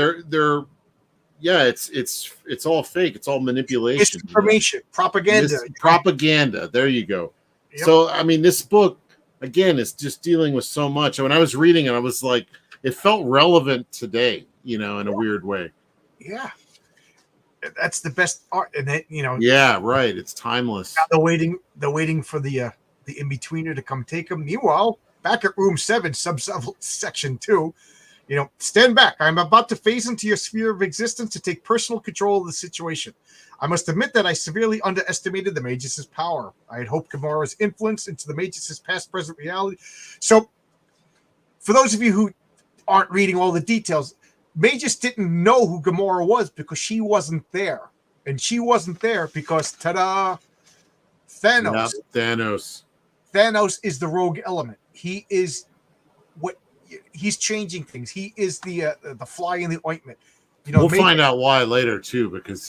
it's all fake. It's all manipulation. Misinformation, propaganda. Propaganda. There you go. Yep. So I mean, this book again is just dealing with so much. When I was reading it, I was like, it felt relevant today, you know, in a weird way. Yeah. That's the best art, and then you know. Yeah, right. It's timeless. Now they're waiting for the in-betweener to come take them. Meanwhile, back at room 7, subsection 2, you know, stand back. I'm about to phase into your sphere of existence to take personal control of the situation. I must admit that I severely underestimated the Magus' power. I had hoped Gamora's influence into the Magus' past-present reality. So, for those of you who aren't reading all the details, Magus didn't know who Gamora was because she wasn't there. And she wasn't there because, ta-da, Thanos. Yep, Thanos is the rogue element. He is he's changing things. He is the fly in the ointment. You know, we'll find out why later too, because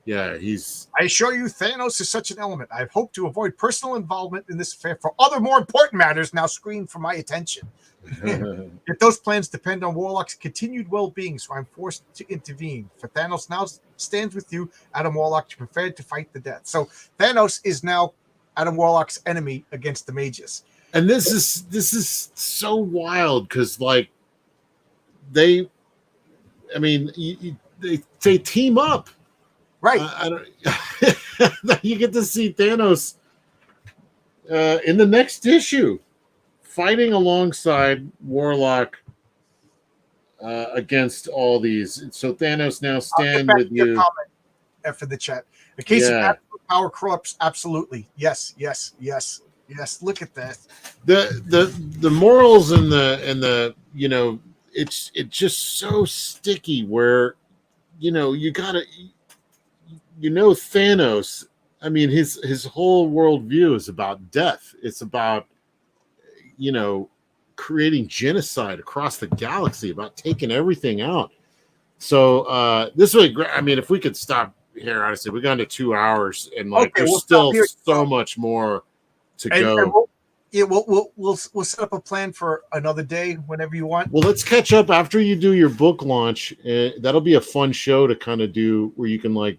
Yeah, he's. I assure you, Thanos is such an element. I've hoped to avoid personal involvement in this affair for other more important matters now screened for my attention. Yet those plans depend on Warlock's continued well-being, so I'm forced to intervene. For Thanos now stands with you, Adam Warlock, to prepare to fight the death. So Thanos is now Adam Warlock's enemy against the mages. And this is so wild because like they team up. Right. You get to see Thanos in the next issue fighting alongside Warlock against all these. So Thanos now stand with you. After the chat. In case of absolute power corrupts, absolutely. Yes. Look at that. The morals and the it's just so sticky where you gotta Thanos. I mean, his whole worldview is about death. It's about creating genocide across the galaxy, about taking everything out. So this would be great. I mean, if we could stop here, honestly, we've gone to 2 hours, and there's still so much more to go. And we'll set up a plan for another day whenever you want. Well, let's catch up after you do your book launch. That'll be a fun show to kind of do where you can we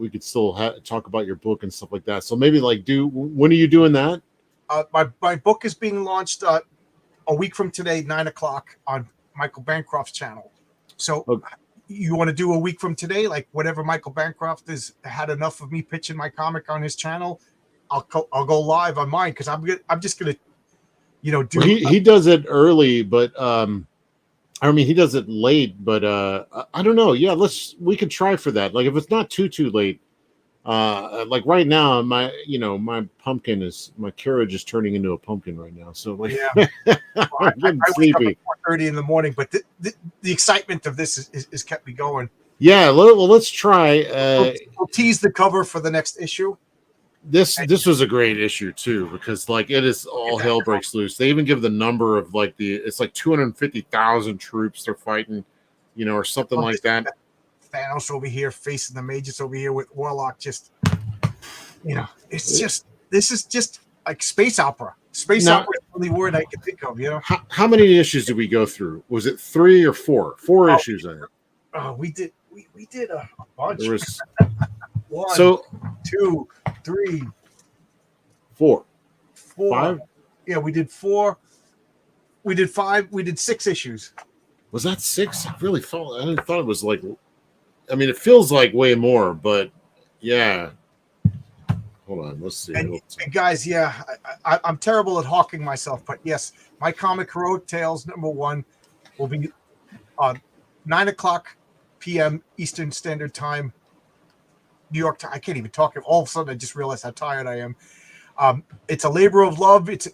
could still talk about your book and stuff like that. So maybe when are you doing that? My book is being launched a week from today, 9:00 on Michael Bancroft's channel. So you want to do a week from today, like whenever Michael Bancroft has had enough of me pitching my comic on his channel, I'll go live on mine because I'm just gonna do. Well, he does it early, but he does it late, but I don't know. Yeah, we could try for that. Like if it's not too late. Like right now, my carriage is turning into a pumpkin right now. So I wake up at 4:30 in the morning, but the excitement of this is kept me going. Yeah, let's try. We'll tease the cover for the next issue. This was a great issue too because it is all hell breaks loose. They even give the number of it's 250,000 troops they're fighting, or something like that. Thanos over here facing the mages over here with Warlock. Just this is just like space opera. Opera is the only word I can think of. How many issues did we go through? Was it 3 or 4? 4 issues in it. Oh, we did a bunch. There was 1, 2, 3, 4. 5. Yeah, we did 4. We did 5. We did 6 issues. Was that 6? I thought it was it feels like way more, but yeah. Hold on, let's see. And guys, I'm terrible at hawking myself, but yes, my comic Heroic Tales #1 will be on 9:00 p.m. Eastern Standard Time, New York time. I can't even talk. All of a sudden, I just realized how tired I am. It's a labor of love. It's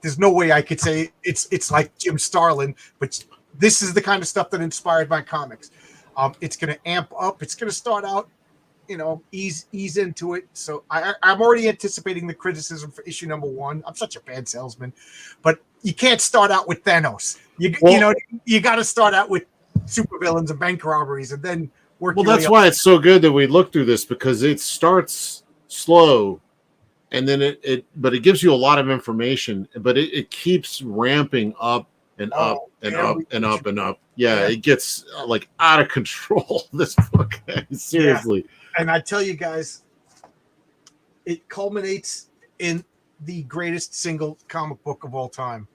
there's no way I could say it's like Jim Starlin, but this is the kind of stuff that inspired my comics. It's going to amp up. It's going to start out, ease into it. So I'm already anticipating the criticism for issue #1. I'm such a bad salesman, but you can't start out with Thanos. You got to start out with supervillains and bank robberies, and then work. Well, that's why it's so good that we look through this because it starts slow, and then it gives you a lot of information, but it keeps ramping up and up and up and up and up. Yeah, it gets out of control. This book, seriously. Yeah. And I tell you guys, it culminates in the greatest single comic book of all time.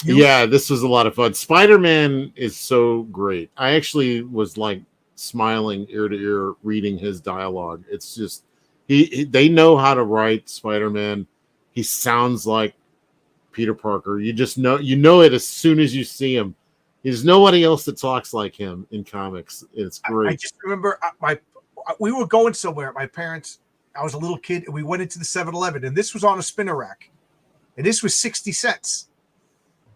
This was a lot of fun. Spider-Man is so great. I actually was smiling ear to ear reading his dialogue. It's just they know how to write Spider-Man. He sounds like Peter Parker. You just know it as soon as you see him. There's nobody else that talks like him in comics. It's great. I just remember we were going somewhere. My parents, I was a little kid, and we went into the 7-Eleven, and this was on a spinner rack, and this was 60 cents.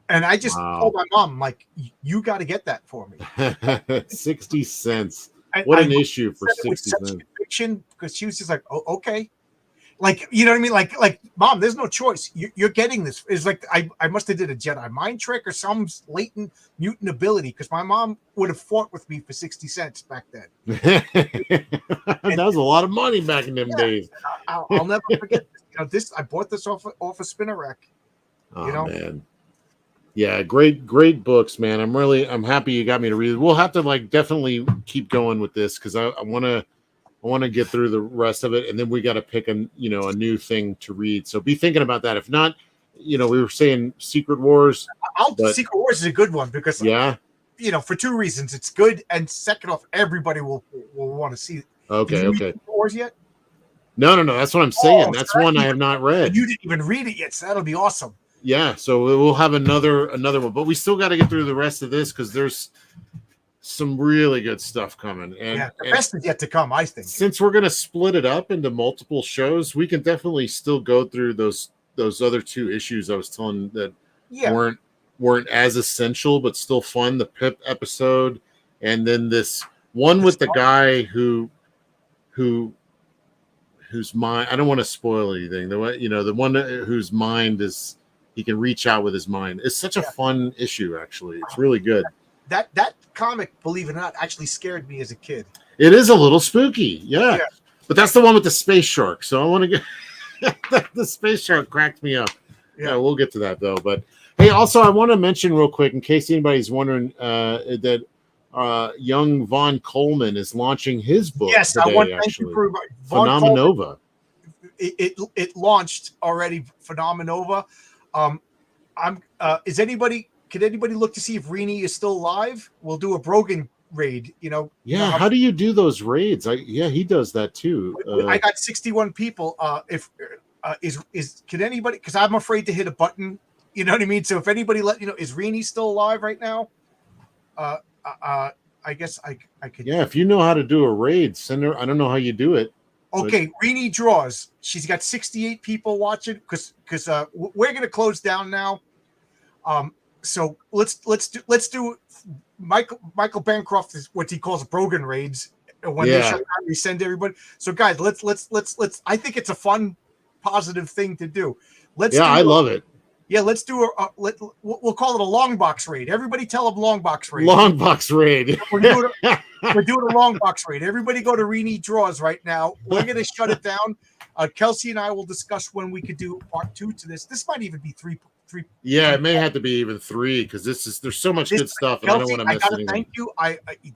And I just told my mom, you got to get that for me. 60 cents. What an issue for 60 cents. Conviction, because she was just like, oh, okay. Like, you know what I mean? Like, Mom, there's no choice. You're getting this. It's like I must have did a Jedi mind trick or some latent mutant ability, because my mom would have fought with me for 60 cents back then. That was a lot of money back in them days. I'll never forget this. You know, this I bought this off a spinner rack. Oh, You know? man. Yeah, great books, man. I'm happy you got me to read it. We'll have to like definitely keep going with this because I want to get through the rest of it, and then we got to pick a new thing to read. So be thinking about that. If not, we were saying Secret Wars. Secret Wars is a good one because for two reasons. It's good, and second off, everybody will want to see it. Okay. Secret Wars yet? No. That's what I'm saying. That's one I have not read. You didn't even read it yet, so that'll be awesome. Yeah, so we'll have another one, but we still got to get through the rest of this because there's some really good stuff coming. And the best is yet to come, I think. Since we're going to split it up into multiple shows, we can definitely still go through those other two issues I was telling that weren't as essential but still fun. The Pip episode, and then this one with the guy whose mind. I don't want to spoil anything. The one whose mind is. He can reach out with his mind. It's such a fun issue, actually. It's really good. That comic, believe it or not, actually scared me as a kid. It is a little spooky, yeah. But that's the one with the space shark. So I want to get the space shark cracked me up. Yeah, we'll get to that though. But hey, also I want to mention real quick, in case anybody's wondering, that young Von Coleman is launching his book. Yes, today, I want to thank you for Phenomenova. It launched already. Phenomenova. Could anybody look to see if Rini is still alive? We'll do a Brogan raid, Yeah, how do you do those raids? He does that too. I got 61 people. Can anybody, because I'm afraid to hit a button, you know what I mean? So if anybody is Rini still alive right now? I guess I could. Yeah, if you know how to do a raid, send her. I don't know how you do it. Okay, Rini draws. She's got 68 people watching because we're gonna close down now. So let's do Michael Bancroft is what he calls Brogan raids when they shut down, we send everybody. So guys, let's I think it's a fun, positive thing to do. I love it. Yeah, let's do we'll call it a long box raid. Everybody tell them long box raid. Long box raid. We're doing a long box raid. Everybody go to Rini Draws right now. We're going to shut it down. Kelsey and I will discuss when we could do part 2 to this. This might even be three. Yeah, it may have to be even 3 because there's so much good stuff, and Kelsey, I don't want to miss anything. Thank you.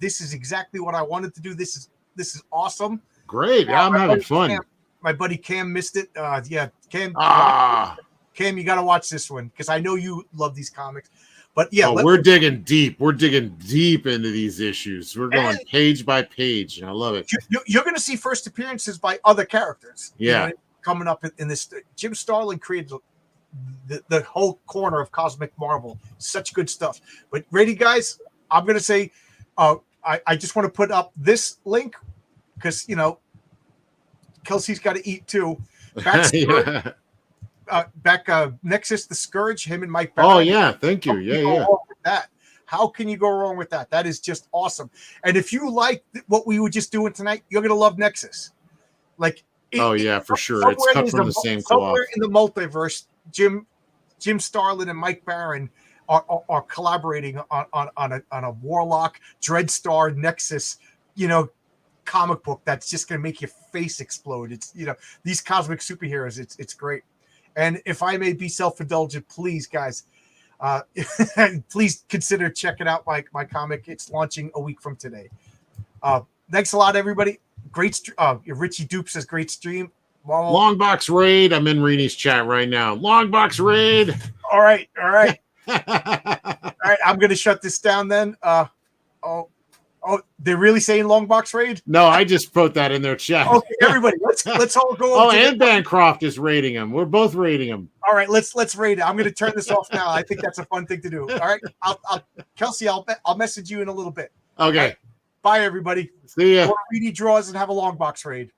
This is exactly what I wanted to do. This is awesome. Great. Yeah, I'm having fun. My buddy Cam missed it. Cam. Cam, you got to watch this one because I know you love these comics. But we're digging deep. We're digging deep into these issues. We're going page by page, and I love it. You're going to see first appearances by other characters. Yeah, coming up in this. Jim Starlin created the whole corner of Cosmic Marvel. Such good stuff. But ready, guys? I'm going to say, I just want to put up this link because Kelsey's got to eat too. Back Nexus the Scourge, him and Mike Barron. Oh yeah, thank you. How can you go wrong with that? That is just awesome. And if you like what we were just doing tonight, you're gonna love Nexus. For sure. It's cut from the same cloth. Somewhere in the multiverse, Jim Starlin and Mike Barron are collaborating on a Warlock Dreadstar Nexus, comic book that's just gonna make your face explode. It's these cosmic superheroes. It's great. And if I may be self-indulgent, please, guys, please consider checking out my comic. It's launching a week from today. Thanks a lot, everybody. Great. Richie Dupe says great stream. Long box raid. I'm in Rini's chat right now. Long box raid. All right. All right. I'm going to shut this down then. Oh, they're really saying long box raid? No, I just put that in their chat. Okay, everybody, let's all go. Oh, and Bancroft is rating him. We're both rating him. All right, let's rate it. I'm going to turn this off now. I think that's a fun thing to do. All right, Kelsey, I'll message you in a little bit. Okay. Right. Bye, everybody. See ya. Go to Reedy Draws and have a long box raid.